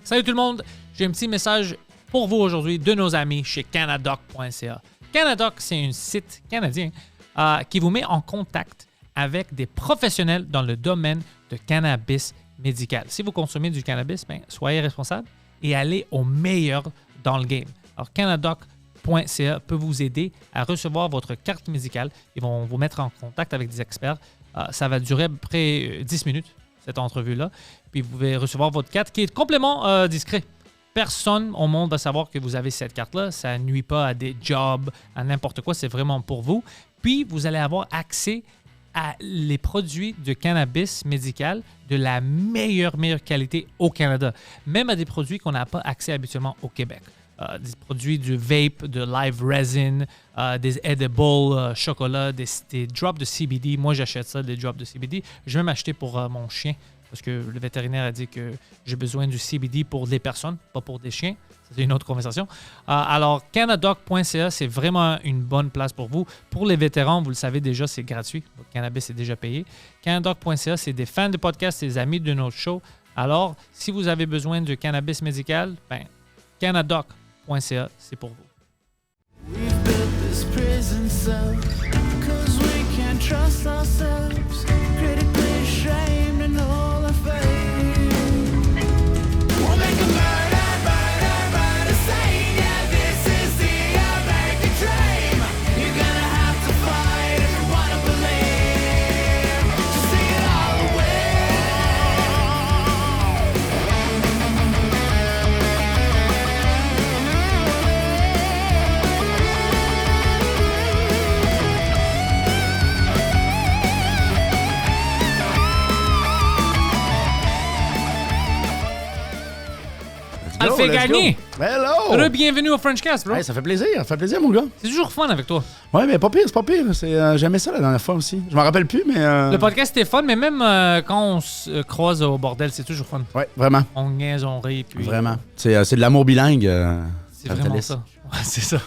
Salut tout le monde, j'ai un petit message pour vous aujourd'hui de nos amis chez Canadoc.ca. Canadoc, c'est un site canadien qui vous met en contact avec des professionnels dans le domaine de cannabis médical. Si vous consommez du cannabis, soyez responsable et allez au meilleur dans le game. Alors, Canadoc.ca peut vous aider à recevoir votre carte médicale. Ils vont vous mettre en contact avec des experts. Ça va durer à peu près 10 minutes, cette entrevue-là. Puis vous pouvez recevoir votre carte qui est complètement discret. Personne au monde va savoir que vous avez cette carte-là. Ça ne nuit pas à des jobs, à n'importe quoi. C'est vraiment pour vous. Puis, vous allez avoir accès à les produits de cannabis médical de la meilleure qualité au Canada. Même à des produits qu'on n'a pas accès habituellement au Québec. Des produits du vape, de live resin, des edibles, chocolat, des drops de CBD. Moi, j'achète ça, des drops de CBD. Je vais m'acheter pour mon chien parce que le vétérinaire a dit que j'ai besoin du CBD pour des personnes, pas pour des chiens. C'est une autre conversation. Alors, Canadoc.ca, c'est vraiment une bonne place pour vous. Pour les vétérans, vous le savez déjà, c'est gratuit. Le cannabis est déjà payé. Canadoc.ca, c'est des fans de podcast, c'est des amis de notre show. Alors, si vous avez besoin de cannabis médical, Canadoc.ca, c'est pour vous. We've built this prison cell 'cause we can't trust ourselves. Critically ashamed and all our fame. We'll make a murder scene. Yeah, this is the American dream. You're gonna have to fight if you wanna believe. Just sing it all away. Elle fait gagner! Hello! Bienvenue au Frenchcast, bro! Hey, ça fait plaisir, mon gars. C'est toujours fun avec toi. Ouais, mais c'est pas pire. J'aimais ça la dernière fois aussi. Je m'en rappelle plus, mais. Le podcast était fun, mais même quand on se croise au bordel, c'est toujours fun. Ouais, vraiment. On niaise, on rit. Puis Vraiment. C'est de l'amour bilingue. c'est vraiment ça. Ouais, c'est ça.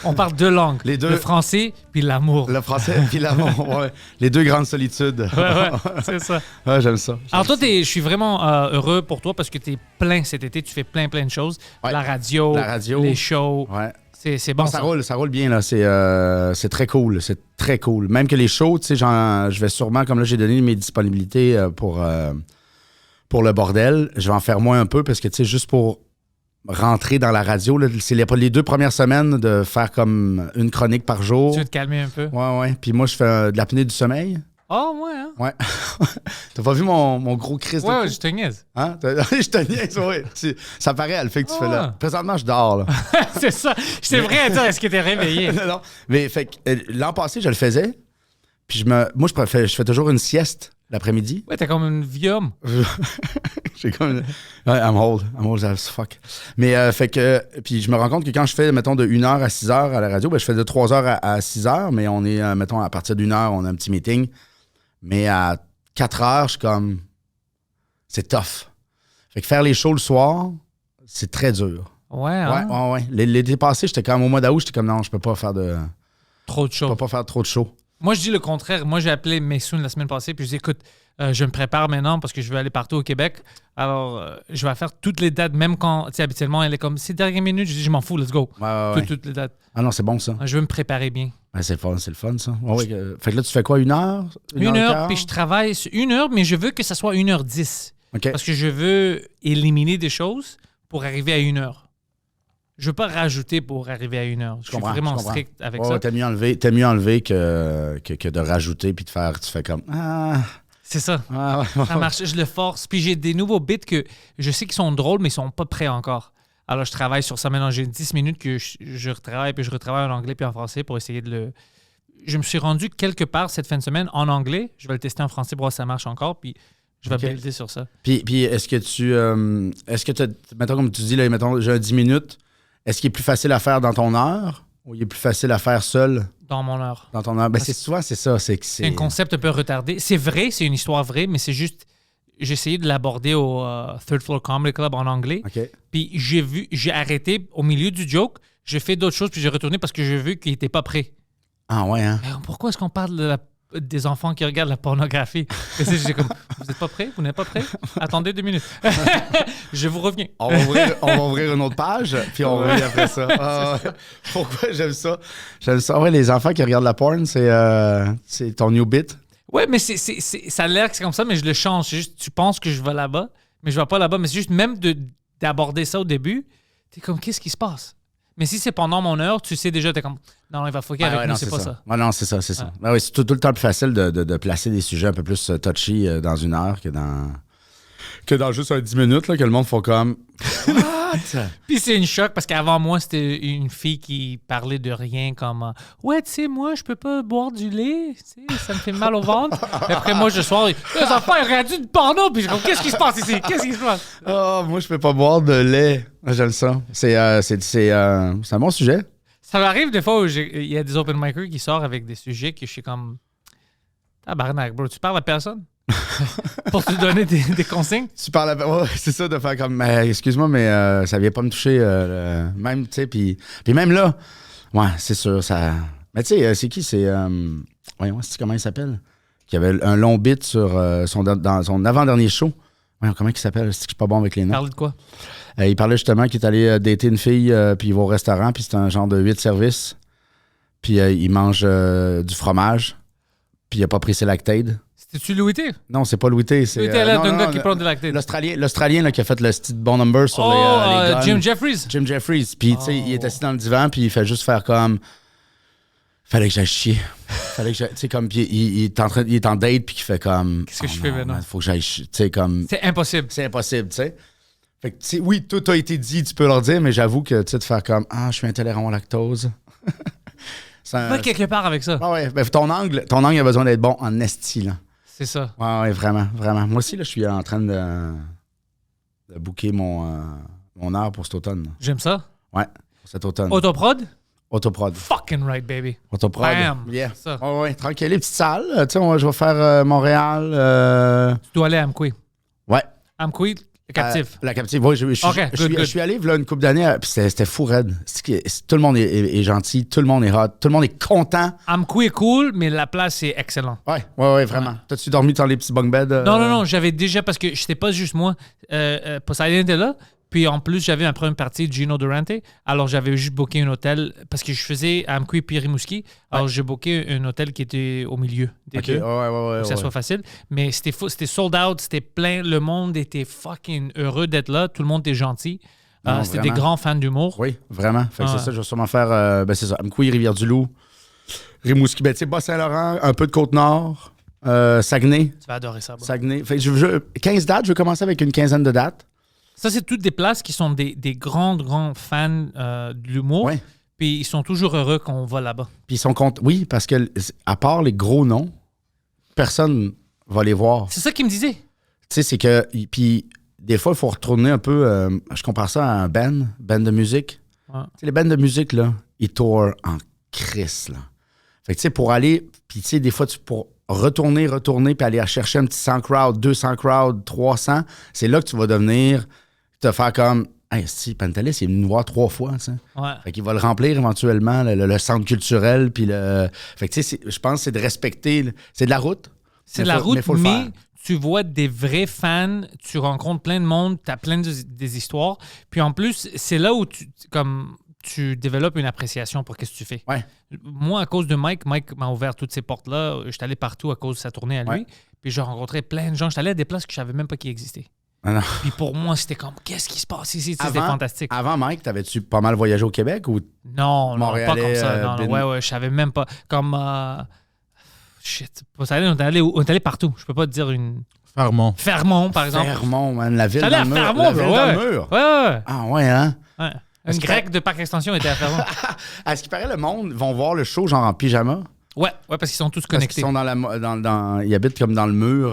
on parle deux langues. Les deux. Le français puis l'amour. Le français puis l'amour. Ouais. Les deux grandes solitudes. Ouais, c'est ça. Ouais, j'aime ça. Alors toi, je suis vraiment heureux pour toi parce que tu es plein cet été. Tu fais plein de choses. Ouais. La radio, les shows. Ouais. C'est bon, ça roule bien, là. C'est très cool. C'est très cool. Même que les shows, tu sais, je vais sûrement, comme là, j'ai donné mes disponibilités pour le bordel. Je vais en faire moins un peu parce que, tu sais, juste pour rentrer dans la radio, là, c'est les 2 premières semaines de faire comme une chronique par jour. Tu veux te calmer un peu? Ouais. Puis moi, je fais de l'apnée du sommeil. Oh, ouais, hein? Ouais. T'as pas vu mon gros Christ de Ouais, cou? je te niaise. Hein? Je te niaise, oui. Ça paraît, elle fait que tu fais là. Présentement, je dors, là. C'est ça. C'est vrai à dire, est-ce que t'es réveillé? Non. Mais fait que, l'an passé, je le faisais. Puis moi, je fais toujours une sieste l'après-midi. Ouais, t'es comme une vieux homme. J'ai comme... Ouais, I'm old as fuck. Mais fait que... Puis je me rends compte que quand je fais, mettons, de 1h à 6h à la radio, je fais de 3h à 6h, mais on est, mettons, à partir d'1h, on a un petit meeting. Mais à 4h, je suis comme... C'est tough. Fait que faire les shows le soir, c'est très dur. Ouais, hein? Ouais. L'été passé, j'étais comme au mois d'août, j'étais comme non, je peux pas faire trop de shows. Je peux pas faire trop de shows. Moi, je dis le contraire. Moi, j'ai appelé Messoun la semaine passée, puis je dis écoute, je me prépare maintenant parce que je veux aller partout au Québec. Alors, je vais faire toutes les dates, même quand, tu sais, habituellement, elle est comme, c'est dernière minute, je dis, je m'en fous, let's go. Ouais. Toutes les dates. Ah non, c'est bon, ça. Je veux me préparer bien. Ouais, c'est le fun, ça. Ouais, fait que là, tu fais quoi, 1h? 1h, puis je travaille sur 1h, mais je veux que ça soit 1h10. OK. Parce que je veux éliminer des choses pour arriver à 1h. Je veux pas rajouter pour arriver à 1h. Je suis vraiment strict avec ça. T'as mieux enlevé que de rajouter puis de faire. Tu fais comme. Ah. C'est ça. Ouais. Ça marche. Je le force. Puis j'ai des nouveaux bits que je sais qu'ils sont drôles, mais ils sont pas prêts encore. Alors je travaille sur ça maintenant. J'ai 10 minutes que je retravaille, puis je retravaille en anglais puis en français pour essayer de le. Je me suis rendu quelque part cette fin de semaine en anglais. Je vais le tester en français pour voir si ça marche encore. Puis je vais builder sur ça. Puis est-ce que tu. Mettons, comme tu dis, là, mettons, j'ai 10 minutes. Est-ce qu'il est plus facile à faire dans ton heure ou il est plus facile à faire seul? Dans mon heure. Dans ton heure. Ben, c'est ça. C'est un concept un peu retardé. C'est vrai, c'est une histoire vraie, mais c'est juste. J'ai essayé de l'aborder au Third Floor Comedy Club en anglais. OK. Puis j'ai arrêté au milieu du joke. J'ai fait d'autres choses, puis j'ai retourné parce que j'ai vu qu'il n'était pas prêt. Ah ouais, hein? Pourquoi est-ce qu'on parle de des enfants qui regardent la pornographie. Et j'étais comme, vous n'êtes pas prêts? Vous n'êtes pas prêts? Attendez 2 minutes. Je vous reviens. On va ouvrir une autre page, puis on revient après ça. Pourquoi j'aime ça? J'aime ça. Ouais, les enfants qui regardent la porn, c'est ton new bit. Ouais, mais ça a l'air que c'est comme ça, mais je le change. C'est juste, tu penses que je vais là-bas, mais je vais pas là-bas. Mais c'est juste, même d'aborder ça au début, t'es comme, qu'est-ce qui se passe? Mais si c'est pendant mon heure, tu sais déjà, t'es comme, non, il va fucker avec nous, c'est pas ça. Ouais, non, c'est ça. Ben oui, c'est tout le temps plus facile de placer des sujets un peu plus touchy dans une heure que dans juste 10 minutes, là, que le monde fait comme... What? Puis c'est une choc parce qu'avant moi, c'était une fille qui parlait de rien comme ouais, tu sais, moi, je peux pas boire du lait, tu sais, ça me fait mal au ventre. Et après, moi, je soir, les enfants, ils regardent du porno, puis je dis, qu'est-ce qui se passe ici? Qu'est-ce qui se passe? Oh, moi, je peux pas boire de lait. J'aime ça. C'est un bon sujet. Ça m'arrive des fois où il y a des open micers qui sortent avec des sujets que je suis comme, tabarnak, bro, tu parles à personne? Pour te donner des consignes? Tu parles ouais, c'est ça, de faire comme excuse-moi, mais ça vient pas me toucher même, tu sais, puis même là, ouais, c'est sûr, ça. Mais tu sais, c'est qui? C'est voyons, c'est comment il s'appelle? Qui avait un long bit sur dans son avant-dernier show. Voyons, comment il s'appelle? C'est que je suis pas bon avec les noms. Parle de quoi? Il parlait justement qu'il est allé dater une fille, puis il va au restaurant, puis c'est un genre de 8 services. Puis il mange du fromage, puis il a pas pris ses Lactaid. C'était-tu Louis T? Non, c'est pas Louis T. C'est Louis T, là, d'un gars qui prend de Lactaid. L'Australien là, qui a fait le style bon number sur les guns. Jim Jeffries. Jim Jeffries. Puis, tu sais, il est assis dans le divan, puis il fait juste faire comme... Fallait que j'aille chier. Fallait que j'aille... Tu sais, comme... Puis il est en date, puis il fait comme... Qu'est-ce que je fais maintenant? Faut que j'aille chier. Tu sais, comme... C'est impossible. C'est impossible, tu sais. Fait que, tu sais, oui, tout a été dit, tu peux leur dire, mais j'avoue que, tu sais, de faire comme... Ah, je suis intolérant au lactose. Va quelque part avec ça. Ah ouais, ben, ton angle a besoin d'être bon en esti, là. C'est ça. Ouais, vraiment, vraiment. Moi aussi, là, je suis en train de booker mon heure pour cet automne. Là. J'aime ça. Ouais, pour cet automne. Autoprod? Autoprod. Fucking right, baby. Autoprod. Bam! Yeah. Ça. Ouais, tranquille, les petites salles. Tu sais, je vais faire Montréal. Tu dois aller à Amqui. Ouais. Amqui, le captif. La captive, oui. Je suis allé là une couple d'années, puis c'était fou raide. Tout le monde est gentil, tout le monde est hot, tout le monde est content. Amqui est cool, mais la place est excellente. Ouais, vraiment. Ouais. T'as-tu dormi dans les petits bunk beds? Non, j'avais déjà, parce que c'était pas juste moi. Poseidon était là, puis en plus, j'avais un première partie de Gino Durante. Alors, j'avais juste booké un hôtel, parce que je faisais Amqui puis Rimouski. Alors, j'ai booké un hôtel qui était au milieu des deux. Ouais, pour que ça soit facile. Mais c'était fou, c'était sold out, c'était plein. Le monde était fucking heureux d'être là. Tout le monde était gentil. C'était des grands fans d'humour. Oui, vraiment. Fait que c'est ça, je vais sûrement faire, c'est ça, Amqui, Rivière-du-Loup, Rimouski, tu sais, Bas-Saint-Laurent, un peu de Côte-Nord, Saguenay. Tu vas adorer ça. Bro. Saguenay. Fait que 15 dates, je vais commencer avec une quinzaine de dates. Ça, c'est toutes des places qui sont des grands fans de l'humour. Ouais. Puis ils sont toujours heureux qu'on va là-bas. Puis ils sont contents. Oui, parce que à part les gros noms, personne va les voir. C'est ça qu'il me disait. Tu sais, c'est que... Puis des fois, il faut retourner un peu... je compare ça à un band de musique. Ouais. Tu sais, les bands de musique, là, ils tournent en crisse, là. Fait que, tu sais, pour aller... Puis, tu sais, des fois, pour retourner, puis aller chercher un petit 100 crowd, 200 crowd, 300, c'est là que tu vas devenir... Te faire comme... Hey, si, Pantelis, il est venu nous voir 3 fois, ça. Ouais. Fait qu'il va le remplir éventuellement, le centre culturel, puis le... Fait que, tu sais, je pense que c'est de respecter... C'est de la route. C'est de la route, faut le faire. Tu vois des vrais fans, tu rencontres plein de monde, tu as plein des histoires. Puis en plus, c'est là où tu développes une appréciation pour ce que tu fais. Ouais. Moi, à cause de Mike m'a ouvert toutes ces portes-là. Je suis allé partout à cause de sa tournée à lui. Ouais. Puis j'ai rencontré plein de gens. Je suis allé à des places que je savais même pas qu'ils existaient. Ah, puis pour moi, c'était comme, qu'est-ce qui se passe ici? C'était fantastique. Avant, Mike, t'avais-tu pas mal voyagé au Québec ou... Non, pas comme ça. Non, Ben- ouais, je savais même pas. Comme... shit. On est allé partout. Je peux pas te dire une... Fermont, par exemple. Fermont, man, la ville dans J'allais le à mur. Fermont, La ville bro, dans le mur. Ouais. Ah ouais, hein? Ouais. Une Est-ce que- grecque de Parc Extension était à Fermont. À ce qui paraît, le monde vont voir le show genre en pyjama. Ouais, parce qu'ils sont tous Parce connectés. qu'ils sont ils habitent comme dans le mur.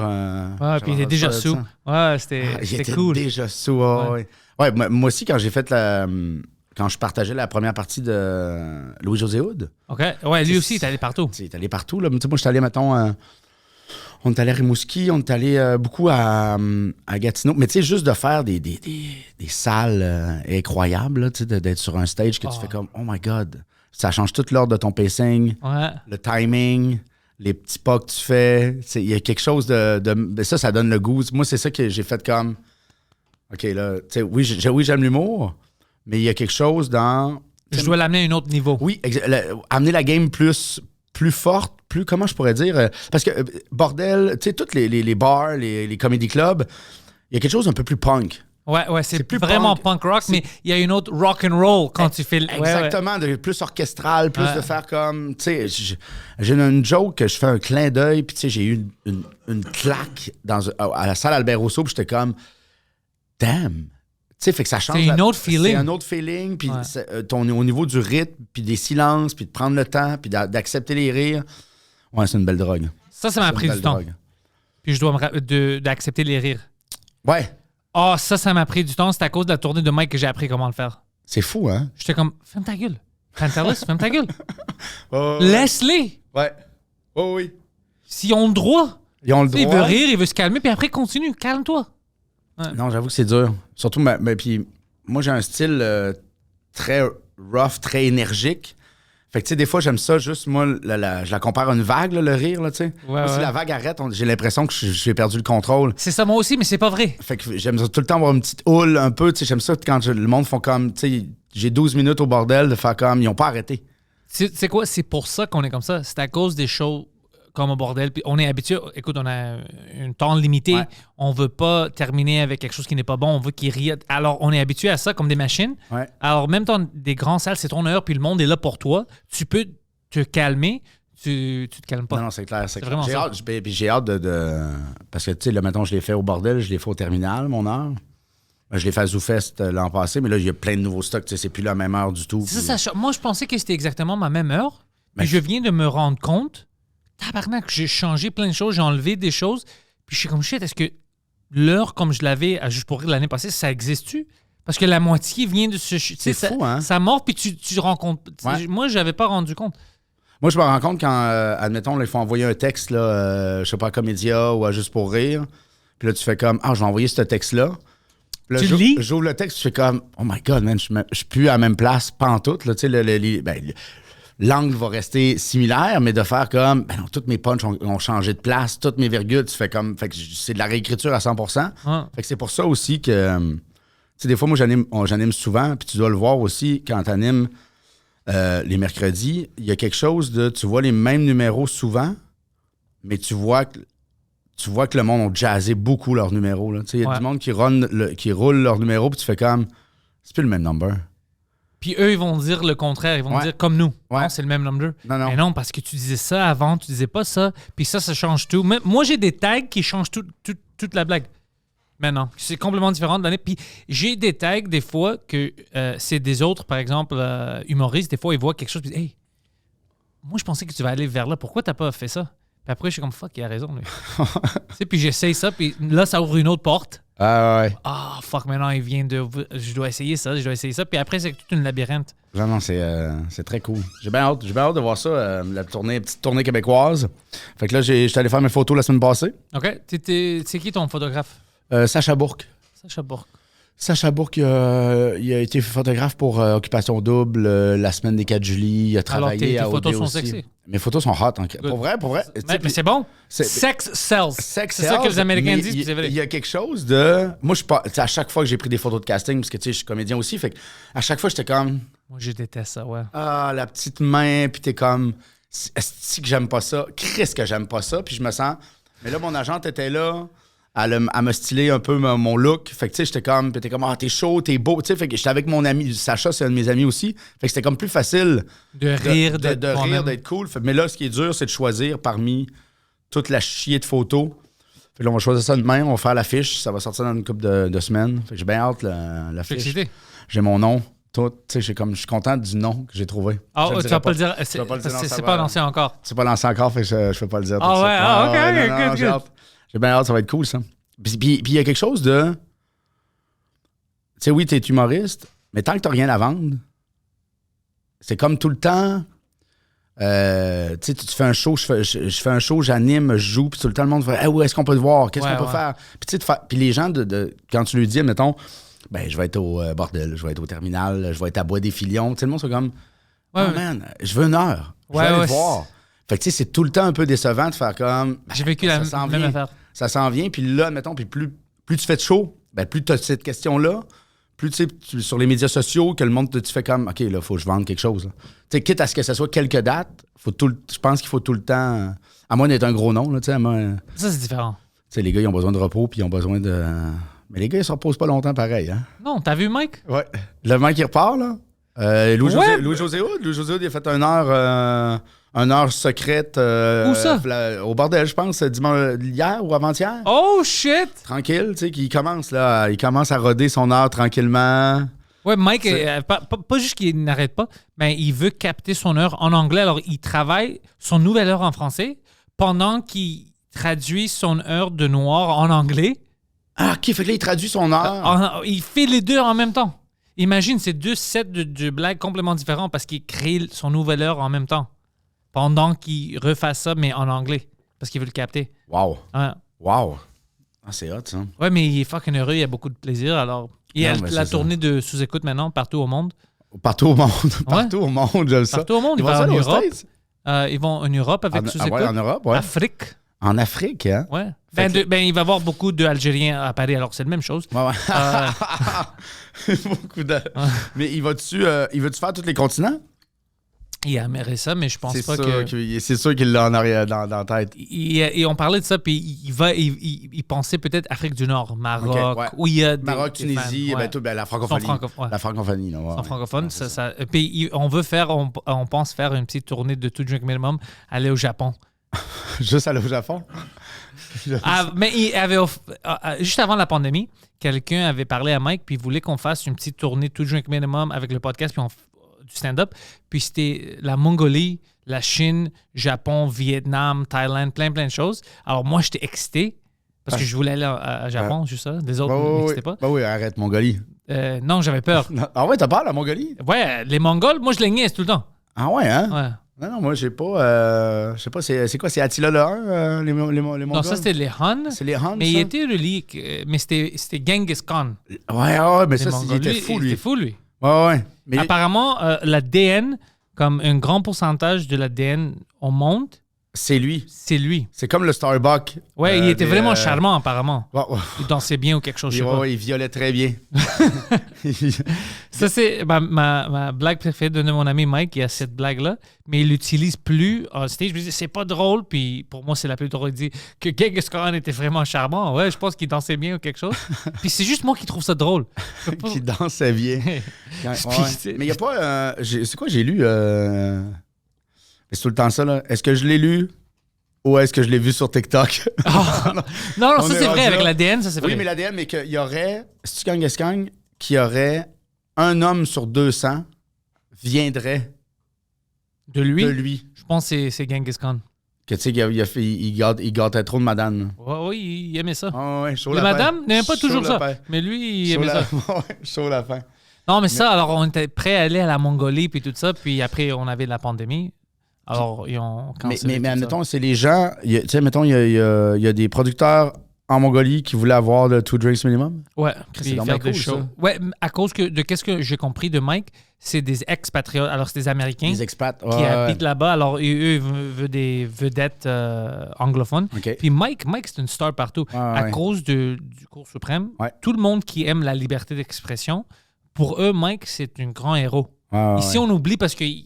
Ouais, puis il était déjà sous. Ouais, c'était cool. Déjà sous, ouais. Ouais, moi aussi, quand j'ai fait quand je partageais la première partie de Louis-José Hood. OK. Ouais, lui aussi, il est allé partout. Il est allé partout, là. Tu sais, moi, je suis allé, mettons... on est allé à Rimouski, on est allé beaucoup à Gatineau. Mais tu sais, juste de faire des salles incroyables, là, tu sais, d'être sur un stage que tu fais comme « Oh my God ». Ça change tout l'ordre de ton pacing, Ouais. le timing. les petits pas que tu fais. Il y a quelque chose de ça donne le goût. Moi, c'est ça que j'ai fait comme... OK, là, tu sais, oui, j'aime l'humour, mais il y a quelque chose dans... Je dois l'amener à un autre niveau. Oui, amener la game plus forte, plus, comment je pourrais dire? Parce que, bordel, tu sais, tous les bars, les comedy clubs, il y a quelque chose d'un peu plus punk. Ouais, c'est plus vraiment punk rock, mais il y a une autre rock and roll quand tu fais... Exactement, de plus orchestral, plus de faire comme... Tu sais, j'ai une joke que je fais un clin d'œil, puis tu sais, j'ai eu une claque à la salle Albert Rousseau, puis j'étais comme... Damn! Tu sais, fait que ça change. C'est un autre feeling. C'est un autre feeling, puis au niveau du rythme, puis des silences, puis de prendre le temps, puis d'accepter les rires. Ouais, c'est une belle drogue. Ça m'a pris du temps. Puis je dois d'accepter les rires. Ouais. Ah, ça m'a pris du temps. C'est à cause de la tournée de Mike que j'ai appris comment le faire. C'est fou, hein? J'étais comme, ferme ta gueule. Pantelis, ferme ta gueule. Laisse-les. Ouais. Oh oui. S'ils ont le droit. Ils ont le droit. Il veut rire, il veut se calmer, puis après, continue. Calme-toi. Ouais. Non, j'avoue que c'est dur. Surtout, puis moi, j'ai un style très rough, très énergique. Fait que, tu sais, des fois, j'aime ça juste, moi, je la compare à une vague, là, le rire, là, tu sais. Ouais, si la vague arrête, j'ai l'impression que j'ai perdu le contrôle. C'est ça, moi aussi, mais c'est pas vrai. Fait que j'aime ça tout le temps avoir une petite houle, un peu, tu sais, j'aime ça quand le monde font comme, tu sais, j'ai 12 minutes au bordel de faire comme, ils ont pas arrêté. C'est quoi? C'est pour ça qu'on est comme ça. C'est à cause des shows comme au bordel. Puis on est habitué. Écoute, on a un temps limité. Ouais. On veut pas terminer avec quelque chose qui n'est pas bon. On veut qu'il rie. Alors, on est habitué à ça comme des machines. Ouais. Alors, même dans des grandes salles, c'est ton heure, puis le monde est là pour toi. Tu peux te calmer. Tu te calmes pas. Non, c'est clair. C'est vraiment j'ai ça. hâte, puis j'ai hâte de... Parce que, tu sais, là, mettons, je l'ai fait au bordel, je l'ai fait au terminal, mon heure. Je l'ai fait à ZooFest l'an passé, mais là, il y a plein de nouveaux stocks. Tu sais, c'est plus la même heure du tout. C'est ça, moi, je pensais que c'était exactement ma même heure. Mais Puis je viens de me rendre compte, tabarnak, j'ai changé plein de choses, j'ai enlevé des choses. Puis je suis comme, shit, est-ce que l'heure comme je l'avais à Juste pour rire l'année passée, ça existe-tu? Parce que la moitié vient de ce... C'est fou, hein? Ça mord, puis tu te rends compte. Ouais. Moi, je n'avais pas rendu compte. Moi, je me rends compte quand, admettons, là, il faut envoyer un texte, là, je sais pas, à Comédia ou à Juste pour rire. Puis là, tu fais comme, je vais envoyer ce texte-là. Puis là, Tu le lis? J'ouvre le texte, je fais comme, oh my God, man, je suis plus à la même place, pantoute. Là, tu sais, l'angle va rester similaire, mais de faire comme, ben non, toutes mes punchs ont changé de place, toutes mes virgules, tu fais comme, fait que c'est de la réécriture à 100%. Ah. Fait que c'est pour ça aussi que, tu sais, des fois, moi, j'anime souvent, puis tu dois le voir aussi quand t'animes les mercredis, il y a quelque chose de, tu vois les mêmes numéros souvent, mais tu vois que le monde a jazzé beaucoup leurs numéros. Là. Il y a du monde qui roule leurs numéros, puis tu fais comme, c'est plus le même number. Puis eux, ils vont dire le contraire. Ils vont dire comme nous. Ouais. Non, c'est le même number. Non. Mais non, parce que tu disais ça avant, tu disais pas ça. Puis ça change tout. Mais moi, j'ai des tags qui changent toute la blague. Mais non, c'est complètement différent de l'année. Puis j'ai des tags, des fois, que c'est des autres, par exemple, humoristes. Des fois, ils voient quelque chose et disent, hey, moi, je pensais que tu vas aller vers là. Pourquoi t'as pas fait ça? Puis après, je suis comme, fuck, il a raison, lui. Tu sais, puis j'essaye ça, puis là, ça ouvre une autre porte. Ah ouais. Ah, fuck, maintenant, il vient de... Je dois essayer ça. Puis après, c'est toute une labyrinthe. Non, c'est très cool. J'ai bien hâte de voir ça, la petite tournée québécoise. Fait que là, j'étais allé faire mes photos la semaine passée. OK. C'est qui ton photographe? Sacha Bourque. Sacha Bourque, il a été photographe pour Occupation Double la semaine des 4 juillet. Il a travaillé à tes photos OD sont aussi. sexy. Mes photos sont hot. Pour vrai. Mais c'est bon. C'est- Sex sells. C'est ça que les Américains disent, puis c'est vrai. Il y a quelque chose de... Moi, je suis pas... tu sais, à chaque fois que j'ai pris des photos de casting, parce que tu sais, je suis comédien aussi, fait que à chaque fois, j'étais comme... Moi, je déteste ça, ouais. La petite main, puis t'es comme... Est-ce que j'aime pas ça? Chris que j'aime pas ça, puis je me sens... Mais là, mon agente était là... à me styler un peu mon look. Fait que, tu sais, j'étais comme, t'es comme, t'es chaud, t'es beau. Tu sais, fait que j'étais avec mon ami, Sacha, c'est un de mes amis aussi. Fait que c'était comme plus facile De rire, de rire, d'être cool. Fait, mais là, ce qui est dur, c'est de choisir parmi toute la chier de photos. Fait que là, on va choisir ça demain, on va faire l'affiche. Ça va sortir dans une couple de semaines. Fait que j'ai bien hâte, l'affiche. Excité. J'ai mon nom. Tout, tu sais, je suis content du nom que j'ai trouvé. Ah, Je le tu dirai vas pas le dire. Je vais pas le dire, non, ça C'est va. pas lancé encore. C'est pas lancé encore, fait que je vais pas le dire. Ah tout de ouais, suite. ok, Non, good, j'ai good. hâte. J'ai bien hâte, ça va être cool, ça. Puis il y a quelque chose de... Tu sais, oui, t'es humoriste, mais tant que t'as rien à vendre, c'est comme tout le temps... tu sais, tu fais un show, je fais un show, j'anime, je joue, puis tout le temps, le monde fait hey, « où est-ce qu'on peut te voir? Qu'est-ce qu'on peut faire? » Puis tu sais, puis les gens, quand tu lui dis, mettons, ben je vais être au bordel, je vais être au terminal, je vais être à Bois des Filions, tu sais, le monde, c'est comme « Oh man, je veux une heure, je vais aller le voir. » Fait que, tu sais, c'est tout le temps un peu décevant de faire comme... J'ai vécu la ça s'en même vient. affaire. Ça s'en vient, puis là, mettons, puis plus tu fais de show, ben plus tu as cette question-là, plus tu sais, sur les médias sociaux, que le monde tu fais comme, OK, là, il faut que je vende quelque chose. Tu sais, quitte à ce que ce soit quelques dates, je pense qu'il faut tout le temps, à moins d'être un gros nom, là, tu sais, Ça, c'est différent. tu sais, les gars, ils ont besoin de repos, puis ils ont besoin de... Mais les gars, ils se reposent pas longtemps pareil, hein? Non, t'as vu, Mike? Ouais. Le mec qui repart, là, Ouais. Louis-José Hood, il a fait une heure secrète. Où ça? Au bordel, je pense, hier ou avant-hier. Oh, shit! Tranquille, tu sais, il commence à roder son heure tranquillement. Ouais, Mike, pas juste qu'il n'arrête pas, mais il veut capter son heure en anglais. Alors, il travaille son nouvelle heure en français pendant qu'il traduit son heure de noir en anglais. Ah, OK, fait que là, il traduit son heure. Il fait les deux en même temps. Imagine, c'est deux sets de blagues complètement différents parce qu'il crée son nouvelle heure en même temps. Pendant qu'il refasse ça, mais en anglais. Parce qu'il veut le capter. Wow. Ouais. Wow. Ah, c'est hot, ça. Ouais, mais il est fucking heureux, il a beaucoup de plaisir. Alors, il y a Non, mais la c'est tournée de sous-écoute maintenant, partout au monde. Partout au monde. Partout au monde, j'aime ça. Partout au monde. Ils Ils vont vont en aux Europe. States? Ils vont en Europe avec sous-écoute. Ouais, en Europe, ouais. Afrique. En Afrique, hein? Ouais. Fait Il va y avoir beaucoup d'Algériens à Paris, alors c'est la même chose. Ouais, ouais. Beaucoup de... Mais il va-tu faire tous les continents? Il aimerait ça, mais je pense C'est pas sûr que... c'est sûr qu'il l'a en arrière dans la tête. Et on parlait de ça, puis il pensait peut-être Afrique du Nord, Maroc, Ok, ouais. où il y a Maroc, des Tunisie, fans, ouais. la francophonie. ouais. La francophonie, là. Ouais, En francophone, ouais, ça. Puis on pense faire une petite tournée de Two Drink Minimum, aller au Japon. Juste aller au Japon? Mais juste avant la pandémie, quelqu'un avait parlé à Mike, puis il voulait qu'on fasse une petite tournée Two Drink Minimum avec le podcast, puis du stand-up. Puis c'était la Mongolie, la Chine, Japon, Vietnam, Thaïlande, plein de choses. Alors moi, j'étais excité parce que je voulais aller à Japon, juste ça. Les autres ne m'excitaient pas. Bah oui, arrête, Mongolie. Non, j'avais peur. Ah ouais, t'as peur, la Mongolie? Ouais, les Mongols, moi, je les niaise tout le temps. Ah ouais, hein? Ouais. Non, moi, j'ai pas... je sais pas, c'est quoi? C'est Attila le Hun, les Mongols? Non, ça, c'était les Han. C'est les Han, Mais ça? il était relié, mais c'était Genghis Khan. Ouais, mais Les ça, il Mongols. était fou, lui. Il était fou, lui. Ouais. Mais Apparemment, l'ADN, comme un grand pourcentage de l'ADN au monde, c'est lui. c'est lui. C'est comme le Starbuck. Ouais, il était vraiment charmant, apparemment. Ouais. Il dansait bien ou quelque chose, je sais pas. Ouais, il violait très bien. Ça, c'est ma blague préférée de mon ami Mike. Il y a cette blague-là, mais il l'utilise plus en stage. Je me dis, c'est pas drôle, puis pour moi, c'est la plus drôle. Il dit que Genghis Khan était vraiment charmant. Ouais, je pense qu'il dansait bien ou quelque chose. Puis c'est juste moi qui trouve ça drôle. Je peux pas- Qui dansait bien. Puis c'est- Mais il n'y a pas... c'est quoi j'ai lu? C'est tout le temps ça, là. Est-ce que je l'ai lu ou est-ce que je l'ai vu sur TikTok? Non, On ça est c'est rendu vrai. Avec là. l'ADN, ça c'est vrai. Oui, mais l'ADN, mais qu'il y aurait... C'est-tu Genghis Khan qui aurait un homme sur 200 viendrait De lui, de lui. je pense que c'est Genghis Khan. Que tu sais, il gâtait trop de madame. Oui, il aimait ça. Ah ouais, chaud Les la fin. madames n'aimaient pas Chaud toujours la ça. fin. Mais lui, il Chaud aimait la- ça. Ouais, chaud la fin. Non, mais ça, alors on était prêt à aller à la Mongolie puis tout ça, puis après on avait la pandémie. Alors ils ont cancellé Mais tout ça. admettons, c'est les gens... Tu sais, mettons, il y a des producteurs en Mongolie qui voulaient avoir le 2 drinks minimum. Ouais, C'est puis donc faire bien des cool, shows. ça. Ouais, à cause de qu'est-ce que j'ai compris de Mike, c'est des expatriates. Alors c'est des Américains Les expats. qui habitent là-bas. Alors eux ils veulent des vedettes anglophones. OK. Puis Mike c'est une star partout. Ouais, À ouais. cause du cours suprême, Ouais. tout le monde qui aime la liberté d'expression, pour eux, Mike, c'est un grand héros. Ouais, Ici, on oublie parce qu'il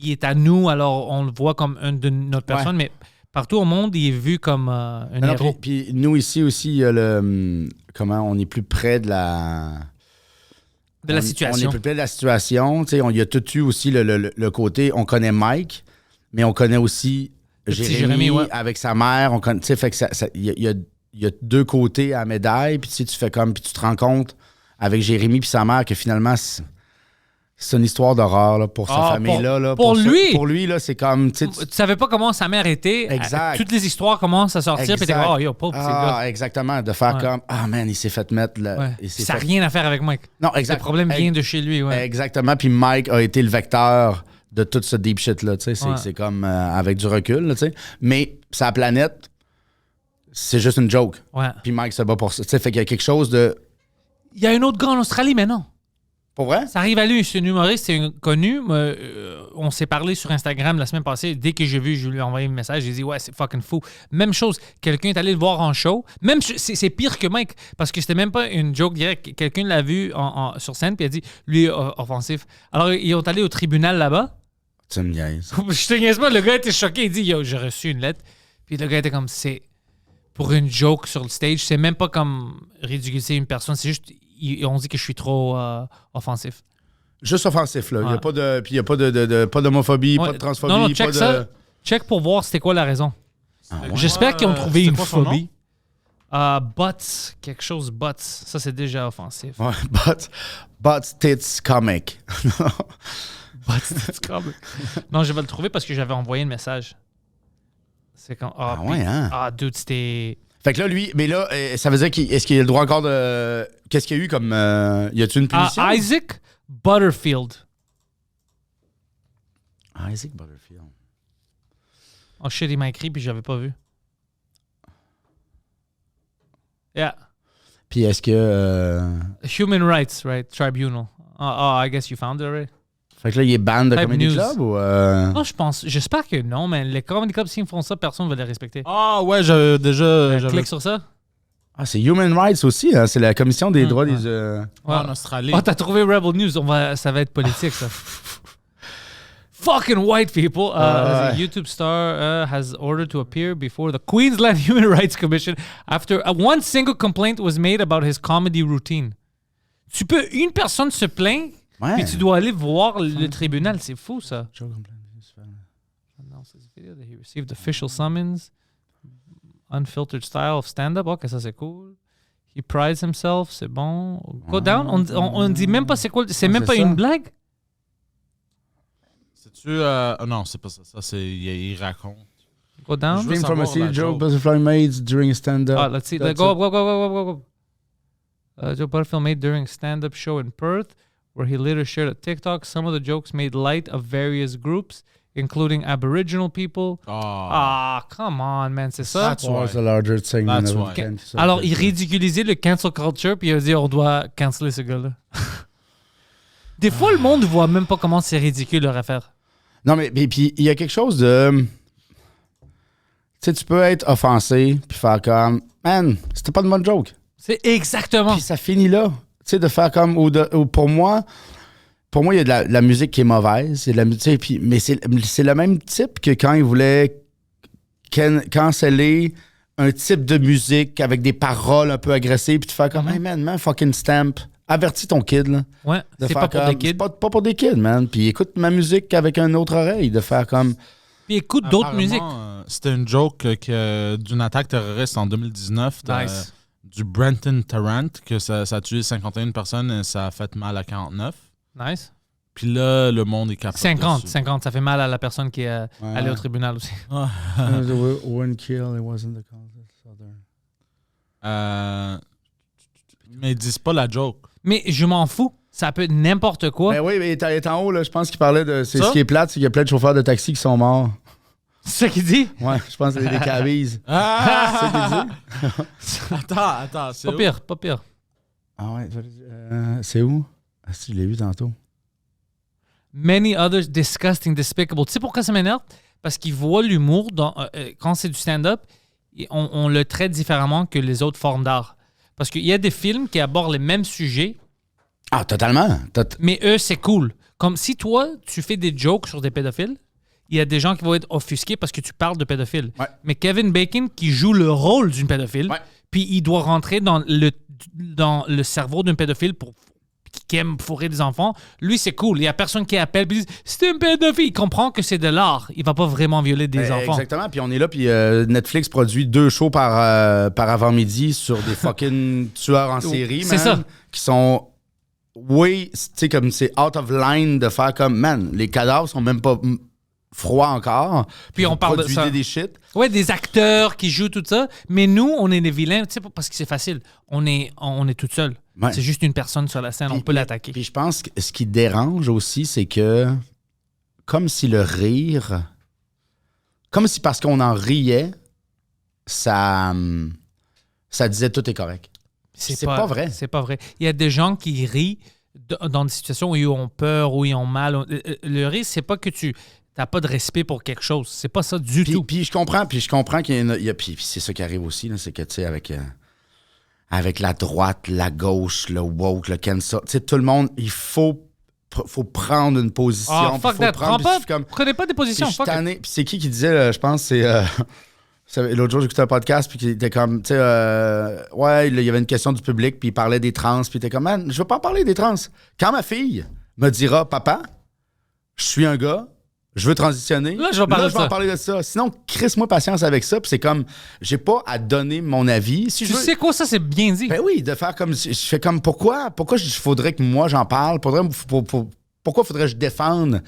est à nous, alors on le voit comme un de notre personne, mais partout au monde, il est vu comme un Non, héros. puis nous, ici aussi, il y a le... Comment on est plus près de la... De la On situation. est plus près de la situation. Tu sais, il y a tout eu aussi le côté... On connaît Mike, mais on connaît aussi Le petit Jérémy, Jérémy, ouais. avec sa mère. Tu sais, fait que il y a deux côtés à la médaille. Puis tu sais, tu fais comme... Puis tu te rends compte avec Jérémy puis sa mère que finalement... C'est une histoire d'horreur là, pour sa Ah, famille-là. Là, pour lui! Pour lui, là, c'est comme... Tu sais, Tu savais pas comment sa mère était. Exact. Toutes les histoires commencent à sortir, puis t'es Exact. comme, oh, yo, pauvre petit gars. Ah, exactement. De faire Ouais. comme... Ah, man, il s'est fait mettre... Ouais. il s'est Ça n'a fait- rien à faire avec Mike. Non, exact. Le problème vient de chez lui. Ouais. Exactement. Puis Mike a été le vecteur de tout ce deep shit-là. Tu sais, Ouais. c'est comme avec du recul. Là, tu sais. Mais sa planète, c'est juste une joke. Ouais. Puis Mike se bat pour ça. Tu sais, fait qu'il y a quelque chose de... Il y a un autre gars en Australie maintenant. Pour vrai? Ça arrive à lui, c'est un humoriste, c'est connu. On s'est parlé sur Instagram la semaine passée. Dès que j'ai vu, je lui ai envoyé un message. J'ai dit, ouais, c'est fucking fou. Même chose, quelqu'un est allé le voir en show. Même, c'est pire que Mike, parce que c'était même pas une joke directe. Quelqu'un l'a vu sur scène, puis a dit, lui, offensif. Alors, ils sont allés au tribunal là-bas. Tu me niaises. Je te niaise pas, le gars était choqué. Il dit, yo, j'ai reçu une lettre. Puis le gars était comme, c'est pour une joke sur le stage. C'est même pas comme ridiculiser une personne, c'est juste. On dit que je suis trop offensif. Juste offensif, là. Il Ouais. n'y a pas de. Puis il n'y a pas pas d'homophobie, Ouais. pas de transphobie, Non, check pas de. ça. Check pour voir c'était quoi la raison. Ah ouais? J'espère qu'ils ont trouvé c'était une quoi son nom? phobie. Butts, quelque chose butts. Ça, c'est déjà offensif. Ouais, but tits comic. Butts, c'est comme- Non, je vais le trouver parce que j'avais envoyé un message. C'est comme. Ah ouais, hein? Ah, dude, c'était. Fait que là, lui, mais là, ça veut dire est-ce qu'il a le droit encore de. Qu'est-ce qu'il y a eu comme. Y a-tu une punition? Isaac Butterfield. Isaac Butterfield. Oh shit, il m'a écrit puis j'avais pas vu. Yeah. Puis est-ce que. Human Rights, right? Tribunal. Oh, I guess you found it already. Fait que là, il est ban de Type Comedy news. Club ou. Non, je pense. J'espère que non, mais les comedy clubs, s'ils font ça, personne ne va les respecter. Ah ouais, j'avais déjà... j'avais- Clique sur ça. Ah, c'est Human Rights aussi, hein? C'est la Commission des droits ouais. des. Ouais. En Australie. Oh, t'as trouvé Rebel News. Ça va être politique, ça. Fucking white people. As a YouTube star has ordered to appear before the Queensland Human Rights Commission after one single complaint was made about his comedy routine. Une personne se plaint, Ouais. puis tu dois aller voir le tribunal. C'est fou, ça. Joe complained. Announces this video that he received official summons, unfiltered style of stand-up. Ok, ça c'est cool. He prides himself, c'est bon. Go down. On dit même pas c'est quoi. C'est même c'est pas ça. une blague. C'est-tu... non, c'est pas ça. Ça, c'est... Il raconte. Go down. Je veux Stream from a savoir la scene Joe joke. Butterfly made during a stand-up. Ah, let's see. That's Go, it. go, go, go, go, go, go. Joe Butterfield made during stand-up show in Perth, where he later shared a TikTok. Some of the jokes made light of various groups, including Aboriginal people. Ah, come on, man, c'est ça. That's Was a larger segment That's of why. Ken- Alors, il ridiculisait le cancel culture, puis il a dit on doit canceller ce gars-là. Des fois, le monde ne voit même pas comment c'est ridicule leur affaire. Non, mais puis il y a quelque chose de. Tu sais, tu peux être offensé, puis faire comme. Man, c'était pas de bonne joke. C'est exactement. Puis ça finit là. Tu sais, de faire comme. Ou pour moi, il y a de la musique qui est mauvaise. Il y a de la musique, puis, mais c'est le même type que quand il voulait canceller un type de musique avec des paroles un peu agressives, puis tu fais comme, hey man, fucking stamp. Avertis ton kid, là. Ouais, De c'est faire pas pour comme, des kids. c'est pas pour des kids, man. Puis écoute ma musique avec une autre oreille. De faire comme. Puis écoute d'autres Apparemment, musiques. C'était une joke d'une attaque terroriste en 2019 Nice. du Brenton Tarrant, que ça a tué 51 personnes et ça a fait mal à 49. Nice. Puis là, le monde est capable. 50, ça fait mal à la personne qui est allée au tribunal aussi. One kill, it wasn't the southern. Mais ils disent pas la joke. Mais je m'en fous. Ça peut être n'importe quoi. Ben oui, mais il est en haut, là. Je pense qu'il parlait de. C'est Ça? ce qui est plate, c'est qu'il y a plein de chauffeurs de taxi qui sont morts. C'est ça qu'il dit? Ouais, je pense que c'est des cabises. Ah! Attends, c'est Pas où? pire, pas pire. Ah ouais, c'est où? Ah, si, je l'ai vu tantôt. Many others disgusting, despicable. Tu sais pourquoi ça m'énerve? Parce qu'ils voient l'humour quand c'est du stand-up, on le traite différemment que les autres formes d'art. Parce qu'il y a des films qui abordent les mêmes sujets, Ah, totalement. mais eux, c'est cool. Comme si toi, tu fais des jokes sur des pédophiles, il y a des gens qui vont être offusqués parce que tu parles de pédophiles. Ouais. Mais Kevin Bacon, qui joue le rôle d'une pédophile, Ouais. puis il doit rentrer dans le cerveau d'un pédophile qui aime fourrer des enfants, lui, c'est cool. Il n'y a personne qui appelle et dit « C'est un pédophile ». Il comprend que c'est de l'art. Il va pas vraiment violer des enfants. Exactement. Puis on est là, puis Netflix produit 2 shows par avant-midi sur des fucking tueurs en série, C'est man, ça. qui sont. Oui, tu sais, comme c'est out of line de faire comme, man, les cadavres sont même pas froids encore. Puis on vous parle de produisez ça. des shit. Ouais, des acteurs qui jouent tout ça. Mais nous, on est des vilains, tu sais, parce que c'est facile. On est tout seul. Ouais. C'est juste une personne sur la scène, on peut l'attaquer. Puis je pense que ce qui dérange aussi, c'est que comme si le rire, comme si parce qu'on en riait, ça disait tout est correct. C'est pas vrai. C'est pas vrai. Il y a des gens qui rient dans des situations où ils ont peur, où ils ont mal. Le risque, c'est pas que tu n'as pas de respect pour quelque chose. C'est pas ça du tout. Puis je comprends qu'il y a puis c'est ça qui arrive aussi, là, c'est que, tu sais, avec la droite, la gauche, le woke, le cancel, tu sais, tout le monde, il faut prendre une position. Ah, fuck that. Prenez pas des Puis positions. je suis Fuck it. tanné. Puis c'est qui disait, je pense, l'autre jour, j'écoutais un podcast, puis il était comme, tu sais, ouais, il y avait une question du public, puis il parlait des trans, puis il était comme, man, je veux pas en parler des trans. Quand ma fille me dira, papa, je suis un gars, je veux transitionner, Là, je vais en parler de ça. Sinon, crisse-moi patience avec ça, puis c'est comme, j'ai pas à donner mon avis. Si Tu je veux- sais quoi, ça, c'est bien dit. Ben oui, de faire comme, je fais comme, pourquoi il faudrait que moi j'en parle? Pourquoi faudrait que je défende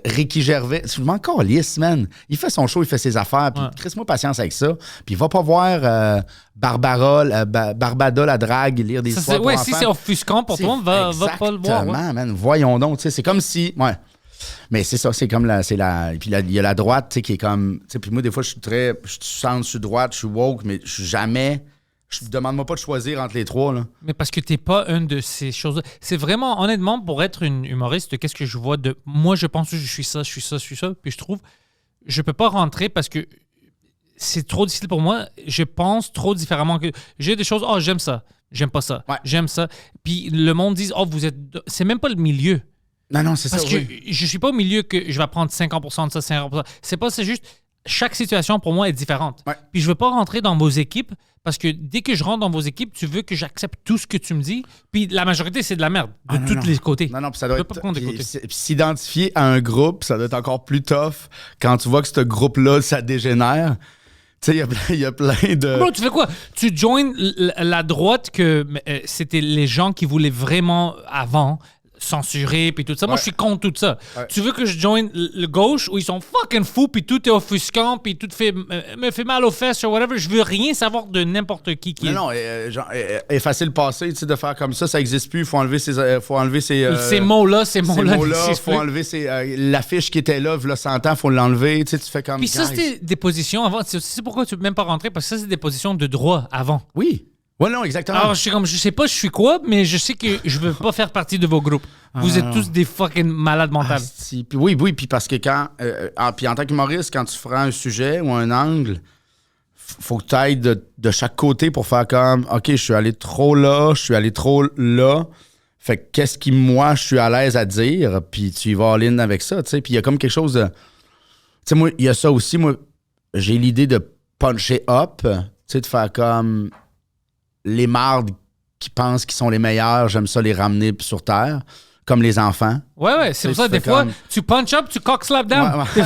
Ricky Gervais? Je m'en calisse, man. Il fait son show, il fait ses affaires, puis crisse-moi patience avec ça. Puis il va pas voir Barbada la drague lire des Ça, histoires pour si enfants. c'est offusquant pour toi, va pas le voir. Exactement, man. Voyons donc, tu sais, c'est comme si... Ouais. Mais c'est ça, c'est comme puis il y a la droite, tu sais, qui est comme... Tu sais, puis moi, des fois, je suis centre, je suis droite, je suis woke, mais je suis jamais... Demande-moi pas de choisir entre les trois, là. Mais parce que t'es pas une de ces choses. C'est vraiment, honnêtement, pour être une humoriste, qu'est-ce que je vois de. Moi, je pense que je suis ça. Puis je trouve, je peux pas rentrer parce que c'est trop difficile pour moi. Je pense trop différemment que. J'ai des choses, oh, j'aime ça. J'aime pas ça. Ouais. J'aime ça. Puis le monde dit, oh, vous êtes. C'est même pas le milieu. Non, c'est ça, Parce que oui. je suis pas au milieu que je vais prendre 50% de ça, 50%. C'est juste. Chaque situation, pour moi, est différente. Ouais. Puis je veux pas rentrer dans vos équipes parce que dès que je rentre dans vos équipes, tu veux que j'accepte tout ce que tu me dis. Puis la majorité, c'est de la merde. De tous les côtés. Non, puis ça doit Je être... peux pas prendre des côtés. Puis s'identifier à un groupe, ça doit être encore plus tough quand tu vois que ce groupe-là, ça dégénère. Tu sais, il y a plein de... Bro, tu fais quoi? Tu joins la droite que c'était les gens qui voulaient vraiment avant censurer puis tout ça. Moi, Ouais. je suis contre tout ça. Ouais. Tu veux que je joigne le gauche où ils sont fucking fous puis tout est offusquant puis tout me fait mal aux fesses ou whatever. Je veux rien savoir de n'importe qui est... Non, effacer le passé, tu sais, de faire comme ça n'existe plus. Il faut enlever ces mots-là, ces mots-là, faut enlever l'affiche qui était là, il y a 100 ans, faut l'enlever. Tu sais, tu fais comme... Puis ça, guys. c'était des positions avant. C'est pourquoi tu peux même pas rentrer parce que ça, c'est des positions de droit avant. Oui. Ouais, non, exactement. Alors, je sais pas je suis quoi, mais je sais que je veux pas faire partie de vos groupes. Vous êtes tous des fucking malades mentales. Oui, puis parce que quand... puis en tant qu'humoriste, quand tu feras un sujet ou un angle, faut que tu ailles de chaque côté pour faire comme, OK, je suis allé trop là, je suis allé trop là. Fait que qu'est-ce qui, moi, je suis à l'aise à dire, puis tu y vas all-in avec ça, tu sais. Puis il y a comme quelque chose de... Tu sais, moi, il y a ça aussi, moi, j'ai l'idée de puncher up, tu sais, de faire comme... Les mardes qui pensent qu'ils sont les meilleurs, j'aime ça les ramener sur terre, comme les enfants. Ouais, c'est pour ça, Tu des fais fois, comme- tu punch up, tu cock slap down. Ouais.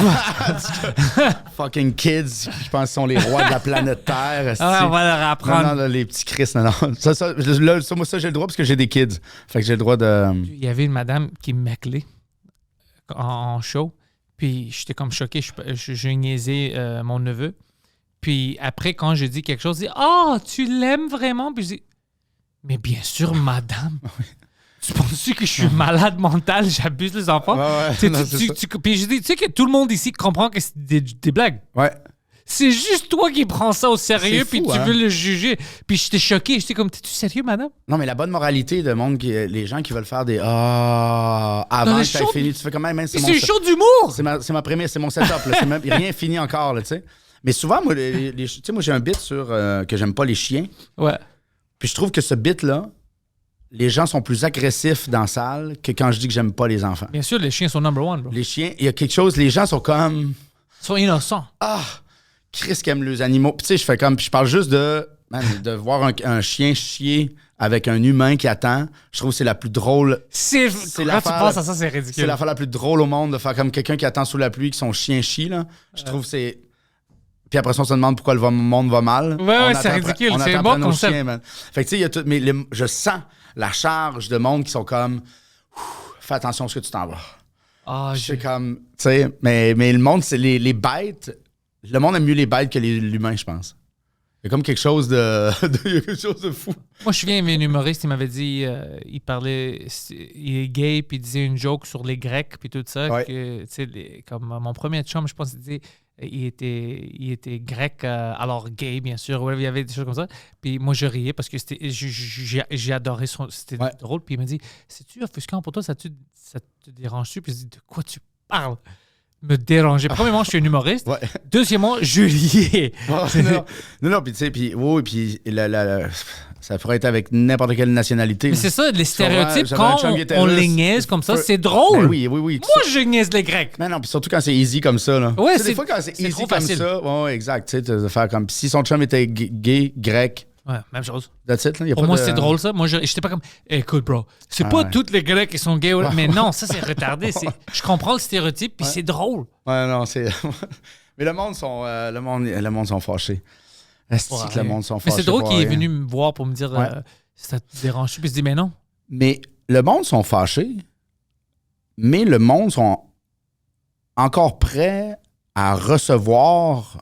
Fucking kids, je pense qu'ils sont les rois de la planète Terre. esti. Ah, on va leur apprendre. Non, les petits Chris, non. Moi, j'ai le droit parce que j'ai des kids. Fait que j'ai le droit de... Il y avait une madame qui m'acclait en show, puis j'étais comme choqué, j'ai niaisé mon neveu. Puis après, quand je dis quelque chose, je dis « Ah, tu l'aimes vraiment? » Puis je dis « Mais bien sûr, madame. Tu penses-tu que je suis malade mental, j'abuse les enfants? Ouais, Tu sais, non, c'est ça. Puis je dis « Tu sais que tout le monde ici comprend que c'est des blagues. Ouais. C'est juste toi qui prends ça au sérieux, C'est puis fou, tu hein? veux le juger. » Puis j'étais choqué, j'étais comme « T'es-tu sérieux, madame? » Non, mais la bonne moralité de monde, les gens qui veulent faire des avant Dans que le t'aies show- fini, tu fais quand même... Puis c'est un show d'humour! C'est ma première, c'est mon setup. Là. C'est même rien fini encore, là, tu sais. Mais souvent, moi, tu sais, moi j'ai un bit sur que j'aime pas les chiens. Ouais. Puis je trouve que ce bit-là, les gens sont plus agressifs dans la salle que quand je dis que j'aime pas les enfants. Bien sûr, les chiens sont number one, bro. Les chiens, il y a quelque chose, les gens sont comme... Ils sont innocents. Ah, Chris qui aime les animaux. Puis tu sais, je fais comme... Puis je parle juste de voir un chien chier avec un humain qui attend. Je trouve que c'est la plus drôle... Quand tu l'affaire- penses à ça, c'est C'est ridicule. l'affaire la plus drôle au monde de faire comme quelqu'un qui attend sous la pluie, que son chien chie, là. Je trouve que c'est... Puis après ça, on se demande pourquoi le monde va mal. Ouais, On c'est attend ridicule. on C'est attend un bon après nos concept. chiens, man. Fait que tu sais, il y a tout... Mais je sens la charge de monde qui sont comme... Fais attention à ce que tu t'en vas. Ah, C'est comme... Tu sais, mais le monde, c'est les bêtes... Le monde aime mieux les bêtes que l'humain, je pense. Il y a comme quelque chose il y a quelque chose de fou. Moi, je me souviens, il y avait un humoriste, il m'avait dit, il est gay, puis il disait une joke sur les Grecs, puis tout ça. Ouais. Que, tu sais, comme mon premier chum, je pense, il disait, il était grec, alors gay, bien sûr. Ouais, il y avait des choses comme ça. Puis moi, je riais parce que j'ai adoré c'était drôle. Puis il m'a dit, c'est-tu offusquant pour toi? Ça te dérange-tu? Puis je dis, de quoi tu parles? Me déranger. Premièrement, je suis un humoriste. Ouais. Deuxièmement, je riais. Non, puis tu sais, puis ça pourrait être avec n'importe quelle nationalité. Mais c'est ça, les stéréotypes, J'avais un quand chum qui était on russe. les niaise comme ça, c'est drôle. Ben oui. Moi, je niaise les Grecs. Mais non, puis surtout quand c'est easy comme ça. Là. Ouais, Tu sais, des fois, quand c'est easy trop comme facile. ça, ouais, exact. Tu sais, de faire comme si son chum était gay, grec, Ouais, même chose. that's it. Là. Y a Pour pas moi, de- c'est drôle, ça. Moi, j'étais pas comme, écoute, bro, c'est pas tous les Grecs qui sont gays. Mais non, ça, c'est retardé. Je comprends le stéréotype, puis c'est drôle. Ouais, non, c'est. Mais le monde sont fâchés. Est-ce que le monde sont Mais fâchés? c'est drôle pour qu'il est rien. venu me voir pour me dire, Ouais. ça te dérange-tu? Puis je dis, mais non. Mais le monde sont fâchés, mais le monde sont encore prêts à recevoir.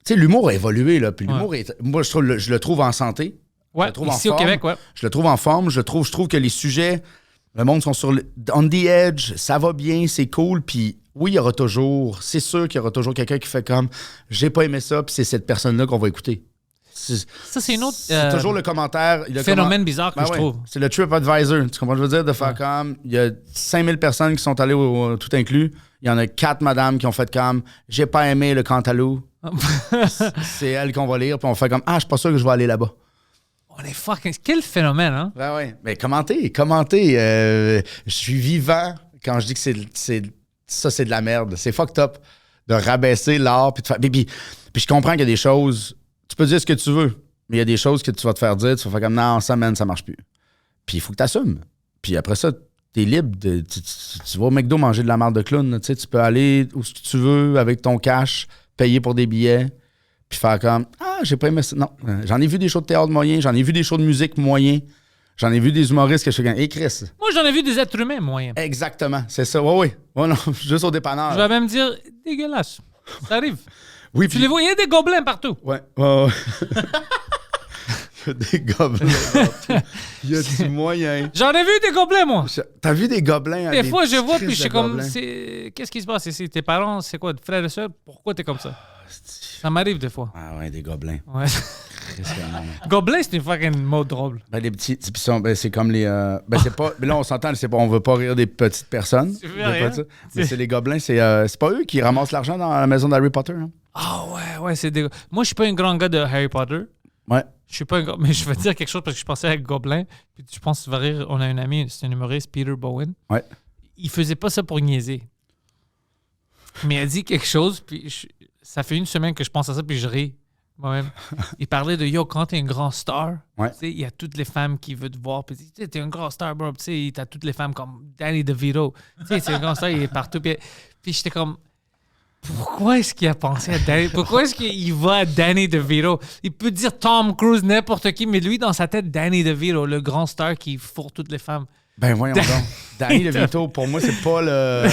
Tu sais, l'humour a évolué, là. Puis l'humour moi, je le trouve en santé. Je Ouais, le trouve en ici au forme. Québec, ouais. Je le trouve en forme. Je trouve que les sujets, le monde sont on the edge, ça va bien, c'est cool. Puis oui, il y aura toujours, c'est sûr qu'il y aura toujours quelqu'un qui fait comme j'ai pas aimé ça, puis c'est cette personne-là qu'on va écouter. Ça, c'est une autre C'est toujours le commentaire. phénomène bizarre que Ben je ouais, trouve. c'est le TripAdvisor. Tu comprends ce que je veux dire? De faire comme, il y a 5000 personnes qui sont allées au tout inclus. Il y en a 4 madames qui ont fait comme, j'ai pas aimé le Cantalou. C'est elles qu'on va lire. Puis on fait comme, je suis pas sûr que je vais aller là-bas. On est fucking... Quel phénomène, hein? Ben ouais. Mais commentez. Je suis vivant quand je dis que ça, c'est de la merde. C'est fucked up de rabaisser l'art. Puis je comprends qu'il y a des choses. Tu peux dire ce que tu veux, mais il y a des choses que tu vas te faire dire. Tu vas faire comme, non, ça, man, ça marche plus. Puis il faut que tu assumes. Puis après ça, t'es libre. Tu vas au McDo manger de la merde de clown. Là, tu peux aller où tu veux avec ton cash, payer pour des billets, puis faire comme, j'ai pas aimé ça. Non, j'en ai vu des shows de théâtre moyens, j'en ai vu des shows de musique moyens, j'en ai vu des humoristes que je fais comme, hey Chris. Moi, j'en ai vu des êtres humains moyens. Exactement, c'est ça. Oui. Ouais, non, juste au dépanneur. Je vais même dire, dégueulasse. Ça arrive. Oui, Tu les vois, il y a des gobelins partout. Ouais. Il y a des gobelins partout. Il y a du moyen. J'en ai vu des gobelins, moi. T'as vu des gobelins? Des fois, je vois, crises puis je suis de comme, gobelins? qu'est-ce qui se passe ici? Tes parents, c'est quoi, frères et sœurs? Pourquoi t'es comme ça? Ça m'arrive des fois. Ah ouais, des gobelins. Ouais. Qu'est-ce que non. Gobelin, c'est une fucking mot drôle. Ben, les petits, c'est comme les. C'est pas. Mais là, on s'entend, on veut pas rire des petites personnes. Tu veux Des rien? fois, mais c'est les gobelins, c'est pas eux qui ramassent l'argent dans la maison d'Harry Potter. Hein? Ah ouais, c'est des... Moi, je suis pas un grand gars de Harry Potter. Ouais. Je suis pas un gars... Mais je vais te dire quelque chose parce que je pensais à Gobelin. Puis je pense que tu vas rire. On a un ami, c'est un humoriste, Peter Bowen. Ouais. Il faisait pas ça pour niaiser. Mais il a dit quelque chose, puis ça fait une semaine que je pense à ça, puis je ris moi-même. Il parlait de, quand t'es un grand star, Ouais. tu sais, il y a toutes les femmes qui veulent te voir, puis tu sais, t'es un grand star, bro, tu sais, t'as toutes les femmes comme Danny DeVito. Tu sais, c'est un grand star, il est partout. Puis j'étais comme, pourquoi est-ce qu'il a pensé à Danny? Pourquoi est-ce qu'il va à Danny DeVito? Il peut dire Tom Cruise, n'importe qui, mais lui, dans sa tête, Danny DeVito, le grand star qui fourre toutes les femmes. Ben voyons donc. Danny DeVito, pour moi, c'est pas le.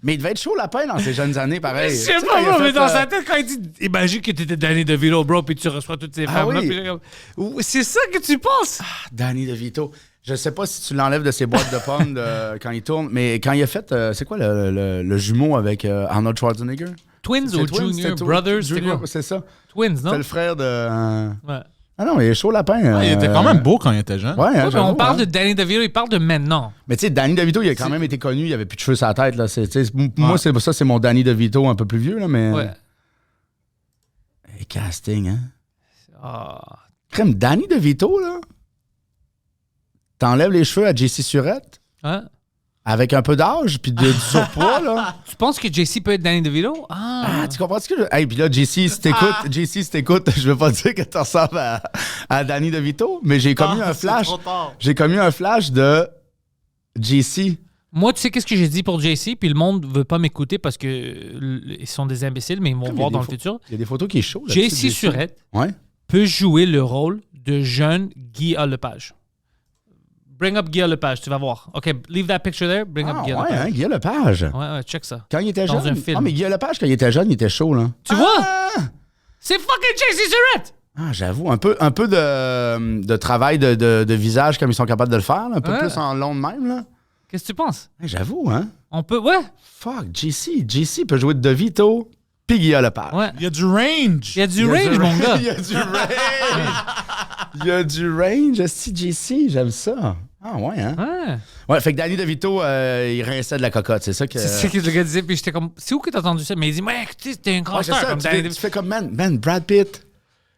Mais il devait être chaud la peine dans ses jeunes années, pareil. Je sais Tu sais, pas, quand il a bro, mais fait, dans sa tête, quand il dit imagine que t'étais Danny DeVito, bro, puis tu reçois toutes ces femmes-là. oui. puis là, comme, c'est ça que tu penses? Danny DeVito. Je sais pas si tu l'enlèves de ses boîtes de pommes quand il tourne, mais quand il a fait. C'est quoi le jumeau avec Arnold Schwarzenegger? Twins C'est ou Twins, Junior, c'était Brothers, c'est Junior, quoi? c'est ça. Twins, C'est non? le frère de. Ouais. Ah non, il est chaud lapin. Il était quand même beau quand il était jeune. Ouais, hein, Ouais, mais j'avoue, on parle hein. de Danny DeVito, il parle de maintenant. Mais tu sais, Danny DeVito, il a quand même été connu, il avait plus de cheveux sur la tête. Là. Moi, c'est mon Danny DeVito un peu plus vieux, là, mais. Ouais. Et casting, hein. Ah. Crème, Danny DeVito, là. T'enlèves les cheveux à JC Surette Hein? avec un peu d'âge puis du surpoids, là. Tu penses que JC peut être Danny DeVito? Ah, tu comprends ce que je. Hey, puis là, JC, si t'écoutes, je veux pas dire que tu ressembles à Danny DeVito, mais j'ai commis un flash. J'ai commis un flash de JC. Moi, tu sais qu'est-ce que j'ai dit pour JC, puis le monde veut pas m'écouter parce que ils sont des imbéciles, mais ils vont Comme voir il y a dans des le futur. Il y a des photos qui est chaud. là-dessus, JC Surette Ouais. peut jouer le rôle de jeune Guy Lepage. Bring up Guy Lepage, tu vas voir. OK, leave that picture there, bring up Guy ouais, Lepage. hein, Guy Lepage. Ouais, check ça. Quand il était Dans jeune. un film. Ah, mais Guy Lepage, quand il était jeune, il était chaud, là. Tu vois? C'est fucking JC Surette! Ah, j'avoue, un peu de travail de visage comme ils sont capables de le faire, là, un peu Ouais. plus en long de même, là. Qu'est-ce que tu penses? Hey, j'avoue, hein. On peut... Ouais. Fuck, JC peut jouer de DeVito, puis Guillaume Lepage. Ouais. Il y a du range. Il y a du range, mon gars. Il y a du range. Il y a du range. CJC, j'aime ça. Ah ouais, hein? Ouais. Ouais, fait que Danny DeVito, il rinçait de la cocotte, c'est ça que... C'est ça que le gars disait, puis j'étais comme, c'est où que t'as entendu ça? Mais il dit, ouais, écoutez, c'était un grand Ouais, c'est star. ça, Comme tu, Danny fais, DeVito. tu fais comme, man, Brad Pitt,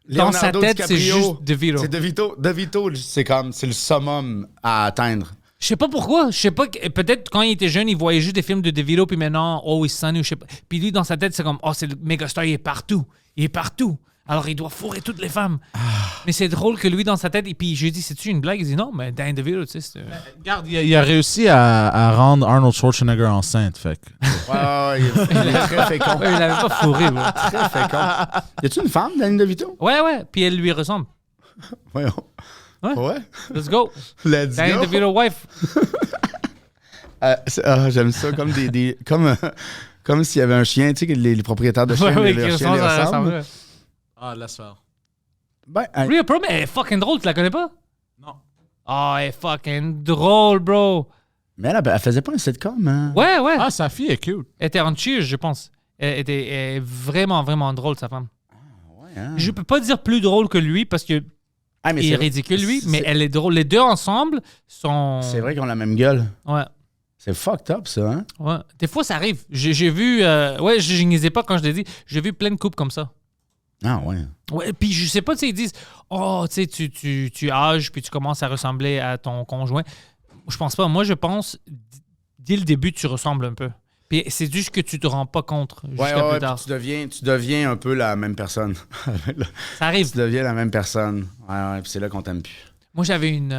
Dans sa Leonardo tête, c'est DiCaprio. juste DeVito. C'est DeVito. DeVito, c'est le summum à atteindre. Je sais pas pourquoi. Je sais pas. Peut-être quand il était jeune, il voyait juste des films de DeVito, puis maintenant, Always Sunny, ou je sais pas. Puis lui, dans sa tête, c'est comme, oh, c'est le méga star, il est partout. Il est partout. Alors, il doit fourrer toutes les femmes. Mais c'est drôle que lui, dans sa tête, et puis je lui dis, c'est-tu une blague? Il dit, non, mais Danny DeVito, tu sais, c'est... Regarde, il a réussi à rendre Arnold Schwarzenegger enceinte. Fait que... Ouais, il est très fécond. Ouais, il avait pas fourré, bro. Très fécond. Y a-tu une femme, Danny DeVito? Ouais. Puis elle lui ressemble. Ouais. Ouais. Let's go. Let's Danny go. DeVito, wife. J'aime ça, comme s'il y avait un chien, tu sais, que les propriétaires de chiens, Ouais, leurs qui chiens les ressemblent. ressemble. Ah, laisse faire. Ben, Rhea Perlman, elle est fucking drôle, tu la connais pas? Non. Oh, elle est fucking drôle, bro. mais elle faisait pas un sitcom, hein? Ouais. Ah, sa fille est cute. Elle était en Cheers, je pense. Elle est vraiment, vraiment drôle, sa femme. Ouais, hein? Je peux pas dire plus drôle que lui parce que Ah, mais il est ridicule, lui, mais elle est drôle. Les deux ensemble sont... C'est vrai qu'ils ont la même gueule. Ouais. C'est fucked up, ça, hein? Ouais. Des fois, ça arrive. J'ai vu... ouais, je niaisais pas quand je l'ai dit. J'ai vu plein de couples comme ça. Ah, ouais. Ouais, puis je sais pas, tu sais, ils disent « Oh, tu sais, tu âges, puis tu commences à ressembler à ton conjoint. » Je pense pas. Moi, je pense, dès le début, tu ressembles un peu. Puis c'est juste que tu te rends pas compte jusqu'à plus tard. Puis tu deviens un peu la même personne. Ça arrive. Tu deviens la même personne. Ouais, puis c'est là qu'on t'aime plus. Moi, j'avais une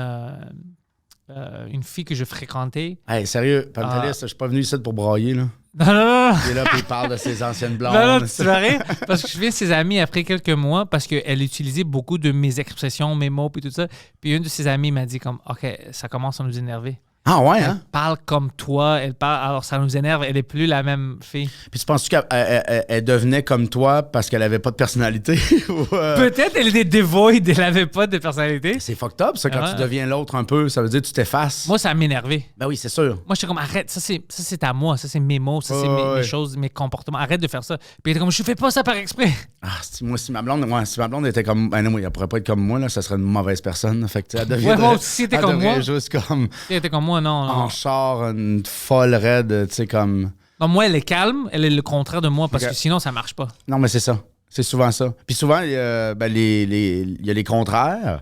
fille que je fréquentais. Hey, sérieux, Pantelis, je suis pas venu ici pour brailler, là. Non. Il est là, puis il parle de ses anciennes blondes. Non, tu verrais. Parce que je viens de ses amis après quelques mois parce qu'elle utilisait beaucoup de mes expressions, mes mots, puis tout ça. Puis une de ses amies m'a dit comme, OK, ça commence à nous énerver. Ah, ouais, Elle hein? parle comme toi, elle parle, alors ça nous énerve, elle est plus la même fille. Puis tu penses-tu qu'elle devenait comme toi parce qu'elle avait pas de personnalité? Ou, Peut-être elle était dévoid, elle avait pas de personnalité. C'est fucked up, ça, quand Ouais. tu deviens l'autre un peu. Ça veut dire que tu t'effaces. Moi, ça m'énervait. Ben oui, c'est sûr. Moi, j'étais comme, arrête, ça c'est à moi, ça c'est mes mots, ça c'est Ouais. mes choses, mes comportements, arrête de faire ça. Puis elle était comme, je fais pas ça par exprès. Ah, si ma blonde était comme... Ben non, elle pourrait pas être comme moi, là, ça serait une mauvaise personne. Fait que, tu sais, elle deviendrait... moi aussi, si elle était comme moi. juste comme Si elle était comme moi, non. en char, une folle raide, tu sais, comme... Non, moi, elle est calme, elle est le contraire de moi, parce Ok. que sinon, ça marche pas. Non, mais c'est ça. C'est souvent ça. Puis souvent, il y a les contraires.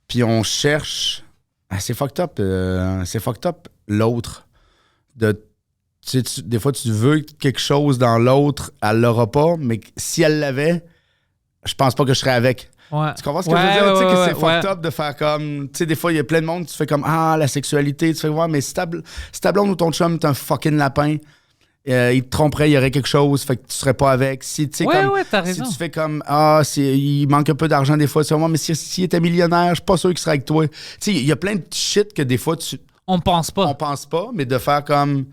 Puis on cherche... Ah, c'est fucked up. C'est fucked up, l'autre. Tu sais, des fois, tu veux quelque chose dans l'autre, elle l'aura pas, mais si elle l'avait, je pense pas que je serais avec. Ouais. Tu comprends ce que je veux dire? Tu sais, que c'est fucked ouais. up de faire comme... Tu sais, des fois, il y a plein de monde, tu fais comme, ah, la sexualité. Tu fais, ouais, mais si ta blonde ou ton chum est un fucking lapin, il te tromperait, il y aurait quelque chose, fait que tu serais pas avec. Si, tu sais, Ouais, comme, ouais, t'as si raison. tu fais comme, ah, il manque un peu d'argent des fois, tu fais, ouais, mais s'il était millionnaire, je suis pas sûr qu'il serait avec toi. Tu sais, il y a plein de shit que des fois, On pense pas. on pense pas, mais de faire comme,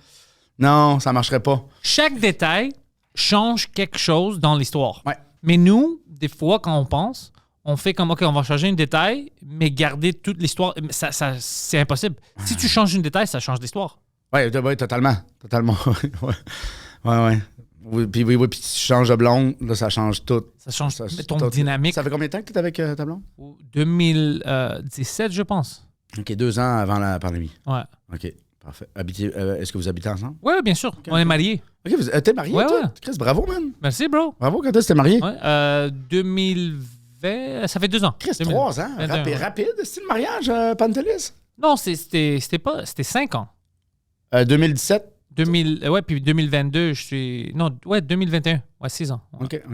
non, ça marcherait pas. Chaque détail change quelque chose dans l'histoire. Ouais. Mais nous, des fois, quand on pense, on fait comme, OK, on va changer un détail, mais garder toute l'histoire. Ça, c'est impossible. Si tu changes un détail, ça change l'histoire. Ouais, totalement. Totalement. ouais. Oui, puis puis tu changes de blonde, là, ça change tout. Ça change Ça- ton tout. dynamique. Ça fait combien de temps que tu es avec ta blonde? 2017, je pense. OK, 2 ans avant la pandémie. Ouais. OK, parfait. Est-ce que vous habitez ensemble? Ouais, bien sûr. On est mariés. OK, t'es marié, Ouais, toi? ouais. Chris, bravo, man. Merci, bro. Bravo, quand est-ce que t'es marié? Ouais. 2020, ça fait 2 ans. Chris, 2000. 3 ans. 21, ouais. Rapide, c'est le mariage, Pantelis? Non, c'était 5 ans. 2017? Ouais, puis 2022, je suis... Non, ouais, 2021. Ouais, 6 ans. Ouais. OK. Ouais,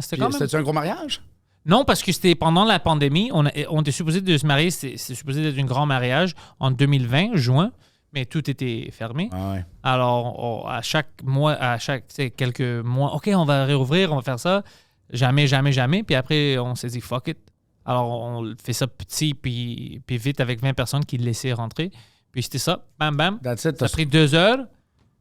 c'était Puis, quand même... c'était-tu un gros mariage? Non, parce que c'était pendant la pandémie. On était supposé de se marier. C'est supposé d'être un grand mariage en 2020, juin, mais tout était fermé. Ah ouais. Alors, à chaque mois, tu sais, quelques mois, OK, on va réouvrir, on va faire ça. Jamais. Puis après, on s'est dit, fuck it. Alors, on fait ça petit, puis vite avec 20 personnes qui le laissaient rentrer. Puis c'était ça. Bam, bam. That's it. Ça a pris 2 heures.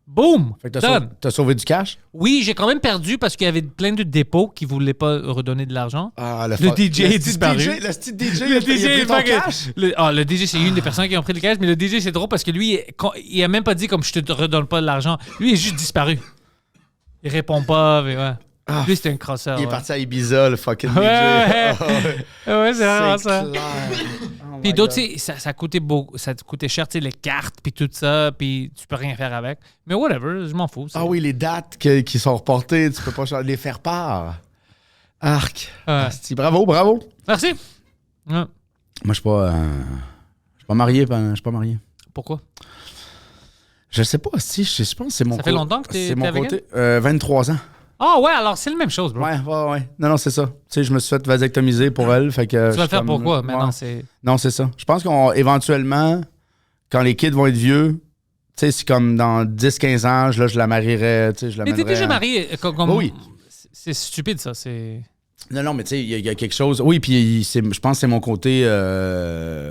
Boum! Fait que Done. t'as sauvé du cash? Oui, j'ai quand même perdu parce qu'il y avait plein de dépôts qui ne voulaient pas redonner de l'argent. Ah, Le DJ est disparu. Le petit DJ, Le DJ il a est pris ton fucking- cash? le DJ, c'est une des personnes qui ont pris le cash, mais le DJ, c'est drôle parce que lui, il a même pas dit comme je te redonne pas de l'argent. Lui, il est juste disparu. Il répond pas, mais ouais. Lui, c'était un crosseur. Il est ouais. parti à Ibiza, le fucking DJ. Ouais. Ah, ouais. Ouais, c'est vraiment ça. clair. Oh Puis my d'autres, God. tu sais, ça coûtait beaucoup, ça te coûtait cher, tu sais, les cartes, puis tout ça, puis tu peux rien faire avec. Mais whatever, je m'en fous. c'est- Ah oui, les dates qui sont reportées, tu peux pas les faire part. Arc. Ouais. Asti, bravo, bravo. Merci. Ouais. Moi, je suis pas marié. Je suis pas marié. Pourquoi? Je sais pas si, je pense que c'est mon Ça fait longtemps que t'es c'est mon avec côté. 23 ans. Ah ouais, alors c'est la même chose, bro. Ouais. Non, c'est ça. Tu sais, je me suis fait vasectomiser pour elle. Fait que Tu vas le faire pourquoi? Ouais. Maintenant, c'est... Non, c'est ça. Je pense qu'éventuellement, quand les kids vont être vieux, tu sais, c'est comme dans 10-15 ans, là, je la marierais, tu sais, je la Mais t'es mènerais déjà à- marié, comme... Oui. C'est stupide, ça, c'est... Non, mais tu sais, il y a quelque chose. Oui, puis je pense que c'est mon côté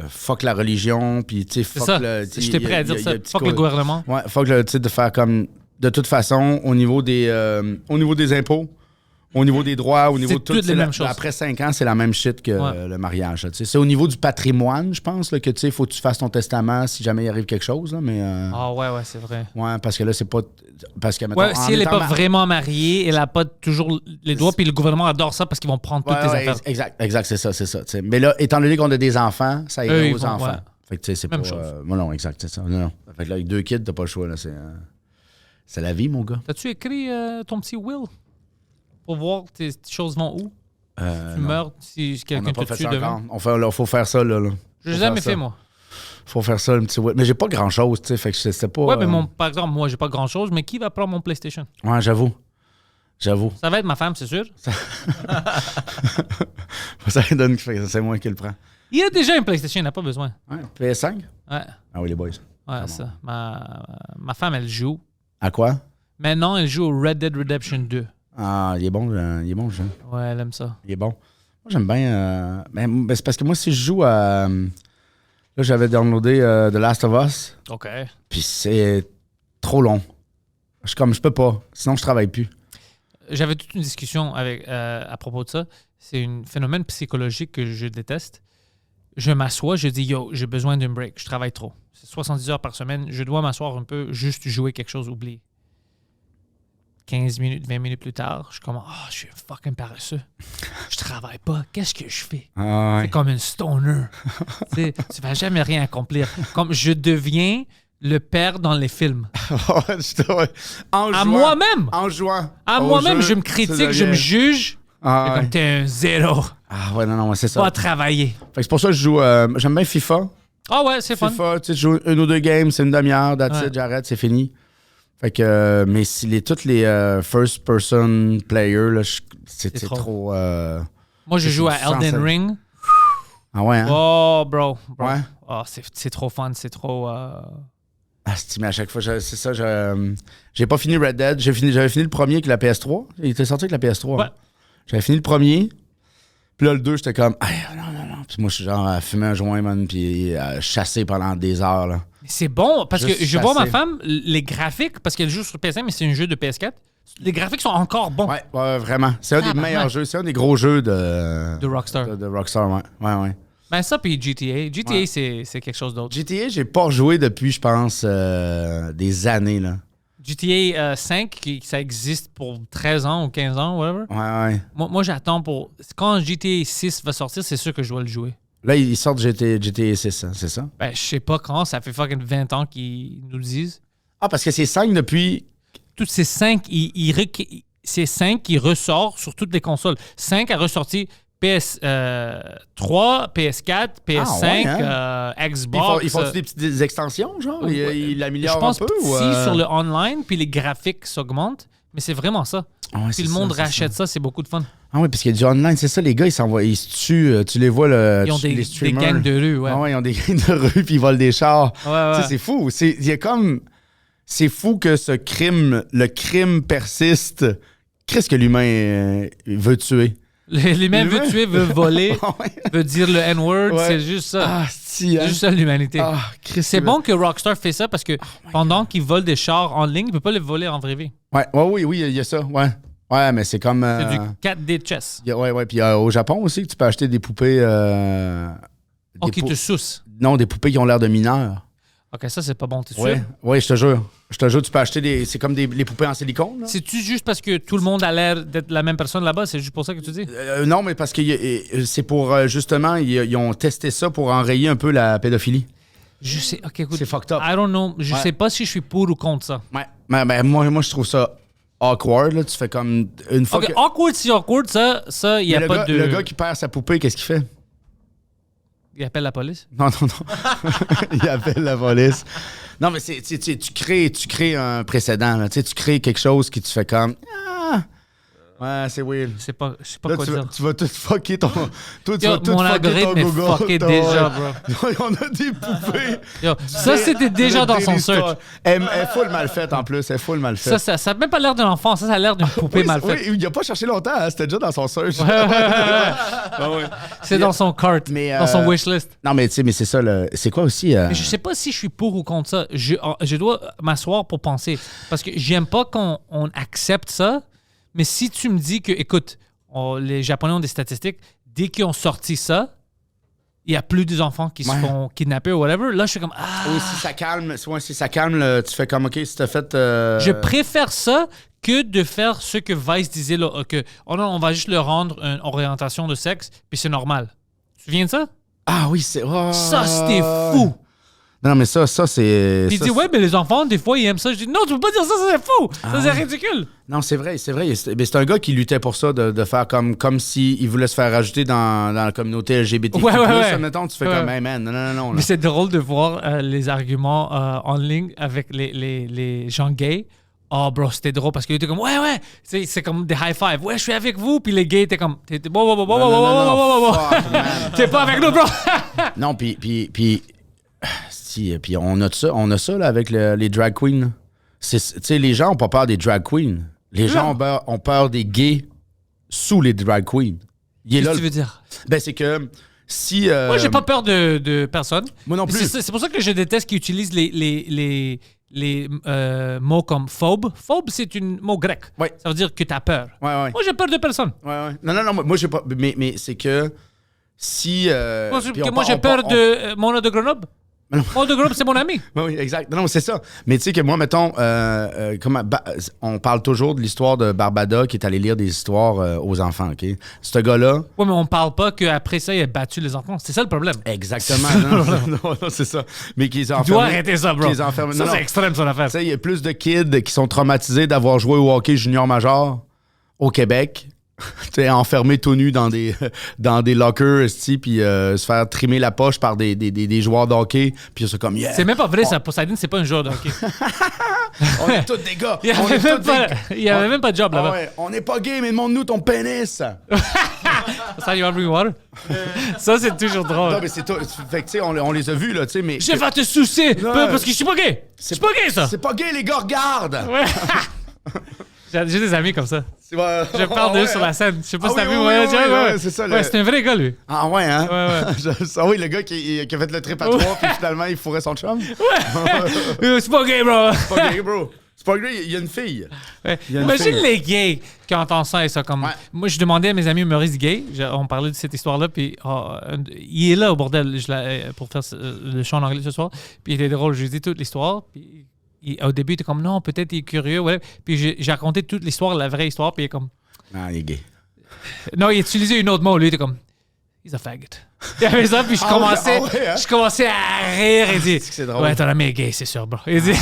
fuck la religion, puis tu sais, C'est fuck ça. le. J'étais prêt à dire ça. Fuck le gouvernement. Ouais, fuck le, tu sais, de faire comme. De toute façon, au niveau des impôts, au niveau des droits, au niveau C'est de tout. toutes les tu sais, mêmes choses. Après 5 ans, c'est la même shit que Ouais. le mariage. là, tu sais. C'est au niveau du patrimoine, je pense, là, que tu sais, il faut que tu fasses ton testament si jamais il arrive quelque chose, là, mais. Ah ouais, c'est vrai. Ouais, parce que là, c'est pas. Parce que, mettons, Ouais, si elle n'est étant pas vraiment mariée, elle n'a pas toujours les doigts, puis le gouvernement adore ça parce qu'ils vont prendre toutes Ouais, tes ouais, affaires. exact, c'est ça. tu sais. Mais là, étant donné qu'on a des enfants, ça Eux, aide ils aux vont, enfants. ouais. Fait que tu sais, c'est Même pas. chose. Non, exact, c'est ça. Non. Fait que là, avec 2 kids, t'as pas le choix, là. C'est la vie, mon gars. T'as-tu écrit ton petit will pour voir tes choses vont où? Tu Non. meurs si On quelqu'un n'a pas te fait tue ça demain? encore. Faut faire ça, là. Je l'ai Faut jamais faire ça. fait, moi. Faut faire ça, un petit. Mais j'ai pas grand-chose, tu sais. Fait que c'était pas. Ouais, mais par exemple, moi, j'ai pas grand-chose, mais qui va prendre mon PlayStation? Ouais, j'avoue. Ça va être ma femme, c'est sûr. Ça donne que c'est moi qui le prends. Il a déjà une PlayStation, il n'a pas besoin. Ouais. PS5? Ouais, Ah oui, les boys. ouais, ça. Ma femme, elle joue. À quoi? Maintenant, elle joue au Red Dead Redemption 2. Ah, il est bon, le jeu. Ouais, elle aime ça. Il est bon. Moi, j'aime bien. Ben, c'est parce que moi, si je joue à. Là, j'avais downloadé The Last of Us, OK. puis c'est trop long. Je peux pas. Sinon, je travaille plus. J'avais toute une discussion à propos de ça. C'est un phénomène psychologique que je déteste. Je m'assois, je dis, yo, j'ai besoin d'un break. Je travaille trop. C'est 70 heures par semaine. Je dois m'asseoir un peu, juste jouer quelque chose, oublier. 15 minutes, 20 minutes plus tard, je suis comme, je suis fucking paresseux. Je travaille pas. Qu'est-ce que je fais? Ah, C'est comme un stoner. Tu sais, tu vas jamais rien accomplir. Comme je deviens le père dans les films. À moi-même. En jouant. À Au moi-même, jeu, je me ça critique, je me devient- juge. Ah, C'est ouais. comme t'es un zéro. Ah, ouais, non, c'est ça. Pas travailler. Fait que c'est pour ça que je joue. J'aime bien FIFA. Ah ouais, c'est fun. FIFA, tu sais, je joue 1 ou 2 games, c'est une demi-heure, that's Ouais. it, j'arrête, c'est fini. Fait que, mais si tous les first-person players, là, c'est C'est trop. Moi, je c'est joue à sans Elden ça. Ring. Ah ouais, hein? Oh, bro. Ouais. Oh, c'est trop fun. C'est trop... Ah, mais à chaque fois, c'est ça. J'ai pas fini Red Dead. J'avais fini le premier avec la PS3. Il était sorti avec la PS3. Ouais. hein. J'avais fini le premier. Puis là, le 2, j'étais comme, ah, non. Puis moi, je suis genre à fumer un joint, man, puis à chasser pendant des heures, là. C'est bon, parce Juste que je vois ma chasser. femme, les graphiques, parce qu'elle joue sur PS5, mais c'est un jeu de PS4, les graphiques sont encore bons Ouais, vraiment. C'est un des Tabarnak. meilleurs jeux. C'est un des gros jeux de Rockstar. de Rockstar, ouais. Ben ça, puis GTA. GTA, Ouais. c'est quelque chose d'autre. GTA, j'ai pas rejoué depuis, je pense, des années, là. GTA 5, ça existe pour 13 ans ou 15 ans, whatever. Ouais. Moi j'attends pour... Quand GTA 6 va sortir, c'est sûr que je dois le jouer. Là, ils sortent GTA 6, hein, c'est ça? Ben, je sais pas quand, ça fait fucking 20 ans qu'ils nous le disent. Ah, parce que c'est 5 depuis... Toutes ces 5, c'est 5 qui ressort sur toutes les consoles. 5 a ressorti PS3, PS4, PS5, ouais, hein? Xbox. Ils font des petites extensions, genre? Ouais. Ils je l'améliorent un pense peu? petit ou, sur le online, puis les graphiques s'augmentent. Mais c'est vraiment ça. Ah ouais, Puis c'est le monde ça, c'est rachète ça, c'est beaucoup de fun. Ah oui, parce qu'il y a du online, c'est ça, les gars, ils s'envoient, ils se tuent, tu les vois, Ils ont les des streamers. gangs de rue, ouais. Ah ouais, ils ont des gangs de rue, puis ils volent des chars. Ouais. Tu sais, c'est fou. Il y a comme... C'est fou que le crime persiste. Qu'est-ce que l'humain veut tuer? Les mêmes veulent tuer, veulent voler, Ah ouais. veulent dire le N-word, Ouais. c'est juste ça. Ah, si, hein? C'est juste ça l'humanité. Ah, Christ, C'est bon que Rockstar fait ça parce que pendant qu'ils volent des chars en ligne, ils ne peuvent pas les voler en vraie vie. Oui, il y a ça, ouais. Ouais, mais c'est comme... C'est du 4D chess. Ouais, puis au Japon aussi, que tu peux acheter des poupées... Qui te souce. Non, des poupées qui ont l'air de mineurs. OK, ça, c'est pas bon, t'es sûr? Oui, je te jure. Je te jure, tu peux acheter c'est comme les poupées en silicone. Là. C'est-tu juste parce que tout le monde a l'air d'être la même personne là-bas? C'est juste pour ça que tu dis? Non, mais parce que c'est pour, justement, ils ont testé ça pour enrayer un peu la pédophilie. Je sais, OK, écoute. C'est fucked up. I don't know. Je sais pas si je suis pour ou contre ça. Ouais. Mais moi, je trouve ça awkward. Là. Tu fais comme une fois OK, que... awkward, si awkward, ça, il n'y a Mais pas de... Le gars qui perd sa poupée, qu'est-ce qu'il fait? Il appelle la police? Non. Il appelle la police. Non, mais tu crées un précédent. Là. Tu crées quelque chose qui te fait comme... Ouais, c'est weird. Je sais pas Là, quoi dire. tu vas tout fucker ton... Toi, tu Yo, vas tout mon fucker algorithme ton est Google. fucké déjà, bro. On a des poupées. Yo, ça, c'était déjà dans son search. Elle est full mal faite, en plus. Elle est full mal faite. Ça a même pas l'air d'un enfant. Ça a l'air d'une poupée mal faite. Oui, il a pas cherché longtemps. Hein, c'était déjà dans son search. C'est dans son cart, Mais, dans son wishlist. Non, mais tu sais, mais c'est ça. C'est quoi aussi... Mais je sais pas si je suis pour ou contre ça. Je dois m'asseoir pour penser. Parce que j'aime pas qu'on accepte ça. Mais si tu me dis que, écoute, les Japonais ont des statistiques, dès qu'ils ont sorti ça, il y a plus des enfants qui se font kidnapper ou whatever. Là, je suis comme, Oui, si ça calme, là, tu fais comme, OK, si t'as fait... Je préfère ça que de faire ce que Vice disait, là, que oh non, on va juste leur rendre une orientation de sexe, puis c'est normal. Tu te souviens de ça? Ah oui, c'est... Ça, c'était fou! Non, mais ça, c'est... Puis il dit, ouais, mais les enfants, des fois, ils aiment ça. Je dis, non, tu peux pas dire ça, c'est fou! Ça, c'est ridicule! Non, c'est vrai. Mais c'est un gars qui luttait pour ça, de faire comme s'il voulait se faire rajouter dans la communauté LGBTQ+. Ouais. Mettons, tu fais comme, hey man, non. Mais c'est drôle de voir les arguments en ligne avec les gens gays. Oh, bro, c'était drôle parce qu'ils étaient comme, ouais, c'est comme des high five. Ouais, je suis avec vous. Puis les gays étaient comme, t'es pas avec nous, bro. Non, puis on a ça là, avec les drag queens. Tu sais, les gens ont pas peur des drag queens. Les gens ont peur des gays sous les drag queens. Qu'est-ce que tu veux dire? Ben, c'est que si... Moi, j'ai pas peur de personne. Moi non plus. C'est pour ça que je déteste qu'ils utilisent les mots comme phobe. Phobe, c'est un mot grec. Ouais. Ça veut dire que t'as peur. Ouais. Moi, j'ai peur de personne. Ouais. Non, moi, j'ai pas... Mais c'est que si... Moi, j'ai peur de Mona de Grenoble. Mona de Grenoble, c'est mon ami. Oui, exact. Non, c'est ça. Mais tu sais que moi, mettons, on parle toujours de l'histoire de Barbada qui est allé lire des histoires aux enfants, OK? Ce gars-là... Oui, mais on parle pas qu'après ça, il a battu les enfants. C'est ça le problème. Exactement. Non, c'est ça. Mais qu'ils ont Tu dois arrêter ça, bro. Ça, c'est extrême, son affaire. Tu sais, il y a plus de kids qui sont traumatisés d'avoir joué au hockey junior major au Québec. Tu sais, enfermés tout nus dans des lockers, puis se faire trimer la poche par des joueurs de hockey, puis c'est comme, yeah. C'est même pas vrai, ça. Poseidon, c'est pas un joueur de hockey. On est tous des gars. Il y avait même pas de job là-bas. Ouais. On n'est pas gay, mais demande-nous ton pénis. Ça, you want me water? Ça, c'est toujours drôle. Non, mais c'est tout. Fait que, tu sais, on les a vus, là, tu sais, mais... Je vais te soucier, parce que je suis pas gay. C'est pas gay, ça. C'est pas gay, les gars, regarde. Ouais. J'ai des amis comme ça. Je parle d'eux sur la scène. Je sais pas si t'as vu. Ouais, c'est ça. Ouais, c'est un vrai gars, lui. Ah ouais, hein? Ouais. Oui, le gars qui a fait le trip à 3 puis finalement, il fourrait son chum. Ouais. C'est pas gay, bro. C'est pas gay, bro. C'est pas gay, il y a une fille. Ouais. Imagine les gays qui entendent ça et ça comme... Ouais. Moi, je demandais à mes amis humoristes gays, on parlait de cette histoire-là, puis il est là au bordel pour faire le show en anglais ce soir, puis il était drôle, je lui ai dit toute l'histoire, puis... au début, il était comme, non, peut-être il est curieux. Ouais. Puis j'ai raconté toute l'histoire, la vraie histoire. Puis il est comme... Ah, il est gay. Non, il a utilisé une autre mot. Lui, il était comme... He's a faggot. Il avait ça, puis je commençais à rire et dire... C'est drôle. Ouais, ton ami est gay, c'est sûr, bro. Il dit...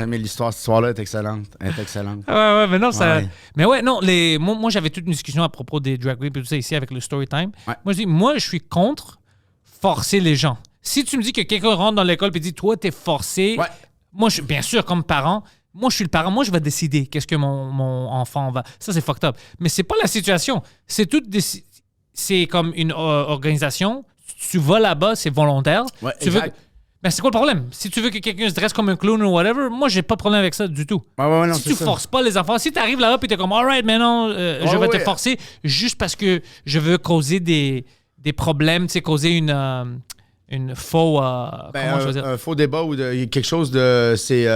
Mais cette histoire-là est excellente. Ouais, mais non, ça... Ouais. Mais ouais, non, moi, j'avais toute une discussion à propos des drag queens et tout ça ici avec le story time. Ouais. Moi, je suis contre forcer les gens. Si tu me dis que quelqu'un rentre dans l'école et dit, toi, t'es forcé... Ouais. Moi, bien sûr, comme parent, moi, je suis le parent. Moi, je vais décider qu'est-ce que mon enfant va... Ça, c'est fucked up. Mais c'est pas la situation. C'est comme une organisation. Tu vas là-bas, c'est volontaire. Ouais, exact. Mais c'est quoi le problème? Si tu veux que quelqu'un se dresse comme un clown ou whatever, moi, j'ai pas de problème avec ça du tout. Ouais, non, si tu forces pas les enfants, si tu arrives là-bas et t'es comme, all right, mais non, je vais te forcer juste parce que je veux causer des problèmes, tu sais, causer une faux... comment je veux dire? Un faux débat ou quelque chose de... C'est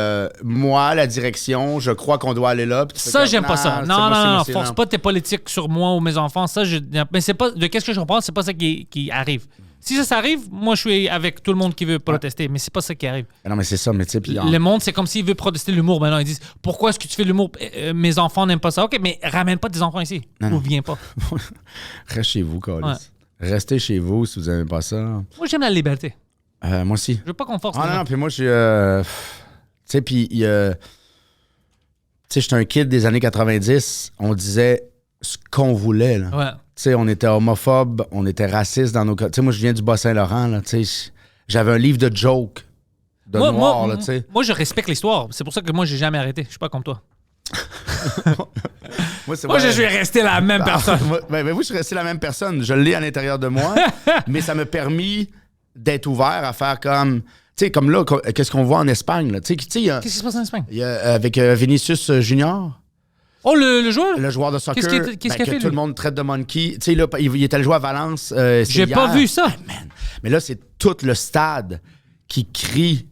moi, la direction, je crois qu'on doit aller là. Ça, j'aime pas ça. Non, force pas tes politiques sur moi ou mes enfants. Ça, mais c'est pas... De qu'est-ce que je comprends, c'est pas ça qui arrive. Si ça arrive, moi, je suis avec tout le monde qui veut protester. Mais c'est pas ça qui arrive. Non, mais c'est ça, mais tu sais, puis... Le monde, c'est comme s'il veut protester l'humour. Maintenant, ils disent pourquoi est-ce que tu fais de l'humour? Mes enfants n'aiment pas ça. OK, mais ramène pas tes enfants ici. Non, Ou non. viens pas. Reste chez vous, Carlis. Ouais. Restez chez vous si vous n'aimez pas ça. Moi, j'aime la liberté. Moi aussi. Je veux pas qu'on force. Ah les non, gens. non, puis moi, je suis... tu sais, puis... tu sais, j'étais un kid des années 90. On disait ce qu'on voulait, là. Ouais. Tu sais, on était homophobe, on était raciste dans nos... Tu sais, moi, je viens du Bas-Saint-Laurent, là, tu sais. J'avais un livre de jokes de noirs, là, tu sais. Moi, je respecte l'histoire. C'est pour ça que moi, j'ai jamais arrêté. Je suis pas comme toi. Moi, c'est Moi, vrai. je suis resté la même personne. Mais oui, je suis resté la même personne. Je l'ai à l'intérieur de moi, mais ça m'a permis d'être ouvert à faire comme... Tu sais, comme là, qu'est-ce qu'on voit en Espagne, là? Tu sais, il y a... Qu'est-ce qui se passe en Espagne? Il y a, avec Vinicius Junior, Oh, le joueur? le joueur de soccer, Qu'est-ce qu'il a que fait, tout lui? le monde traite de monkey. Tu sais, là, il était allé jouer à Valence. J'ai pas vu ça. Man. Mais là, c'est tout le stade qui crie,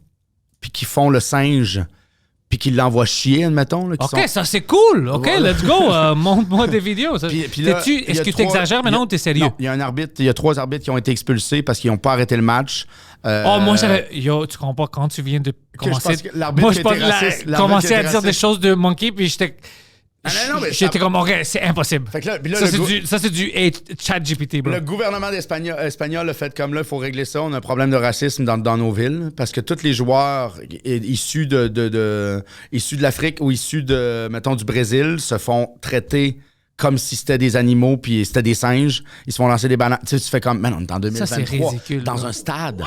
puis qui font le singe, puis qui l'envoient chier, admettons. Là, qui OK, sont- ça, c'est cool. OK, Voilà. let's go. Montre-moi des vidéos. Ça. Puis là, il y Est-ce a que tu trois- exagères maintenant ou t'es sérieux? Non, il y a un arbitre, il y a 3 arbitres qui ont été expulsés parce qu'ils n'ont pas arrêté le match. Oh, moi, j'avais. Yo, tu comprends pas quand tu viens de je commencer. pense que l'arbitre Moi, qui je pense était raciste, l'arbitre commencer qui à était dire des raciste. choses de Monkey, puis j'étais. Ah, non, mais J'étais ça- comme, OK, c'est impossible. Fait que là, puis là, Ça, le c'est du chat GPT, bro. Le gouvernement espagnol a fait comme là, il faut régler ça. On a un problème de racisme dans nos villes parce que tous les joueurs issus issus de l'Afrique ou issus de, mettons, du Brésil se font traiter comme si c'était des animaux puis c'était des singes. Ils se font lancer des bananes. Tu sais, tu fais comme, man, on est en 2023. Ça, c'est ridicule, dans bro. un stade.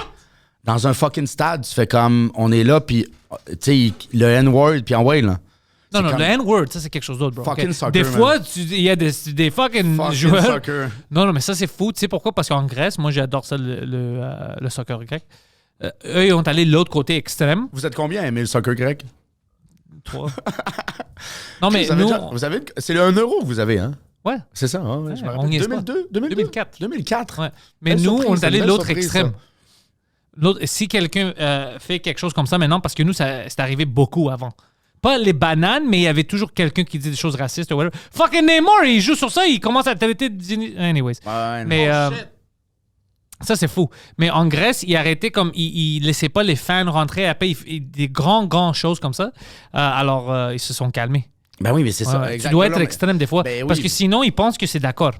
Dans un fucking stade, tu fais comme, on est là puis, tu sais, le N-word puis en way, là. Non, C'est non, comme- le N-word, ça, c'est quelque chose d'autre, bro. Fucking OK? soccer, Des man. fois, il y a des fucking Fucking joueurs. soccer. Non, non, mais ça, c'est fou. Tu sais pourquoi? Parce qu'en Grèce, moi, j'adore ça, le soccer grec. Eux, ils ont allé de l'autre côté extrême. Vous êtes combien à aimer le soccer grec? 3. Non, mais Vous avez nous. déjà- vous avez, c'est le 1 euro que vous avez, hein? Ouais. C'est ça, hein? Ouais, je me on rappelle. niaise pas. 2002? 2004. 2004. Ouais. Mais Belle nous, surprise, on est allé une de belle l'autre surprise, extrême. Si quelqu'un fait quelque chose comme ça maintenant, parce que nous, c'est arrivé beaucoup avant. Pas les bananes, mais il y avait toujours quelqu'un qui dit des choses racistes ou whatever. Fucking Neymar, il joue sur ça, il commence à traiter de... Anyways. Ouais, Mais non. ça, c'est fou. Mais en Grèce, il arrêtait comme... Il laissait pas les fans rentrer. Après, des grands choses comme ça. Alors, ils se sont calmés. Ben oui, mais c'est Ouais, ça. ouais. Tu exact. dois Là, être mais- extrême des fois. Ben oui. Parce que sinon, ils pensent que c'est d'accord.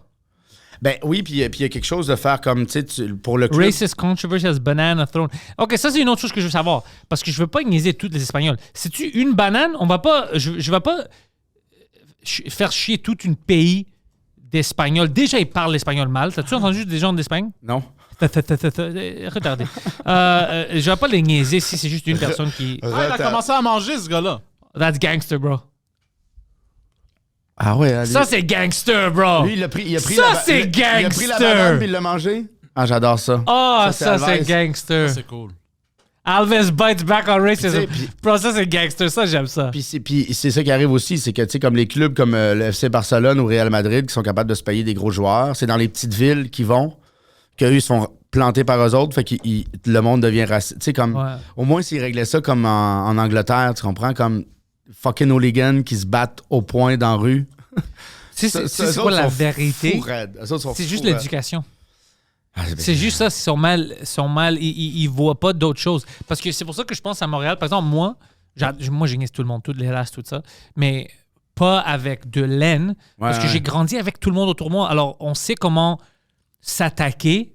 Ben oui, puis il y a quelque chose de faire comme, tu sais, pour le club. Racist controversy as banana thrown. OK, ça, c'est une autre chose que je veux savoir. Parce que je veux pas niaiser tous les Espagnols. C'est-tu une banane? On va pas... Je vais pas faire chier tout un pays d'Espagnols. Déjà, ils parlent l'espagnol mal. T'as-tu entendu des gens d'Espagne? Non. Retardez. Je vais pas les niaiser si c'est juste une personne qui... Ah, il a commencé à manger, ce gars-là. That's gangster, bro. Ah ouais, allez. Ça, c'est gangster, bro. Lui, il a pris Ça, c'est il a pris la gangster. banane puis il l'a mangé. Ah, j'adore ça. Ah, ça, c'est Alves. gangster. C'est cool. Alves bites back on racism. Puis- Bro, ça, c'est gangster. Ça, j'aime ça. Puis c'est ça qui arrive aussi, c'est que, tu sais, comme les clubs comme le FC Barcelone ou Real Madrid qui sont capables de se payer des gros joueurs, c'est dans les petites villes qu'ils vont, qu'eux, ils se font planter par eux autres, fait que le monde devient raciste. Tu sais, comme, Ouais. au moins, s'ils réglaient ça comme en Angleterre, tu comprends, comme fucking hooligans qui se battent au point dans la rue. C'est quoi la vérité? C'est C'est juste l'éducation. Ah, C'est juste ça, ils sont mal, ils voient pas d'autres choses. Parce que c'est pour ça que je pense à Montréal. Par exemple, moi, je niaise tout le monde, toutes les races, tout ça, mais pas avec de laine, parce que ouais. j'ai grandi avec tout le monde autour de moi. Alors, on sait comment s'attaquer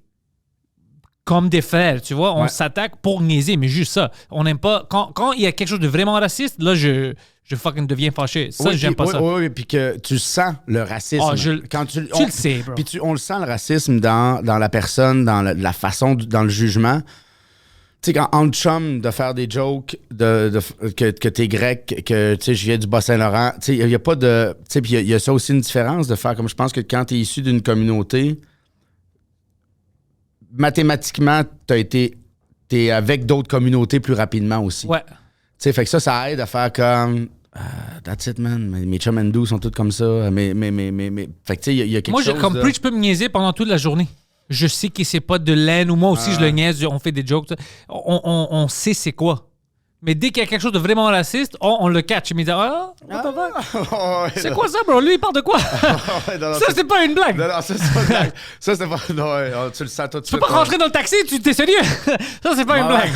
comme des frères, tu vois. On Ouais. s'attaque pour niaiser, mais juste ça. On n'aime pas... Quand il y a quelque chose de vraiment raciste, là, je fucking deviens fâché. Ça, Oui, j'aime puis- pas ça. Oui, puis que tu sens le racisme. Ah, Quand tu le sais, bro. Puis on le sent, le racisme, dans la personne, dans la façon, dans le jugement. Tu sais, quand en chum, de faire des jokes que t'es grec, que tu sais, je viens du Bas-Saint-Laurent, tu sais, il n'y a pas de... Tu sais, puis il y a ça aussi une différence de faire comme je pense que quand t'es issu d'une communauté, mathématiquement, t'es avec d'autres communautés plus rapidement aussi. Ouais. Tu sais, fait que ça aide à faire comme... that's it, man. Mes chums hindous sont tous comme ça. Mais fait que, tu sais, il y a quelque Moi, chose comme de... plus, je peux me niaiser pendant toute la journée. Je sais que c'est pas de laine, ou moi aussi, je le niaise, on fait des jokes. On sait c'est quoi. Mais dès qu'il y a quelque chose de vraiment raciste, on le catch. Il me dit, what the fuck? Ouais, C'est non. quoi ça, bro? Lui, il parle de quoi? Ouais, non, non, Ça, c'est pas une blague. Non, non, ça, c'est pas une blague. Ça, c'est pas. Non, ouais, tu le sens tout de Tu suite. peux pas rentrer dans le taxi, tu t'es sérieux? Ça, c'est pas une blague.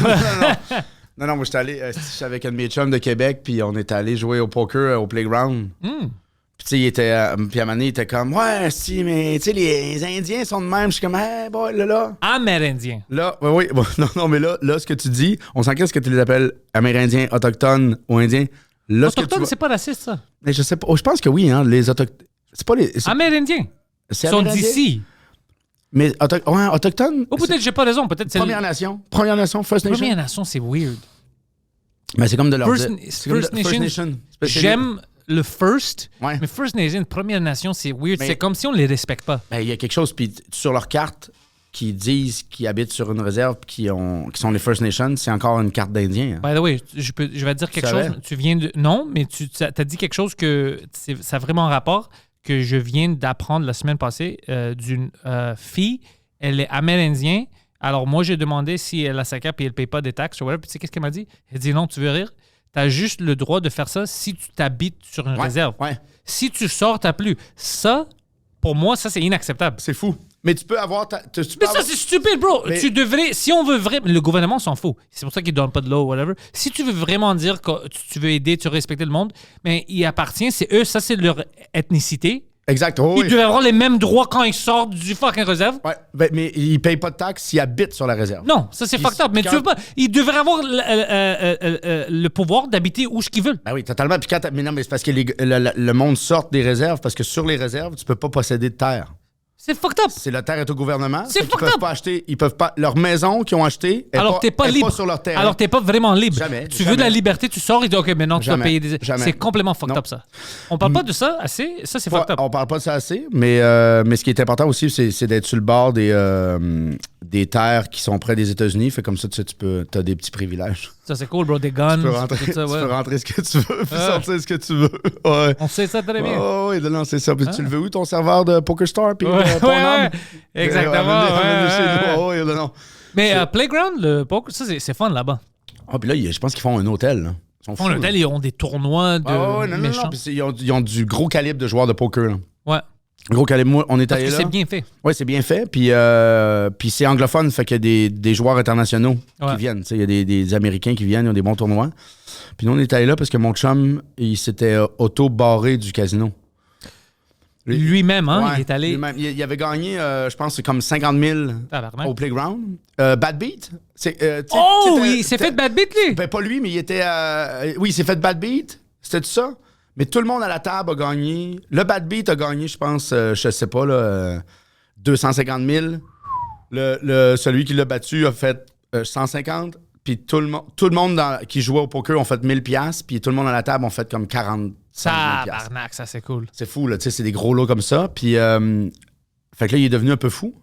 Non, non, moi, j'étais allé. J'étais avec un de mes chums de Québec, puis on était allé jouer au poker au playground. Puis, tu sais, il était. Puis à un moment donné, il était comme, ouais, si, mais, tu sais, les Indiens sont de même. Je suis comme, hey, boy, là. Amérindien. Là, oui, bon, non, mais là, ce que tu dis, on sent qu'est-ce que tu les appelles Amérindiens, Autochtones ou Indiens. Là, ce que tu Autochtone, vois- c'est pas raciste, ça. Mais je sais pas. Oh, je pense que oui, hein, les Autochtones. C'est pas les. Amérindiens. c'est Ils sont Amérindien? d'ici. Mais ouais, Autochtones. Ou peut-être j'ai pas raison. Peut-être c'est Première Nation. Première Nation, First Nation. Première Nation, c'est weird. Mais c'est comme de leur First, dire- c'est comme de- First Nation, Spécial- j'aime le First, Ouais. mais First Nation, Première Nation, c'est weird. Mais- C'est comme si on les respecte pas. Ben, il y a quelque chose, puis sur leur carte, qui disent qu'ils habitent sur une réserve, qui sont les First Nations, c'est encore une carte d'Indiens. Hein. By the way, je vais te dire quelque savais? chose. Tu viens de. Non, mais tu as dit quelque chose que ça a vraiment rapport, que je viens d'apprendre la semaine passée d'une fille. Elle est amérindienne. Alors, moi, j'ai demandé si elle a sa carte et elle ne paye pas des taxes ou whatever. Puis, tu sais, qu'est-ce qu'elle m'a dit? Elle dit non, tu veux rire? Tu as juste le droit de faire ça si tu t'habites sur une Ouais, réserve. ouais. Si tu sors, tu n'as plus. Ça, pour moi, ça, c'est inacceptable. C'est fou. Mais tu peux avoir. Tu peux Mais ça, avoir- c'est stupide, bro. Mais- Tu devrais, si on veut vraiment, le gouvernement s'en fout. C'est pour ça qu'ils donnent pas de l'eau, whatever. Si tu veux vraiment dire que tu veux aider, tu veux respecter le monde, mais il appartient, c'est eux, ça, c'est leur ethnicité. Exact. Oh, Ils oui. devraient avoir les mêmes droits quand ils sortent du fucking réserve. Ouais, ben, mais ils payent pas de taxes s'ils habitent sur la réserve. Non, ça, c'est Puis fucked up. Mais quand- tu veux pas. Ils devraient avoir le pouvoir d'habiter où ce qu'ils veulent. Ben oui, totalement. Puis mais non, mais c'est parce que le monde sort des réserves, parce que sur les réserves, tu peux pas posséder de terre. C'est fucked up. C'est la terre est au gouvernement. C'est fait qu'ils fucked peuvent up. pas acheter. Ils peuvent pas. Leur maison qu'ils ont achetée est Alors, t'es pas est libre. pas sur leur terre. Alors, t'es pas vraiment libre. Jamais, Tu veux de la jamais. liberté, tu sors et dis, OK, maintenant, tu dois Jamais, payer des. jamais. C'est complètement fucked Non. up, ça. On parle pas de ça assez. Ça, c'est Pas- fucked up. on parle pas de ça assez, mais ce qui est important aussi, c'est d'être sur le bord des terres qui sont près des États-Unis. Fait comme ça, tu as des petits privilèges. Ça, c'est cool, bro. Des guns. Tu peux rentrer, tout ça, tu ouais. peux rentrer ce que tu veux, puis Ah. sortir ce que tu veux. Ouais. On sait ça très bien. Oh, oui, non, c'est ça. Puis tu le veux où, ton serveur de PokerStar? Puis Ouais, ouais, Pornhub? exactement, Amenez ouais, chez ouais. nous. Oh, oui, non, non. Mais Playground, le poker, ça, c'est fun là-bas. Ah, puis là, je pense qu'ils font un hôtel. Là. Ils sont Ils font fous, un là. hôtel, ils ont des tournois de Ah, ouais, non, non, méchants. non. Puis ils ont du gros calibre de joueurs de poker. Là. Ouais. Gros calibre. Moi, on est Parce allé que là. c'est bien fait. Oui, c'est bien fait. Puis c'est anglophone, fait qu'il y a des joueurs internationaux Ouais. qui viennent. Tu sais, il y a des Américains qui viennent, ils ont des bons tournois. Puis nous, on est allé là parce que mon chum, il s'était auto-barré du casino. Lui-même, hein, Ouais, il est allé. lui-même. Il avait gagné, je pense, c'est comme 50 000 Tabarnak. au playground. Bad Beat. Oh, oui, il s'est fait de bad beat, lui. Ben, pas lui, mais il était. Oui, il s'est fait Bad Beat. C'était tout ça. Mais tout le monde à la table a gagné. Le Bad Beat a gagné, je pense, je sais pas, là, 250 000. Celui qui l'a battu a fait 150. Puis tout le monde qui jouait au poker ont fait 1000 piastres. Puis tout le monde à la table ont fait comme 40 piastres. Tabarnak, ça, c'est cool. C'est fou, là. Tu sais, c'est des gros lots comme ça. Puis, fait que là, il est devenu un peu fou.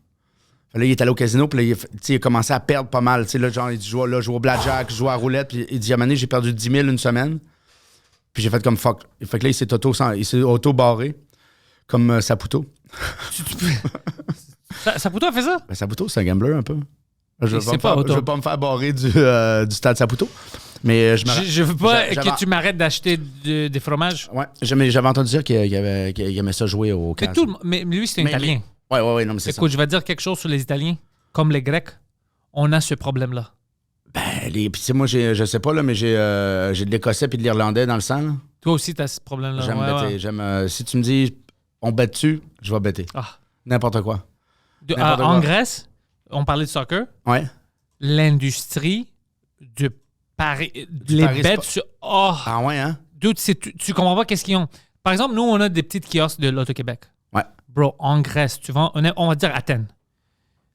Fait que là, il est allé au casino. Puis là, tu sais, il a commencé à perdre pas mal. Tu sais, là, genre, il dit, je joue au blackjack, je joue à roulette. Puis il dit, à un moment donné, j'ai perdu 10 000 une semaine. Puis j'ai fait comme fuck. Fait que là, il s'est auto-barré. Comme Saputo. Saputo a fait ça? Ben, Saputo, c'est un gambler un peu. Je Et c'est pas auto. veux pas me faire barrer du stade Saputo. Mais Je veux pas j'avais- que tu m'arrêtes d'acheter des fromages. Ouais, j'avais entendu dire qu'il aimait ça jouer au Mais, casino. mais lui, c'est un Mais- Italien. Ouais, non, mais c'est ça. Écoute, je vais te dire quelque chose sur les Italiens. Comme les Grecs, on a ce problème-là. Ben, puis tu sais, moi, je sais pas, là, mais j'ai de l'Écossais puis de l'Irlandais dans le sang. Là. Toi aussi, tu as ce problème-là. J'aime Ouais, bêter. ouais. Si tu me dis, on bet dessus, je vais bêter. Ah. N'importe quoi. En N'importe quoi. Grèce, on parlait de soccer. Ouais. L'industrie de Paris. Les Paris bêtes Spo- sur. Oh! Ah ouais, hein? Dude, tu comprends pas qu'est-ce qu'ils ont. Par exemple, nous, on a des petites kiosques de l'Auto-Québec. Ouais. Bro, en Grèce, tu vas, on va dire Athènes.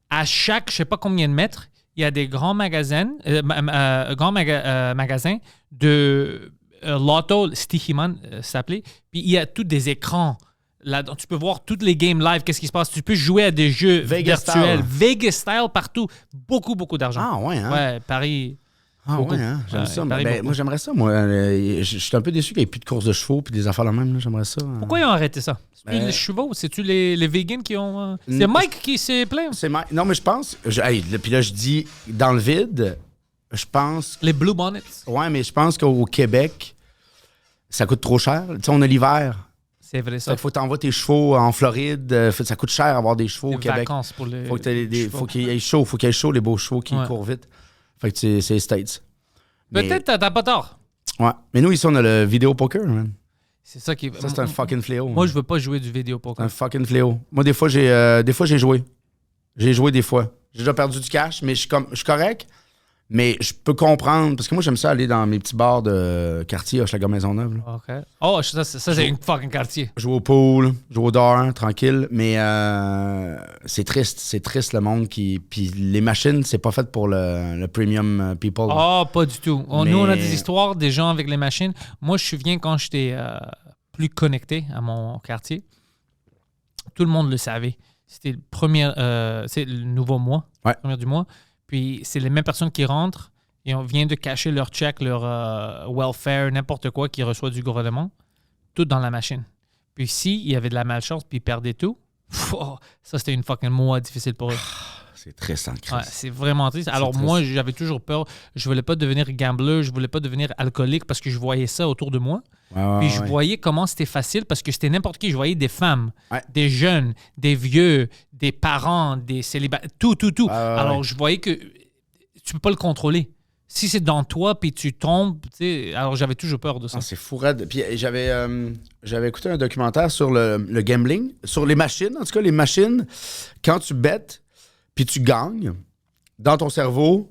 À chaque, je sais pas combien de mètres, il y a des grands magasins, magasins de Lotto, Stichiman, ça s'appelait. Puis il y a tous des écrans. Là, tu peux voir toutes les games live, qu'est-ce qui se passe. Tu peux jouer à des jeux Vegas virtuels. style. Vegas style partout. Beaucoup, beaucoup d'argent. Ah ouais, hein? Ouais, Paris. Ah beaucoup. ouais, hein? J'aime Ouais, ça. Paris, Ben, beaucoup. moi, j'aimerais ça. Moi, je suis un peu déçu qu'il n'y ait plus de courses de chevaux puis des affaires la même. Là. J'aimerais ça. Pourquoi ils ont arrêté ça? C'est-tu Ben- les chevaux? C'est-tu les vegans qui ont... C'est Non. Mike qui s'est plaint? Non, mais je pense. Puis là, je dis dans le vide. Je pense... Les Blue Bonnets. Ouais, mais je pense qu'au Québec, ça coûte trop cher. Tu sais, on a l'hiver. C'est vrai, Ça ça. faut t'envoyer tes chevaux en Floride. Ça coûte cher avoir des chevaux Des au Québec. vacances pour les. Faut chevaux. faut qu'il y ait chaud. Faut qu'il y ait chaud, les beaux chevaux qui Ouais. courent vite. Fait que c'est les States. Mais- Peut-être t'as pas tort. Ouais. Mais nous, ici, on a le vidéo poker, man. C'est ça qui. Ça, c'est un fucking fléau. Moi, man. je veux pas jouer du vidéo C'est poker. un fucking fléau. Moi, des fois, j'ai joué. J'ai joué des fois. J'ai déjà perdu du cash, mais je suis correct. Mais je peux comprendre, parce que moi, j'aime ça aller dans mes petits bars de quartier, Hochelaga Maisonneuve. Là. OK. Oh, ça c'est une fucking quartier. Jouer au pool, jouer au dehors, tranquille. Mais c'est triste. C'est triste, le monde qui... Puis les machines, c'est pas fait pour le premium people. Oh, pas du tout. Nous, on a Mais- des histoires des gens avec les machines. Moi, je me souviens quand j'étais plus connecté à mon quartier, tout le monde le savait. C'était le premier, c'est le nouveau mois, Ouais. le premier du mois. Puis c'est les mêmes personnes qui rentrent et on vient de cacher leur check, leur welfare, n'importe quoi qu'ils reçoivent du gouvernement, tout dans la machine. Puis s'il y avait de la malchance puis ils perdaient tout, ça c'était une fucking mois difficile pour eux. C'est triste, en crise. Ouais, c'est vraiment triste. Alors triste. moi, j'avais toujours peur. Je voulais pas devenir gambler, je voulais pas devenir alcoolique parce que je voyais ça autour de moi. Ouais, Puis je ouais. voyais comment c'était facile parce que c'était n'importe qui. Je voyais des femmes, Ouais. des jeunes, des vieux, des parents, des célibataires, tout. ouais, Alors ouais. je voyais que tu peux pas le contrôler. Si c'est dans toi puis tu tombes, tu sais, alors j'avais toujours peur de ça. Ah, c'est fou raide. Puis j'avais écouté un documentaire sur le gambling, sur les machines. En tout cas, les machines, quand tu bettes puis tu gagnes, dans ton cerveau,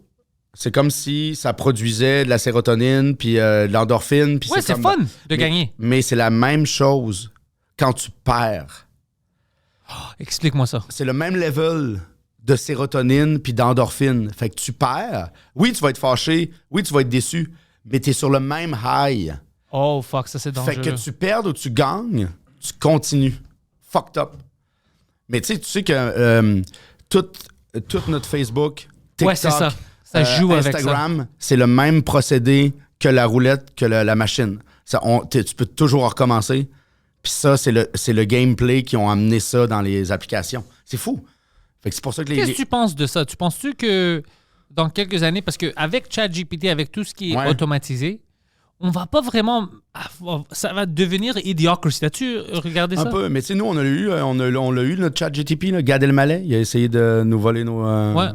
c'est comme si ça produisait de la sérotonine puis de l'endorphine. Puis Ouais, c'est comme- fun de Mais- gagner. Mais c'est la même chose quand tu perds. Explique-moi ça. C'est le même level de sérotonine puis d'endorphine. Fait que tu perds. Oui, tu vas être fâché. Oui, tu vas être déçu. Mais tu es sur le même high. Oh fuck, ça c'est dangereux. Fait que tu perds ou tu gagnes, tu continues. Fucked up. Mais tu sais que tout notre Facebook, TikTok, Ouais, c'est ça. Ça joue avec ça. Instagram, c'est le même procédé que la roulette, que la machine. Tu peux toujours recommencer. Puis ça, c'est le gameplay qui ont amené ça dans les applications. C'est fou. Fait que c'est pour ça que Qu'est-ce que tu penses de ça? Tu penses-tu que dans quelques années, parce qu'avec ChatGPT, avec tout ce qui est Ouais. automatisé, on va pas vraiment... Ça va devenir idiocracy. As-tu regardé un ça? peu, mais tu sais, nous, on l'a eu, notre chat GTP, là, Gad Elmaleh, il a essayé de nous voler nos... Ouais.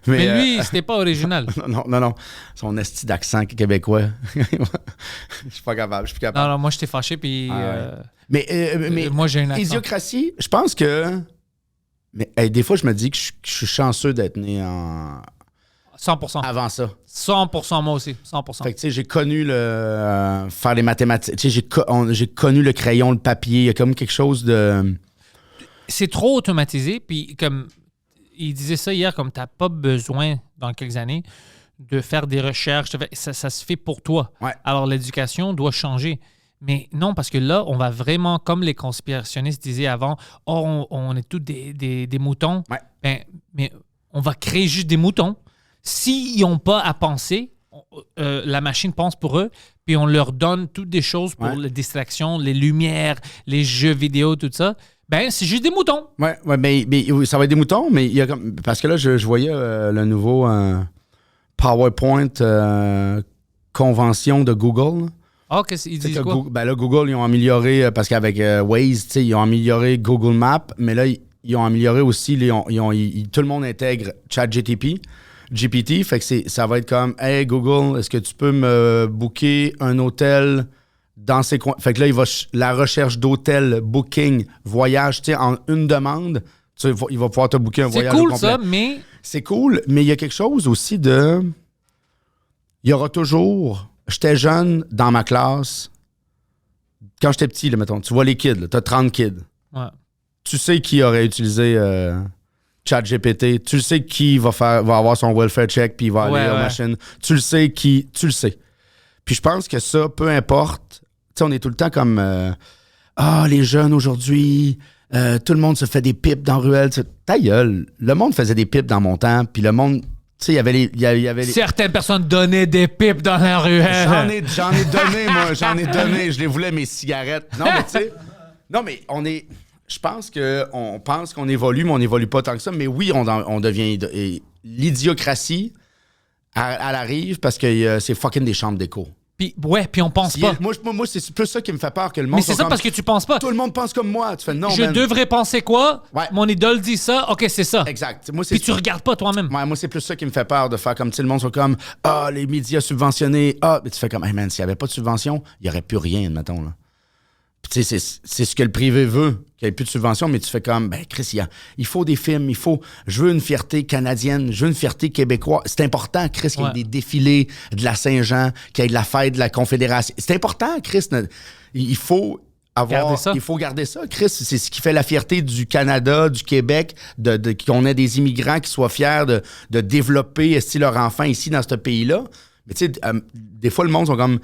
Mais lui, c'était pas original. Non. Son esti d'accent québécois. Je suis pas capable, je suis plus capable. Non, moi, j'étais fâché, puis... Ah ouais. Mais moi, j'ai un accent. idiocratie, je pense que... Mais hey, des fois, je me dis que je suis chanceux d'être né 100%. avant ça. 100% moi aussi. 100%. Fait que, tu sais, j'ai connu faire les mathématiques. Tu sais, j'ai connu le crayon, le papier. Il y a comme quelque chose de... C'est trop automatisé, puis comme... Il disait ça hier, comme t'as pas besoin, dans quelques années, de faire des recherches. Ça se fait pour toi. Ouais. Alors, l'éducation doit changer. Mais non, parce que là, on va vraiment, comme les conspirationnistes disaient avant, on est tous des moutons. Ouais. Ben, mais on va créer juste des moutons. S'ils n'ont pas à penser, la machine pense pour eux, puis on leur donne toutes des choses pour Ouais. les distractions, les lumières, les jeux vidéo, tout ça. Ben, c'est juste des moutons. Ouais, mais oui, ça va être des moutons, mais il y a comme... Parce que là, je voyais le nouveau PowerPoint convention de Google. Ah, qu'est-ce qu'ils Tu sais disent que quoi? Google, ils ont amélioré, parce qu'avec Waze, tu sais, ils ont amélioré Google Maps, mais là, ils ont amélioré aussi, tout le monde intègre GPT, fait que ça va être comme, hey Google, est-ce que tu peux me booker un hôtel dans ces coins? Fait que là, la recherche d'hôtel, booking, voyage, tu sais, en une demande, il va pouvoir te booker un C'est voyage au cool, complet. ça, mais... C'est cool, mais il y a quelque chose aussi de... Il y aura toujours... J'étais jeune dans ma classe. Quand j'étais petit, là, mettons, tu vois les kids, tu as 30 kids. Ouais. Tu sais qui aurait utilisé ChatGPT. Tu sais qui va avoir son welfare check puis il va aller Ouais, aux ouais. machines. Tu le sais qui... Tu le sais. Puis je pense que ça, peu importe... Tu sais, on est tout le temps comme... les jeunes aujourd'hui... tout le monde se fait des pipes dans Ruelle. Ta gueule. Le monde faisait des pipes dans mon temps, puis le monde... Tu sais, il y avait les... Certaines personnes donnaient des pipes dans la ruelle. J'en ai donné, moi. J'en ai donné. Je les voulais, mes cigarettes. Non, mais tu sais... Non, mais on est... Je pense qu'on pense qu'on évolue, mais on n'évolue pas tant que ça. Mais oui, on devient... Et l'idiocratie Elle arrive parce que c'est fucking des chambres d'écho. Puis on pense pas. Moi, c'est plus ça qui me fait peur que le monde. Mais c'est ça comme, parce que tu penses pas. tout le monde pense comme moi. Tu fais non, Je man. devrais penser quoi? Ouais. Mon idole dit ça. OK, c'est ça. Exact. Moi, c'est Puis tu regardes pas toi-même. Ouais, moi, c'est plus ça qui me fait peur de faire comme, tu sais, le monde soit comme, les médias subventionnés, mais tu fais comme, hey man, s'il n'y avait pas de subvention, il n'y aurait plus rien, admettons, là. Puis tu sais, c'est ce que le privé veut, qu'il n'y ait plus de subvention, mais tu fais comme, ben Chris, il faut des films, je veux une fierté canadienne, je veux une fierté québécoise. C'est important, Chris, qu'il y ait des défilés de la Saint-Jean, qu'il y ait de la fête de la Confédération. C'est important, Chris. Il faut garder ça, Chris. C'est ce qui fait la fierté du Canada, du Québec, qu'on ait des immigrants qui soient fiers de développer leur enfant ici dans ce pays-là. Mais tu sais, des fois, le monde sont comme...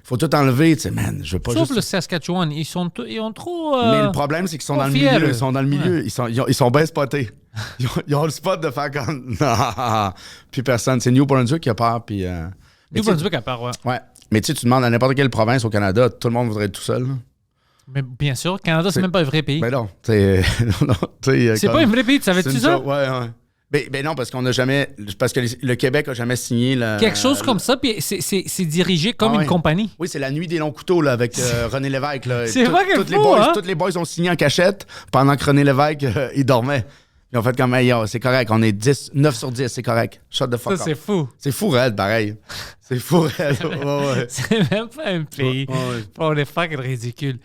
Faut tout enlever, tu sais, man, je veux pas Sauf juste... le Saskatchewan, ils ont trop... Mais le problème, c'est qu'ils sont dans le milieu. Ils sont dans le milieu. Ouais. Ils sont bien spotés. Ils ont le spot de faire comme... Non. Puis personne. C'est New Brunswick qui a peur. Puis, New Brunswick à part, ouais. Ouais. Mais tu demandes à n'importe quelle province au Canada, tout le monde voudrait être tout seul. Là. Mais bien sûr, Canada, c'est même pas un vrai pays. Mais non. C'est pas un vrai pays, tu savais-tu ça? Ouais. Ben non, parce qu'on n'a jamais... Parce que le Québec a jamais signé... Quelque chose comme ça, puis c'est dirigé comme une compagnie. Oui, c'est la nuit des longs couteaux là, avec René Lévesque. Là. C'est vrai que tous les boys ont signé en cachette pendant que René Lévesque, il dormait. Ils ont fait comme, hey, yo, c'est correct, on est 9 sur 10, c'est correct. Shut the fuck up. Ça, c'est fou. C'est fou, raide, pareil. C'est fou, raide. Ouais. C'est même pas un pays. Ouais. On est fucking ridicule.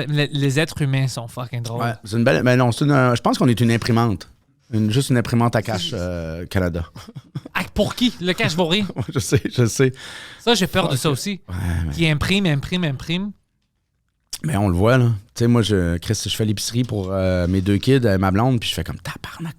Les êtres humains sont fucking drôles. Ouais, c'est une belle... Mais non, je pense qu'on est une imprimante. Juste une imprimante à cash Canada. Ah, pour qui? Le cash vaut rien. Je sais. Ça, j'ai peur de ça aussi. Ouais, mais... Qui imprime. Mais on le voit, là. Tu sais, Chris, je fais l'épicerie pour mes 2 kids, ma blonde, puis je fais comme, tabarnak,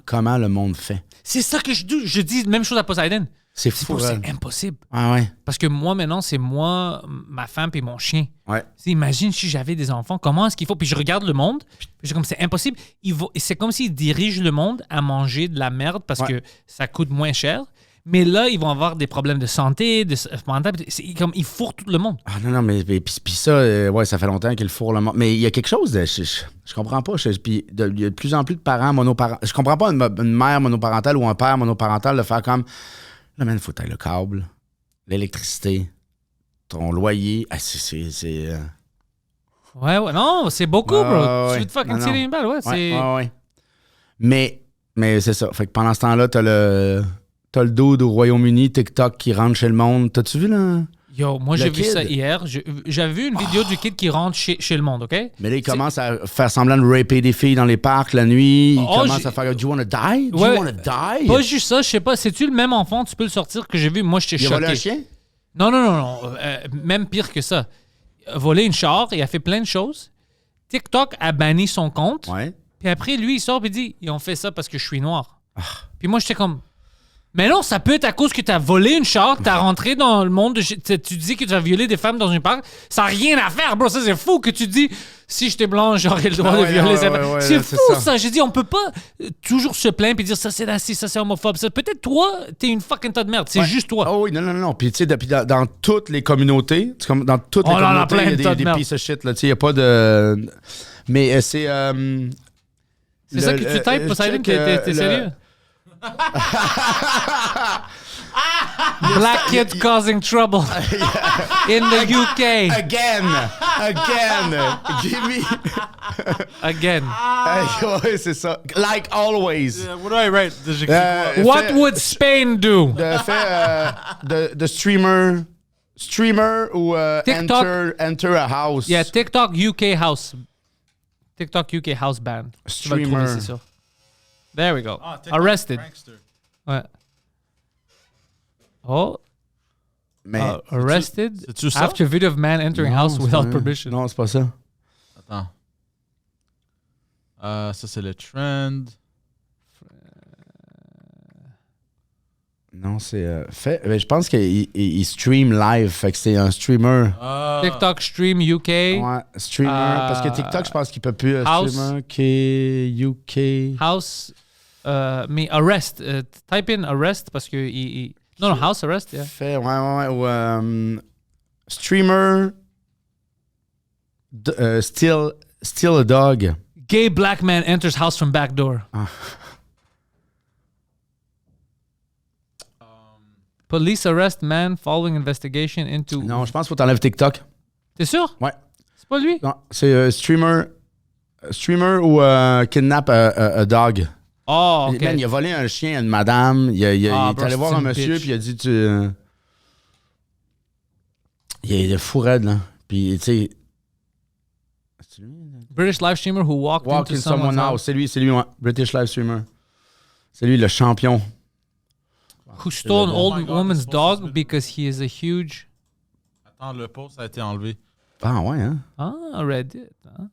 comment le monde fait? C'est ça que je dis. Je dis la même chose à Poseidon. C'est fou, c'est impossible. Ah ouais. Parce que moi, maintenant, c'est moi, ma femme et mon chien. Ouais. Imagine si j'avais des enfants, comment est-ce qu'il faut? Puis je regarde le monde, puis je suis comme, c'est impossible. C'est comme s'ils dirigent le monde à manger de la merde parce que ça coûte moins cher. Mais là, ils vont avoir des problèmes de santé, comme ils fourrent tout le monde. Ah non, mais puis ça, ça fait longtemps qu'ils fourrent le monde. Mais il y a quelque chose de... Je comprends pas. Puis il y a de plus en plus de parents monoparentaux. Je comprends pas une mère monoparentale ou un père monoparental de faire comme... Là, man, il faut tailler le câble, l'électricité, ton loyer. Ah, c'est... Ouais, non, c'est beaucoup, bro. Tu veux te fucking tirer une balle, ouais. Mais c'est ça. Fait que pendant ce temps-là, t'as le dude au Royaume-Uni, TikTok, qui rentre chez le monde. T'as-tu vu, là? Yo, moi, j'ai vu ça hier. J'avais vu une vidéo du kid qui rentre chez le monde, OK? Mais là, il commence à faire semblant de raper des filles dans les parcs la nuit. Il commence à faire « Do you wanna die? Do you wanna die? » Pas juste ça, je sais pas. C'est-tu le même enfant, tu peux le sortir, que j'ai vu? Moi, j'étais choqué. Il a volé un chien? Non. Même pire que ça. Il a volé une char, il a fait plein de choses. TikTok a banni son compte. Ouais. Puis après, lui, il sort et dit « Ils ont fait ça parce que je suis noir. Puis moi, j'étais comme... Mais non, ça peut être à cause que tu as volé une char, tu as rentré dans le monde, tu dis que tu as violé des femmes dans une parc. Ça n'a rien à faire, bro. Ça, c'est fou que tu dis, si j'étais blanc, j'aurais le droit de violer ces femmes. C'est fou, ça. J'ai dit, on peut pas toujours se plaindre et dire, ça c'est raciste, ça c'est homophobe. Peut-être toi, t'es une fucking tas de merde. C'est juste toi. Oh oui, non. Puis tu sais, dans toutes les communautés, dans toutes les communautés, il y a des pieces of shit. Il n'y a pas de... Mais c'est... c'est ça que tu types, Poseidon? T'es sérieux? Black kid causing trouble in the UK. Again. Give me... Again. Ouais, c'est ça. Like always. What do I write? What would Spain do? The streamer ou enter a house. Yeah, TikTok UK house. TikTok UK house ban. Streamer. C'est sûr. There we go. Arrested. Ouais. Oh. Mais arrested c'est-tu ça? after video of man entering house without permission. Non, c'est pas ça. Attends. Ça, c'est le trend. Non, c'est je pense qu'il stream live, fait que c'est un streamer. TikTok stream UK. Ouais, streamer. Parce que TikTok, je pense qu'il peut plus House. streamer. UK. House. Mais arrest. Type in arrest parce que non, house arrest. Yeah. Fait, ouais. Ou streamer. Still a dog. Gay black man enters house from back door. Police arrest man following investigation into... Non, je pense qu'il faut t'enlèves TikTok. T'es sûr? Ouais. C'est pas lui? Non, c'est streamer ou kidnap a dog. Oh, OK. Man, il a volé un chien à une madame. Il est bro, allé voir c'est un une monsieur, bitch. puis il a dit il est fou raide, là. Puis, tu sais. C'est lui? British live streamer who walked Walk into in someone someone's house. C'est lui, ouais. British live streamer. C'est lui, le champion. who stole an Oh my old God, woman's c'est pas ça, dog because he is a huge... Attends, le post a été enlevé. Ah, ouais, hein? Ah, Reddit. Hein?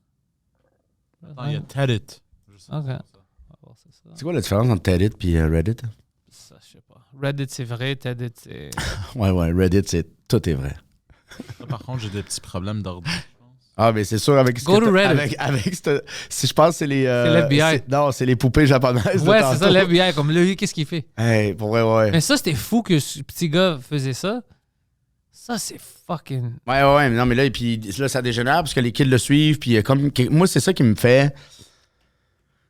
Attends, il y a Teddit. Je sais pas OK. ça. On va voir, c'est ça. C'est quoi la différence entre Reddit et Reddit? Ça, je sais pas. Reddit, c'est vrai. Reddit, c'est... Ouais, Reddit, tout est vrai. Là, par contre, j'ai des petits problèmes d'ordre. Ah, mais c'est sûr, avec ce Go que to t'as- Reddit. avec si je pense que c'est les. C'est l'FBI. Non, c'est les poupées japonaises. de Ouais, c'est ça, tantôt. l'FBI. Comme lui, qu'est-ce qu'il fait? Hey, pour vrai, ouais. Mais ça, c'était fou que ce petit gars faisait ça. Ça, c'est fucking... Ouais, mais non, mais là, et puis là, ça dégénère parce que les kids le suivent. Puis moi, c'est ça qui me fait.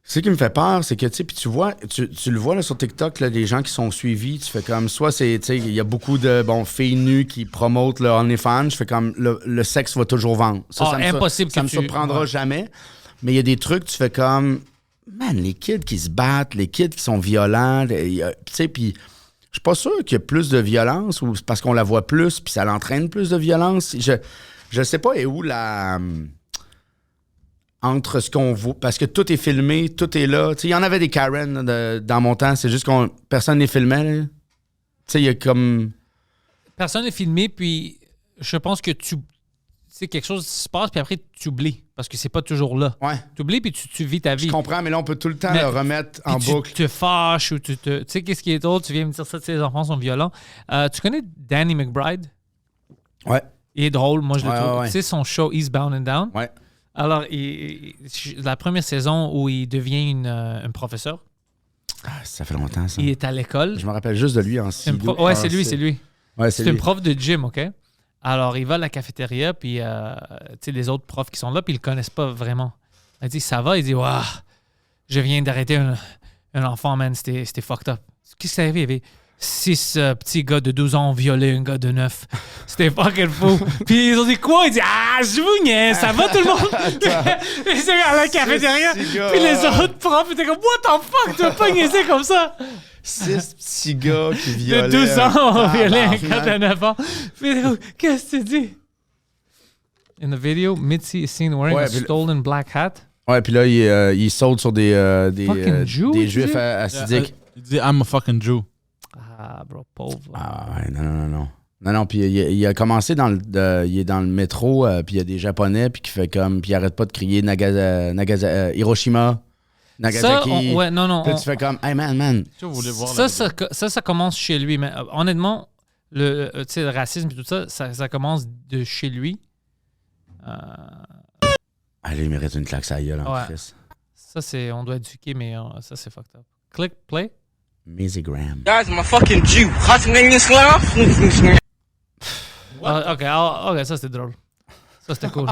Ce qui me fait peur, c'est que, tu sais, puis tu vois, tu le vois là, sur TikTok, là, des gens qui sont suivis, tu fais comme, soit c'est, tu sais, il y a beaucoup de, filles nues qui promotent le OnlyFans, je fais comme, le sexe va toujours vendre. Ça, ça me impossible ça que me tu... surprendra Ouais. jamais. Mais il y a des trucs, tu fais comme, man, les kids qui se battent, les kids qui sont violents, tu sais, puis je suis pas sûr qu'il y a plus de violence ou c'est parce qu'on la voit plus, puis ça l'entraîne plus de violence. Je sais pas, et où la... entre ce qu'on voit, parce que tout est filmé, tout est là. Tu sais, il y en avait des Karen là, dans mon temps, c'est juste qu'on personne n'est filmé. Là. Tu sais, il y a comme... Personne n'est filmé, puis je pense que tu sais, quelque chose se passe, puis après, tu oublies. Parce que c'est pas toujours là. Ouais, Tu oublies, puis tu vis ta vie. je comprends, mais là, on peut tout le temps Mais- le remettre Puis en tu boucle. te fâches ou tu te... Tu sais, qu'est-ce qui est drôle? Tu viens me dire ça, les enfants sont violents. Tu connais Danny McBride? Ouais, Il est drôle, moi, je le Ouais, trouve. ouais. Tu sais, son show Eastbound and Down. ouais. Alors, la première saison où il devient un professeur, Ah, ça fait longtemps, ça. il est à l'école. Je me rappelle juste de lui en C'est silo. ouais, c'est lui, c'est lui. Ouais, C'est c'est un lui. prof de gym, OK? Alors, il va à la cafétéria, puis tu sais, les autres profs qui sont là, puis ils le connaissent pas vraiment. Il dit, ça va? Il dit, waouh, je viens d'arrêter un enfant, man, c'était fucked up. Qu'est-ce qui s'est arrivé? Il y avait 6 petits gars de 12 ans ont violé un gars de 9. C'était fucking fou. Puis ils ont dit quoi? Il dit, ah, je vous niaise, ça va tout le monde? Et c'est à la cafétéria. Six petits gars, Puis les ouais. autres profs étaient comme, what the fuck, tu vas pas niaiser comme ça? 6 petits gars qui De violaient. 12 ans ont violé un Tabarnak. gars de 9 ans. Puis, qu'est-ce que tu dis? In the video, Mitzi is seen wearing Ouais, a puis- stolen black hat. Ouais, puis là, il saute sur des Fucking Jew, des tu juifs dis? assidiques. Il dit I'm a fucking Jew. Ah, bro, pauvre. Ah ouais, non. Non, puis il a commencé il est dans le métro, puis il y a des Japonais, puis qui fait comme, puis il arrête pas de crier Hiroshima, Nagasaki. Ça, ouais, non. Puis là, tu fais comme, hey man. Si vous voulez voir Ça commence chez lui. Mais honnêtement, tu sais, le racisme et tout ça, ça commence de chez lui. Allez, il mérite une claque à la gueule en Ouais. Christ. Ça, on doit éduquer, mais ça, c'est fucked up. Click, play. Mesogram. Guys, I'm a fucking Jew. OK, ça, c'était drôle. Ça, c'était cool.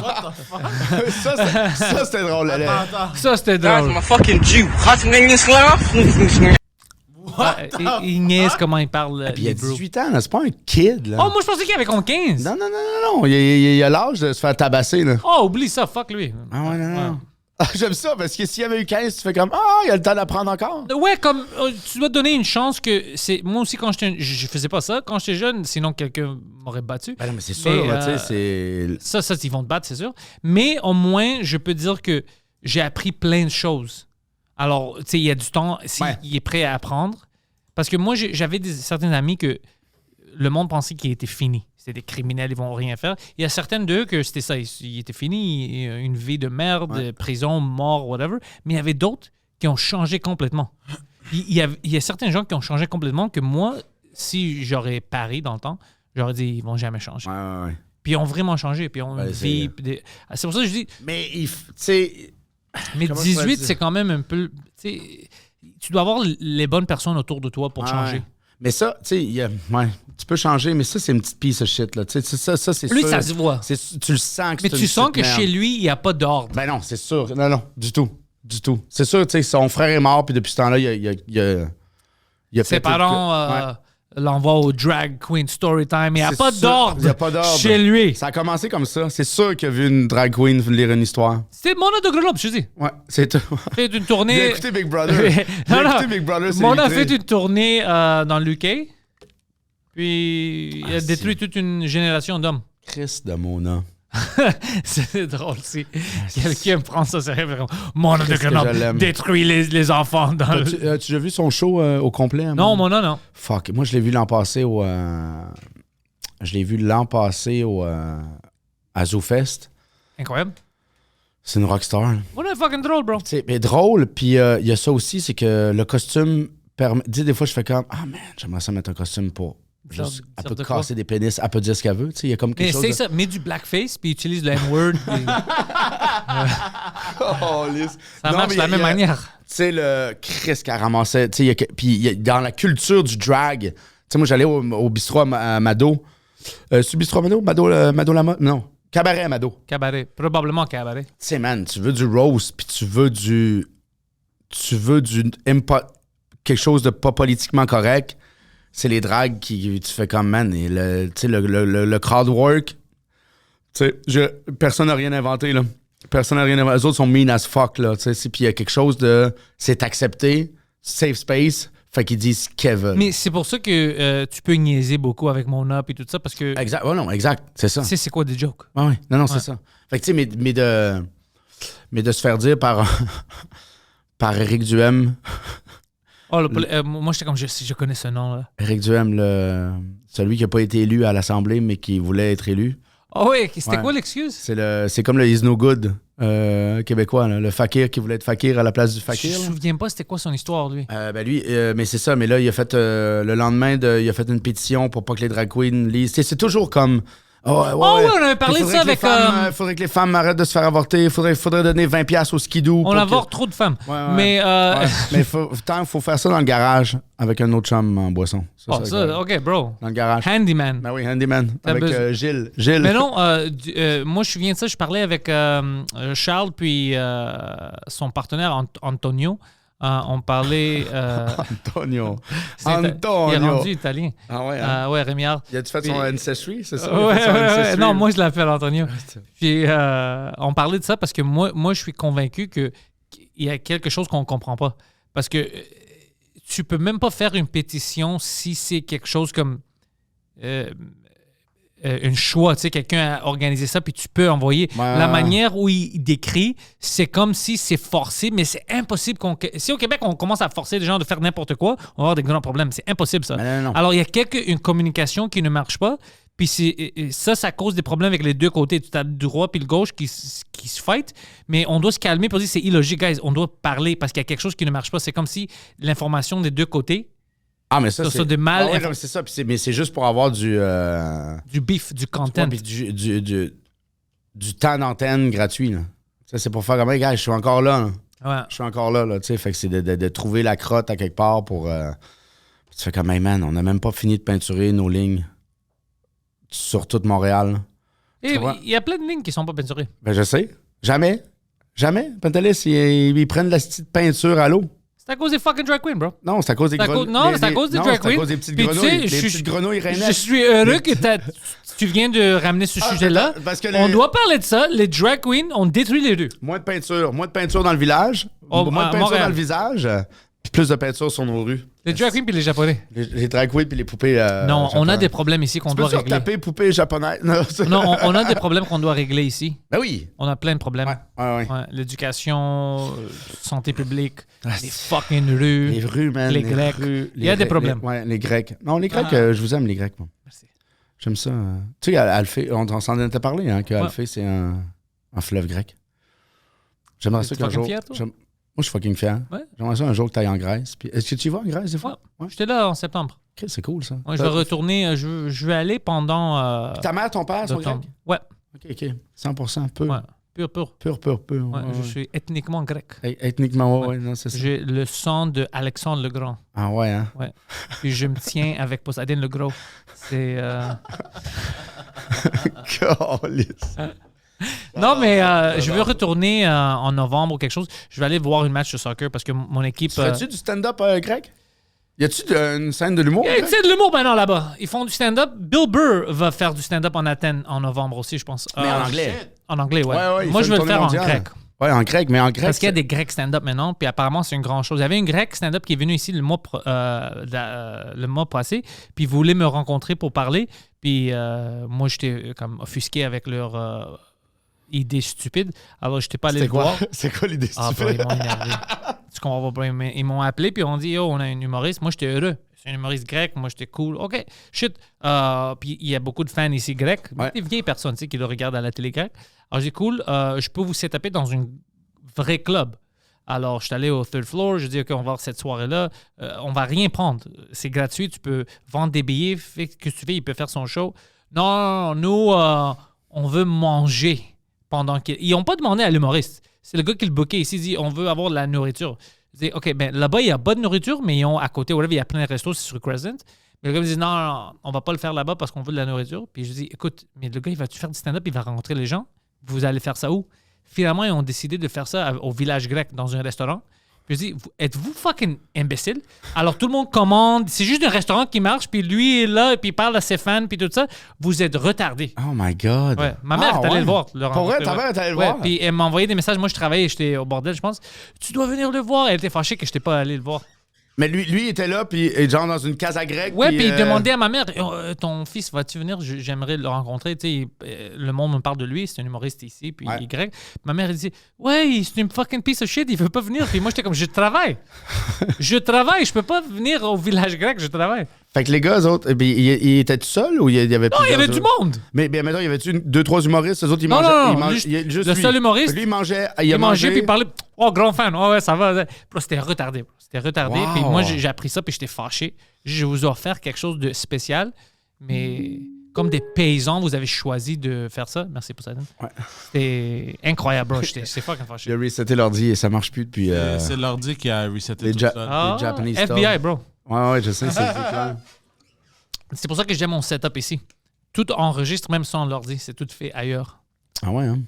ça, c'était drôle. Ça, c'était Guys, drôle. I'm a fucking Jew. Il niaise comment il parle. Puis il a l'hébreu. 18 ans, là, c'est pas un kid. Là. Oh, moi, je pensais qu'il avait contre 15. Non. Il a l'âge de se faire tabasser. Là. Oh, oublie ça, fuck lui. Ah ouais, non. Ah, j'aime ça, parce que s'il y avait eu 15, tu fais comme, il a le temps d'apprendre encore. Ouais, comme tu dois te donner une chance que c'est. Moi aussi, quand je faisais pas ça quand j'étais jeune, sinon quelqu'un m'aurait battu. Ben non, mais c'est sûr, Mais, là, tu sais, c'est... Ça, ils vont te battre, c'est sûr. Mais au moins, je peux dire que j'ai appris plein de choses. Alors, tu sais, il y a du temps, s'il Ouais. est prêt à apprendre. Parce que moi, j'avais certains amis que le monde pensait qu'il était fini. C'était des criminels, ils vont rien faire. Il y a certaines d'eux que c'était ça, il était fini, une vie de merde, Ouais. prison, mort, whatever. Mais il y avait d'autres qui ont changé complètement. Il y a certains gens qui ont changé complètement que moi, si j'aurais pari dans le temps, j'aurais dit, ils vont jamais changer. Ouais. Puis ils ont vraiment changé, puis ils ont Ouais, une c'est- vie. C'est pour ça que je dis, Mais, tu sais... mais Comment je pourrais 18, dire? c'est quand même un peu. Tu sais, tu dois avoir les bonnes personnes autour de toi pour changer. Ouais. Mais ça, tu sais, tu peux changer, mais ça, c'est une petite piece of shit, là. Tu sais, ça, c'est Lui, sûr. ça se voit. Tu le sens que Mais c'est tu une sens petite que merde. chez lui, il n'y a pas d'ordre. Ben non, c'est sûr. Non, du tout. C'est sûr, tu sais, son frère est mort, puis depuis ce temps-là, il a Ses fait parents Ouais. l'envoie au drag queen story time. Il n'y a C'est pas sûr, d'ordre il y a pas d'ordre. chez lui. Ça a commencé comme ça. C'est sûr qu'il a vu une drag queen lire une histoire. C'était Mona de Grenoble, je te dis. Ouais, c'est tout. Fait une J'ai tournée. écouté Big Brother. J'ai Non, non. écouté Big Brother, c'est Mona a illustré. fait une tournée dans l'UK. Puis il a si. détruit toute une génération d'hommes. Chris de Mona. C'est drôle si quelqu'un prend ça sérieux. Vraiment. Mon de Qu'est-ce que je Grenoble l'aime. détruit les enfants. Dans le... As-tu déjà vu son show au complet? Non, Mona, non. Fuck. Moi, je l'ai vu l'an passé au... à ZooFest. Incroyable. C'est une rockstar. Là. Mona est fucking drôle, bro. C'est mais drôle, puis il y a ça aussi, c'est que le costume permet... Tu sais, des fois, je fais comme... Ah, man, j'aimerais ça mettre un costume pour... Juste, Sorte- elle sorte peut de quoi? casser des pénis, elle peut dire ce qu'elle veut. Tu sais, il y a comme quelque Mais chose c'est de... ça, mets du blackface, puis utilise le N-word. puis Oh, lisse. ça Non, marche mais de la même manière. Tu sais, le Chris qu'elle ramassait, tu sais, puis dans la culture du drag, tu sais, moi, j'allais au bistrot à Mado. C'est bistrot à Mado? Mado Lama? Non. Cabaret à Mado. Cabaret. Probablement cabaret. Tu sais, man, tu veux du roast, puis tu veux du quelque chose de pas politiquement correct. C'est les drags qui tu fais comme, man, et tu sais, le crowd work. Tu sais, personne n'a rien inventé, là. Personne n'a rien inventé. Les autres sont mean as fuck, là. Tu sais, puis il y a quelque chose de... C'est accepté, safe space, fait qu'ils disent ce qu'ils veulent. Mais c'est pour ça que tu peux niaiser beaucoup avec Mona et tout ça, parce que Exact. Ouais, non, exact. C'est ça. tu sais c'est quoi des jokes. Ouais, ouais. Non, c'est Ouais. ça. Fait que, tu sais, mais de se faire dire par par Éric Duhem. Oh, moi, j'étais comme, je connais ce nom-là. Éric Duhem, celui qui n'a pas été élu à l'Assemblée, mais qui voulait être élu. Oh oui, c'était Ouais. quoi l'excuse? C'est comme le Is No Good québécois, là. Le fakir qui voulait être fakir à la place du Je fakir. me là. souviens pas c'était quoi son histoire, lui. Ben lui, mais c'est ça, mais là, il a fait le lendemain, il a fait une pétition pour pas que les drag queens lisent. C'est toujours comme. Oh, ouais, Oh oui, on avait parlé de ça avec... Il faudrait que les femmes arrêtent de se faire avorter. Il faudrait donner 20$ au skidoo. on avorte trop de femmes. Ouais, ouais. Mais... Ouais. Mais il faut faire ça dans le garage avec un autre chum en boisson. oh, ça, ça, OK, bro. dans le garage. Handyman. Ben oui, handyman. T'as Avec besoin- Gilles. Mais non, moi, je me souviens de ça. Je parlais avec Charles puis son partenaire Antonio. On parlait... Antonio. il est Antonio. rendu italien. Ah ouais, hein? Ouais, Rémiard. Il a-tu fait son Ancestry, c'est ça? Il a Ouais, fait son ouais, ouais. Ancestry? Non, moi, je l'appelle Antonio. Ouais. Puis, on parlait de ça parce que moi je suis convaincu qu'il y a quelque chose qu'on ne comprend pas. Parce que tu peux même pas faire une pétition si c'est quelque chose comme un choix. Tu sais, quelqu'un a organisé ça, puis tu peux envoyer. Ouais. La manière où il décrit, c'est comme si c'est forcé, mais c'est impossible. Si au Québec, on commence à forcer les gens de faire n'importe quoi, on va avoir des grands problèmes. C'est impossible, ça. Mais non. Alors, il y a une communication qui ne marche pas. Puis ça cause des problèmes avec les deux côtés. Tu as le droit puis le gauche qui se fight. Mais on doit se calmer pour dire c'est illogique, guys. On doit parler parce qu'il y a quelque chose qui ne marche pas. C'est comme si l'information des deux côtés, Ah, mais ça, ça, c'est... de mal, Ah ouais, non, mais c'est ça. Puis mais c'est juste pour avoir du du ouais, content. puis du temps d'antenne gratuit, là. Ça, c'est pour faire comme, hey, gars, je suis encore là. Ouais. Je suis encore là, tu sais. Fait que c'est de trouver la crotte à quelque part pour... tu fais comme, hey, man, on n'a même pas fini de peinturer nos lignes sur toute Montréal. Et Tu vois? il y a plein de lignes qui sont pas peinturées. Ben, je sais. Jamais. Pantelis, ils prennent la petite peinture à l'eau. C'est à cause des fucking drag queens, bro. Non, c'est à cause des C'est à grenouilles. cause- non, c'est à cause des drag C'est à queens. cause des petites Puis tu sais, grenouilles. je Les suis- petites grenouilles Je rainettes. suis heureux que tu viens de ramener ce sujet-là. Parce que On doit parler de ça. Les drag queens ont détruit les rues. Moins de peinture dans le village, Oh, moins à de peinture Montréal. dans le visage, puis plus de peinture sur nos rues. Les drag queens puis les japonais. Les drag queens puis les poupées Non, on a japonaises. des problèmes ici qu'on Tu doit peux régler. taper poupées japonaises? Non, Non, on a des problèmes qu'on doit régler ici. Ben oui. On a plein de problèmes. Ouais. Ouais, l'éducation, santé publique, Ah, les fucking rues. Les rues, man. Les Grecs. Il y a des problèmes. Ouais, les Grecs. Non, les Grecs, Ah. je vous aime, les Grecs. Moi. Merci. J'aime ça. Tu sais, Alphée, on s'en était parlé, hein, que Ouais. Alphée, c'est un fleuve grec. J'aimerais ça T'es qu'un fucking jour... fier, toi? Moi, je suis fucking fier. Ouais. J'aimerais ça un jour que tu ailles en Grèce. Puis, est-ce que tu y vas en Grèce des fois? Ouais. J'étais là en septembre. Ok, c'est cool, ça. Ouais, je vais retourner. Je vais aller pendant. Ta mère, ton père sont l'automne. grecs? Ouais, Ok. 100% peu. ouais. Pur. Pur. Ouais, Ouais, Je suis ethniquement grec. Ethniquement, ouais, non, c'est ça. J'ai le sang de Alexandre le Grand. Ah ouais, hein? Puis je me tiens avec Poseidon le Gros. C'est. Calisse. Non, mais je veux retourner en novembre ou quelque chose. Je vais aller voir une match de soccer parce que mon équipe. Tu fais-tu du stand-up grec? Y a-tu une scène de l'humour? Il y a une scène de l'humour maintenant là-bas. Ils font du stand-up. Bill Burr va faire du stand-up en Athènes en novembre aussi, je pense. Mais en anglais. En anglais, ouais. Ouais, Moi, il je fait veux une le faire en tournée mondiale. grec. Ouais, en grec, mais en grec. Parce qu'il y a des Grecs stand-up maintenant, puis apparemment, c'est une grande chose. Il y avait une Grecque stand-up qui est venue ici le mois passé, puis ils voulaient me rencontrer pour parler, puis moi, j'étais comme offusqué avec leur idée stupide. Alors, je n'étais pas allé le voir. C'est quoi l'idée Ah, bro, ils m'ont énervé. Tu comprends pas, bro, ils m'ont appelé, puis on dit, yo, on a un humoriste. Moi, j'étais heureux. C'est un humoriste grec. Moi, j'étais cool. OK, shit. Puis il y a beaucoup de fans ici grecs. Ouais. Des vieilles personnes, tu sais, qui le regardent à la télé grecque. Alors, j'ai cool. Je peux vous setuper dans un vrai club. Alors, je suis allé au third floor. Je dis, OK, on va voir cette soirée-là. On va rien prendre. C'est gratuit. Tu peux vendre des billets. Fais ce que tu fais. Il peut faire son show. Non, nous, on veut manger pendant qu'ils... Ils n'ont pas demandé à l'humoriste. C'est le gars qui le bookait ici. Il dit, on veut avoir de la nourriture. Je dis, OK, ben là-bas, il n'y a pas de nourriture, mais ils ont à côté, whatever, il y a plein de restos, c'est sur Crescent. Mais le gars me dit, non, on va pas le faire là-bas parce qu'on veut de la nourriture. Puis je dis, écoute, mais le gars, il va-tu faire du stand-up, il va rencontrer les gens? Vous allez faire ça où? Finalement, ils ont décidé de faire ça au village grec, dans un restaurant. Puis je dis, êtes-vous fucking imbécile? Alors tout le monde commande, c'est juste un restaurant qui marche, puis lui est là, et puis il parle à ses fans, puis tout ça. Vous êtes retardés. Oh my God. Ouais. Ma mère est allée le voir. Pour vrai, ta mère est allée le voir? Puis elle m'a envoyé des messages. Moi, je travaillais, j'étais au bordel, je pense. Tu dois venir le voir. Elle était fâchée que je n'étais pas allé le voir. Mais lui, il était là, puis genre dans une casa grecque. Ouais, puis il demandait à ma mère, ton fils, vas-tu venir? J'aimerais le rencontrer. Tu sais, le monde me parle de lui, c'est un humoriste ici, puis il est grec. Ma mère, elle dit, ouais, c'est une fucking piece of shit, il veut pas venir. Puis moi, j'étais comme, je travaille. Je peux pas venir au village grec, je travaille. Fait que les gars, eux autres, ils étaient tout seuls ou il y avait Non, il y avait du monde. Mais maintenant, il y avait-tu 2-3 humoristes? Eux autres, ils Non, mangeaient. non, Juste le lui. seul humoriste. Lui, il mangeait. Il mangeait, puis il parlait. Oh, grand fan. Oh, ouais, ça va. Puis là, c'était retardé. C'était retardé. Wow. Puis moi, j'ai appris ça, puis j'étais fâché. Je vous ai offert quelque chose de spécial, mais comme des paysans, vous avez choisi de faire ça. Merci pour ça. Ouais. C'était incroyable, bro. J'étais fucking fâché. J'ai reseté l'ordi et ça marche plus depuis. C'est l'ordi qui a reseté les tout ja- seul. Ah, les Japanese FBI, style. bro. Ouais, je sais, c'est clair. C'est pour ça que j'aime mon setup ici. Tout enregistre, même sans l'ordi. C'est tout fait ailleurs. Ah ouais, hein?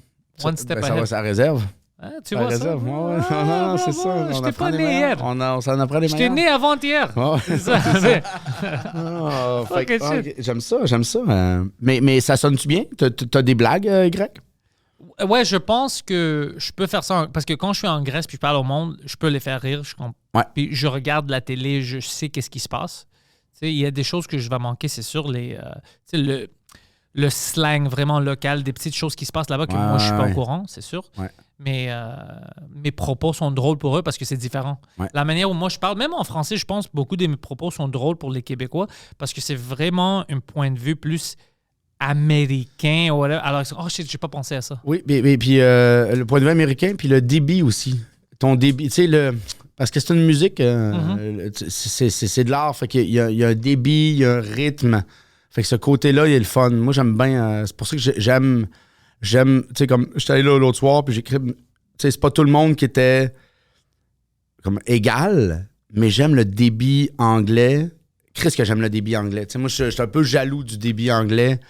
One step ça va, ahead. ça réserve. Hein, tu Ça vois réserve. ça? Ouais, non, c'est ça. Je On t'ai apprend pas les né meilleurs. hier. On s'en apprend les J'étais meilleurs. né avant-hier. Ouais. C'est ça. c'est- Ah, fait que- Fucking ok, j'aime ça. Mais ça sonne-tu bien? T'as des blagues grecques? Ouais, je pense que je peux faire ça. Parce que quand je suis en Grèce puis je parle au monde, je peux les faire rire. Ouais. Puis je regarde la télé, je sais qu'est-ce qui se passe. Tu sais, il y a des choses que je vais manquer, c'est sûr. Tu sais, le slang vraiment local, des petites choses qui se passent là-bas que moi, je suis pas au courant, c'est sûr. Ouais. Mais mes propos sont drôles pour eux parce que c'est différent. Ouais. La manière où moi je parle, même en français, je pense beaucoup de mes propos sont drôles pour les Québécois parce que c'est vraiment un point de vue plus américain. Ou whatever. Alors, oh shit, j'ai pas pensé à ça. Oui, mais puis le point de vue américain, puis le débit aussi. Ton débit, tu sais, parce que c'est une musique, c'est de l'art, fait qu'il y a un débit, il y a un rythme. Fait que ce côté-là, il est le fun. Moi, j'aime bien, c'est pour ça que j'aime, tu sais, comme, j'étais allé là l'autre soir, puis j'écris, tu sais, c'est pas tout le monde qui était comme égal, mais j'aime le débit anglais. Qu'est-ce que j'aime le débit anglais? Tu sais, moi, je suis un peu jaloux du débit anglais,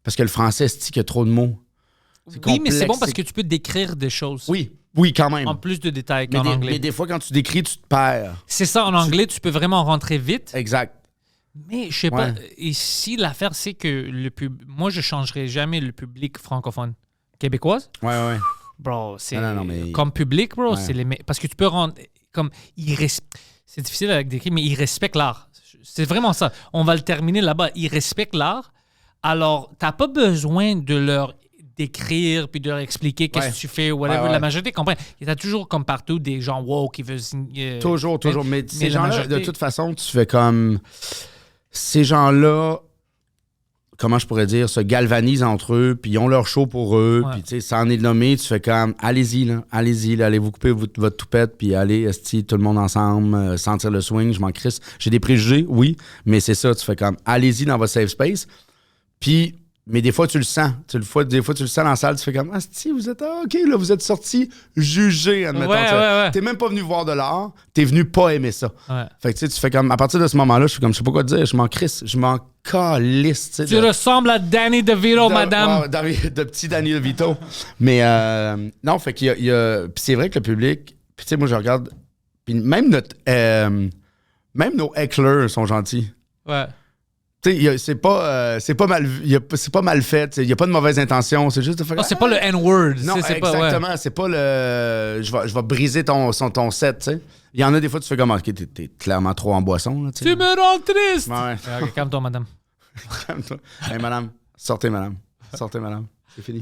parce que le français, c'est qu'il y a trop de mots. Oui, mais c'est bon parce que tu peux décrire des choses. Oui, quand même. En plus de détails Mais qu'en anglais. mais des fois, quand tu décris, tu te perds. C'est ça, en anglais, tu peux vraiment rentrer vite. Exact. Mais je sais pas. Ouais. Ici, l'affaire, c'est que moi, je changerai jamais le public francophone. Québécoise? Ouais. Bro, c'est Non, mais- comme public, bro, Ouais. c'est parce que tu peux rendre comme c'est difficile à décrire, mais ils respectent l'art. C'est vraiment ça. On va le terminer là-bas. Ils respectent l'art. Alors, t'as pas besoin de leur d'écrire puis de leur expliquer qu'est-ce Ouais. que tu fais ou whatever. Ouais. La majorité comprend. Il y a toujours comme partout des gens wow qui veulent signer. Toujours. Mais ces la gens-là, majorité- de toute façon, tu fais comme... Ces gens-là, comment je pourrais dire, se galvanisent entre eux, puis ils ont leur show pour eux, Ouais. puis tu sais, ça en est nommé, tu fais comme, allez-y, là, allez vous couper votre toupette, puis allez, esti, tout le monde ensemble, sentir le swing, je m'en crisse. J'ai des préjugés, oui, mais c'est ça, tu fais comme, allez-y dans votre safe space, puis... Mais des fois, tu le sens. Des fois, tu le sens dans la salle, tu fais comme, si vous êtes, OK, là, vous êtes sorti jugé, admettons. Ouais. T'es même pas venu voir de l'art, t'es venu pas aimer ça. Ouais. Fait que tu fais comme, à partir de ce moment-là, je suis comme, je sais pas quoi te dire, je m'en crisse, je m'en calisse. Tu ressembles à Danny DeVito, madame. De petit Danny DeVito. Mais non, fait qu'il y a puis c'est vrai que le public, puis tu sais, moi, je regarde, puis même Même nos hecklers sont gentils. Ouais. Tu sais, c'est pas mal c'est pas mal fait. Il n'y a pas de mauvaise intention. C'est juste de faire. Non, c'est pas le N-word. Non, c'est exactement. Pas, ouais. C'est pas le. Je vais briser ton set, tu sais. Il y en a des fois, tu fais comme. Ok, t'es clairement trop en boisson, là, tu sais. Tu me rends triste! Ouais. Ok, calme-toi, madame. Calme-toi. Hey, madame. Sortez, madame. Sortez, madame. C'est fini.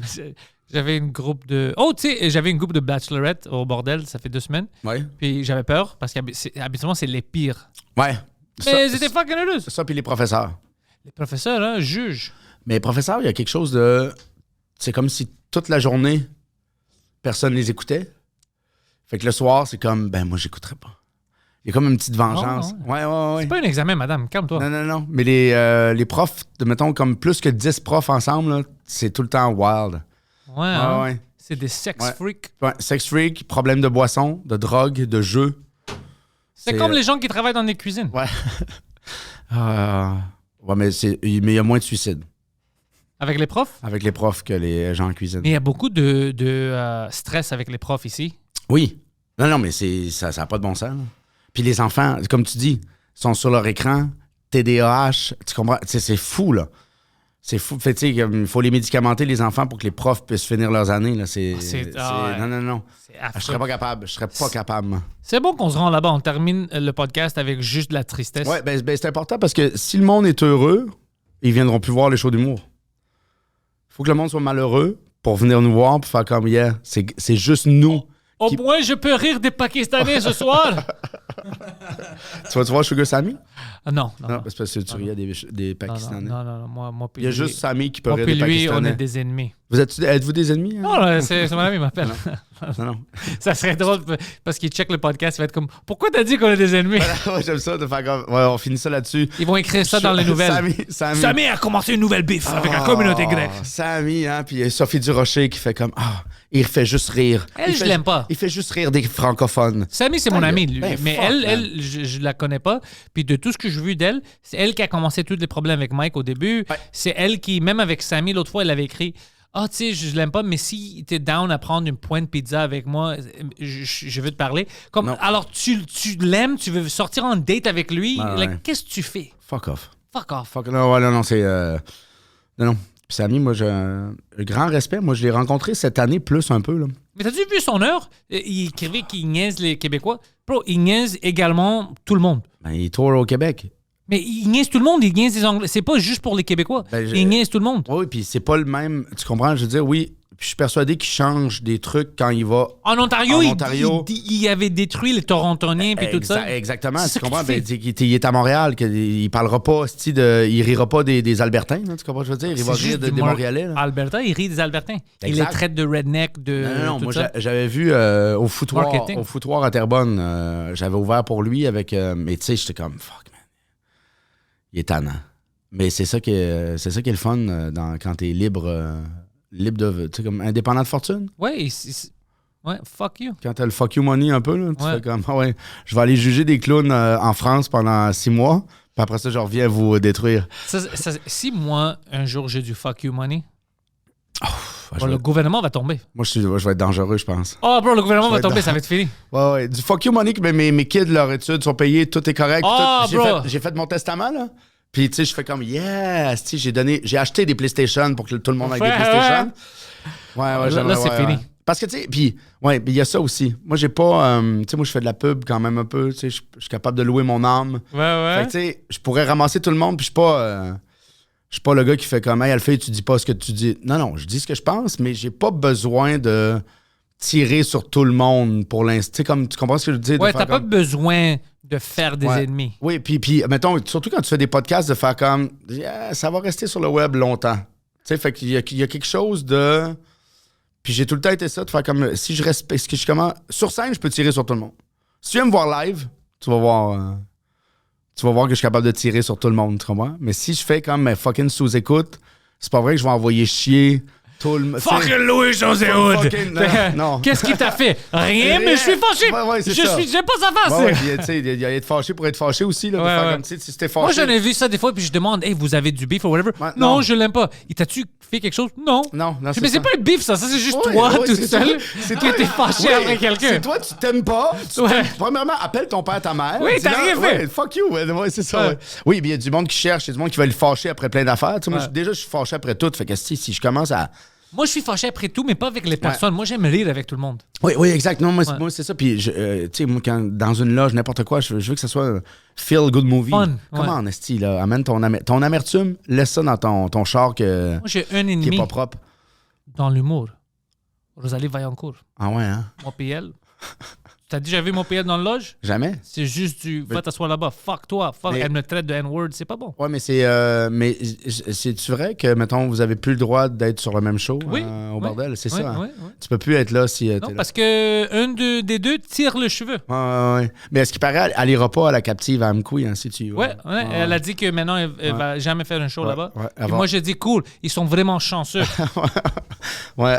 J'avais une groupe de... Oh, tu sais, j'avais une groupe de bachelorette au bordel, ça fait 2 semaines. Ouais. Puis j'avais peur, parce qu'habituellement, c'est les pires. Ouais. Mais c'était fucking heureux. Ça, puis les professeurs. Les professeurs, hein, jugent. Mais les professeurs, il y a quelque chose de... C'est comme si toute la journée, personne les écoutait. Fait que le soir, c'est comme, ben moi, j'écouterai pas. Il y a comme une petite vengeance. Ouais. C'est pas un examen, madame, calme-toi. Non. Mais les profs, mettons, comme plus que 10 profs ensemble, là, c'est tout le temps wild. Ouais, hein? Ouais. C'est des sex freaks. Ouais, sex freak, problème de boisson, de drogue, de jeu. C'est comme les gens qui travaillent dans les cuisines. Ouais. Ouais, mais il y a moins de suicides Avec les profs? avec les profs que les gens en cuisine. Mais il y a beaucoup de stress avec les profs ici. Oui. Non, mais ça n'a pas de bon sens. Là. Puis les enfants, comme tu dis, sont sur leur écran, TDAH, tu comprends? C'est fou, là. C'est fou. Fait, tu sais, il faut les médicamenter, les enfants, pour que les profs puissent finir leurs années. Là. Non. C'est affreux. Je serais pas capable. Je serais pas capable, moi. C'est bon qu'on se rend là-bas. On termine le podcast avec juste de la tristesse. Ouais, ben c'est important parce que si le monde est heureux, ils viendront plus voir les shows d'humour. Il faut que le monde soit malheureux pour venir nous voir pour faire comme hier. C'est juste nous. Au moins, je peux rire des Pakistanais ce soir. Tu vas-tu voir Sugar Sammy? Non. Non, c'est parce que tu riais des Pakistanais. Non. Moi, Il y a juste Sammy qui peut moi rire puis des lui, Pakistanais. on est des ennemis. Êtes-vous des ennemis? Hein? Non, c'est mon ami, il m'appelle. Non. Ça serait drôle parce qu'il check le podcast, il va être comme pourquoi t'as dit qu'on est des ennemis? Ouais, j'aime ça de faire comme. Ouais, on finit ça là-dessus. Ils vont écrire ça dans les nouvelles. Sammy a commencé une nouvelle bif avec la communauté grecque. Sammy, hein, puis Sophie Durocher qui fait comme il fait juste rire. Elle, je l'aime pas. Il fait juste rire des francophones. Sammy, c'est mon amie, lui. Ben, mais fuck, elle je la connais pas. Puis de tout ce que j'ai vu d'elle, c'est elle qui a commencé tous les problèmes avec Mike au début. Ouais. C'est elle qui, même avec Sammy, l'autre fois, elle avait écrit tu sais, je l'aime pas, mais si t'es down à prendre une pointe pizza avec moi, je veux te parler. Comme, alors, tu l'aimes, tu veux sortir en date avec lui. Ouais. Qu'est-ce que tu fais? Fuck off. Non. C'est. Non. Puis Sammy, moi, j'ai un grand respect. Moi, je l'ai rencontré cette année plus un peu. Là. Mais t'as-tu vu son heure? Il écrivait qu'il niaise les Québécois. Bro, il niaise également tout le monde. Ben, il tourne au Québec. Mais il niaise tout le monde, il niaise les Anglais. C'est pas juste pour les Québécois. Il niaise tout le monde. Oui, puis c'est pas le même. Tu comprends? Je veux dire, oui. Puis je suis persuadé qu'il change des trucs quand il va. En Ontario, il avait détruit les Torontoniens puis tout ça. Exactement. C'est Tu ça comprends? qu'il Ben, il est à Montréal. Il parlera pas, il rira pas des Albertains. Là, tu comprends ce que je veux dire? Il va rire des Montréalais. Là. Alberta, il rit des Albertains. Exact. Il les traite de redneck, de. Non. Tout Moi, ça. j'avais vu au foutoir à Terrebonne. J'avais ouvert pour lui avec. Mais tu sais, j'étais comme fuck, man. Il est tannant. Mais c'est ça qui est le fun quand t'es libre de. Tu sais, comme indépendant de fortune. Ouais, fuck you. Quand t'as le fuck you money un peu, là, tu fais comme je vais aller juger des clowns en France pendant 6 mois, puis après ça, je reviens vous détruire. Si moi, un jour, j'ai du fuck you money, le gouvernement va tomber. Moi, je vais être dangereux, je pense. Oh, bro, le gouvernement va tomber, ça va être fini. Ouais. Du fuck you money, que mes kids, leurs études sont payées, tout est correct. J'ai fait mon testament, là. Puis, tu sais, je fais comme, yes, tu sais, j'ai acheté des PlayStation pour que tout le monde ait des PlayStation. Ouais, là, c'est fini. Parce que, tu sais, puis, il y a ça aussi. Moi, j'ai pas, tu sais, moi, je fais de la pub quand même un peu, tu sais, je suis capable de louer mon âme. Ouais. Fait que, tu sais, je pourrais ramasser tout le monde, puis je suis pas le gars qui fait comme, hey, Alfie, tu dis pas ce que tu dis. Non, je dis ce que je pense, mais j'ai pas besoin de tirer sur tout le monde pour l'instant. Tu sais, comme, tu comprends ce que je veux dire? Ouais, t'as pas besoin de faire des ennemis. Oui, puis mettons, surtout quand tu fais des podcasts, de faire comme, ça va rester sur le web longtemps. Tu sais, fait qu'il y a quelque chose de... Puis j'ai tout le temps été ça, de faire comme, si je respecte, sur scène, je peux tirer sur tout le monde. Si tu viens me voir live, tu vas voir que je suis capable de tirer sur tout le monde, tu comprends? Mais si je fais comme fucking sous-écoute, c'est pas vrai que je vais envoyer chier Tout le Fucking Louis-José Hood! fucking- non. Qu'est-ce qu'il t'a fait? Rien, mais je suis fâché! Ouais, c'est ça. J'aime pas sa face! Ouais, puis, tu sais, il y a être fâché pour être fâché aussi. Là, de Ouais, faire ouais. comme, tu sais, si c'était fâché. Moi, j'en ai vu ça des fois, puis je demande, hey, vous avez du beef ou whatever? Ouais, non, non. je l'aime pas. Il t'a-tu fait quelque chose? Non. Non, Mais c'est c'est pas un beef, ça c'est juste Ouais, toi, ouais, tout c'est seul, ça. qui était fâché après quelqu'un. C'est toi, tu t'aimes pas. Ouais. Premièrement, appelle ton père, ta mère. Oui, t'as Dis-leur, rien fait. Ouais, fuck you. Ouais, c'est ça. Ouais. Ouais. Oui, puis il y a du monde qui cherche, il y a du monde qui va le fâcher après plein d'affaires. Tu sais, moi, Ouais. déjà, je suis fâché après tout. Fait que si je commence à. Moi, je suis fâché après tout, mais pas avec les personnes. Moi, j'aime rire avec tout le monde. Oui, exact. Non, moi, Ouais. moi, c'est ça. Puis, tu sais, moi, dans une loge, n'importe quoi, je veux que ce soit un feel-good movie. Fun, Comment, ouais. esti, là? Amène ton amertume, laisse ça dans ton char Moi, j'ai un qui est ennemi pas propre. dans l'humour. Rosalie Vaillancourt. Ah ouais, hein? Moi, PL. T'as déjà vu mon PL dans le loge? Jamais? C'est juste du va t'asseoir là-bas. Fuck toi. Fuck. Mais- Elle me traite de N-word. C'est pas bon. Ouais, mais c'est-tu vrai que, mettons, vous avez plus le droit d'être sur le même show Oui. au Oui. bordel? C'est Oui, ça, hein? oui, oui. Tu peux plus être là si Non, t'es là. parce que des deux tire le cheveu. Ouais. Mais est-ce qu'il paraît, elle ira pas à la captive à Amkoui, hein, si tu y vas? Ouais, elle a dit que maintenant, elle va jamais faire un show Ouais, là-bas. ouais, Puis avant. moi, j'ai dit, cool, ils sont vraiment chanceux. Ouais,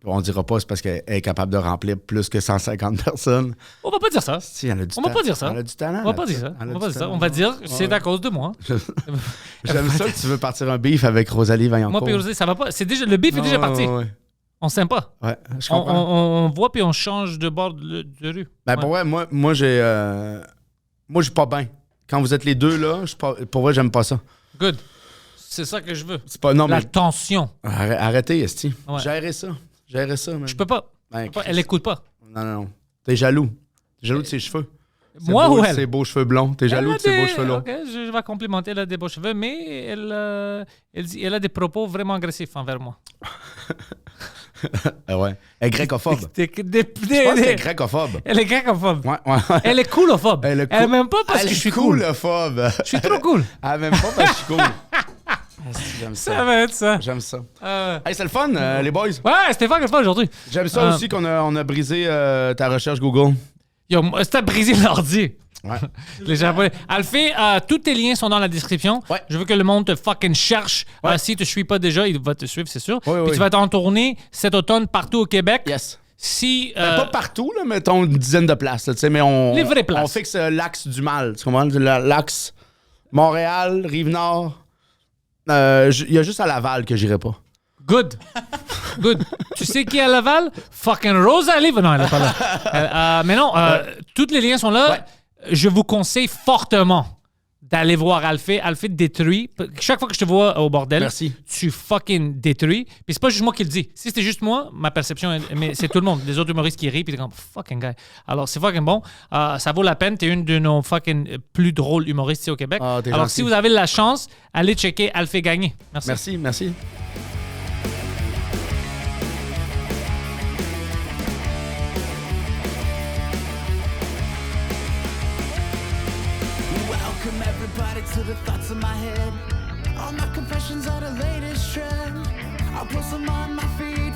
on dira pas, c'est parce qu'elle est capable de remplir plus que 150 personnes. On va pas dire ça. Si, elle a du On va talent. pas dire ça. Elle a du talent. On va pas là-dessus. dire ça. Elle a On va du pas dire ça. talent. On va dire, c'est Ouais. à cause de moi. J'aime ça que tu veux partir un beef avec Rosalie Vaillancourt. Moi, puis Rosé, ça va pas. C'est déjà, le beef est déjà parti. Ouais. On s'aime pas. Ouais, je On, comprends. on voit puis on change de bord de rue. Ben, Ouais. pour vrai, moi, je suis pas bien. Quand vous êtes les deux, là, pour vrai, j'aime pas ça. Good. C'est ça que je veux. C'est pas. Non, La mais. tension. Arrêtez, Esti. Ouais. Gérez ça, man. Je peux pas. Ben, Elle écoute pas. Non. T'es jaloux. T'es jaloux de ses cheveux. C'est Moi beau, ou elle? Ses beaux cheveux blonds. T'es jaloux Elle a de ses beaux des- cheveux longs. Ok, je vais complimenter, elle a des beaux cheveux, mais elle a des propos vraiment agressifs envers moi. Ah ouais. Elle est grécophobe. Je Je pense qu'elle est grécophobe. Elle est grécophobe. Ouais. Elle est coolophobe. Elle est Elle m'aime pas parce Elle que est je suis cool. coolophobe. Je suis trop cool. Elle m'aime pas parce que je suis cool. J'aime Ça ça. va être ça. J'aime ça. Euh, Hey, c'est le fun, les boys. Ouais, Stéphane, qu'est-ce que aujourd'hui? J'aime ça Euh, aussi qu'on a brisé ta recherche Google. Yo, c'était brisé l'ordi. Ouais. Les Japonais. Alphée, tous tes liens sont dans la description. Ouais. Je veux que le monde te fucking cherche. Ouais. Si tu ne suis pas déjà, il va te suivre, c'est sûr. Oui, Puis oui. tu vas être en tournée cet automne partout au Québec. Yes. Si. Pas partout, là, mettons une dizaine de places, là, tu sais, mais Les vraies places. on fixe l'axe du mal. Tu comprends? L'axe Montréal, Rive-Nord. Il y a juste à Laval que j'irai pas. Good. Good. Tu sais qui est à Laval? Fucking Rosalie. Non, elle n'est pas là. Mais non, tous les liens sont là. Ouais. Je vous conseille fortement d'aller voir Alphée. Alphée détruit. Chaque fois que je te vois au bordel, Merci. tu fucking détruis. Puis c'est pas juste moi qui le dis. Si c'était juste moi, ma perception, mais c'est tout le monde. Les autres humoristes qui rient, puis t'es comme fucking guy. Alors c'est fucking bon. Ça vaut la peine. T'es une de nos fucking plus drôles humoristes ici au Québec. Ah, t'es Alors gentil. si vous avez la chance, allez checker Alphée Gagné. Merci. Merci. Welcome everybody to the thoughts in my head. All my confessions are the latest trend. I'll post them on my feed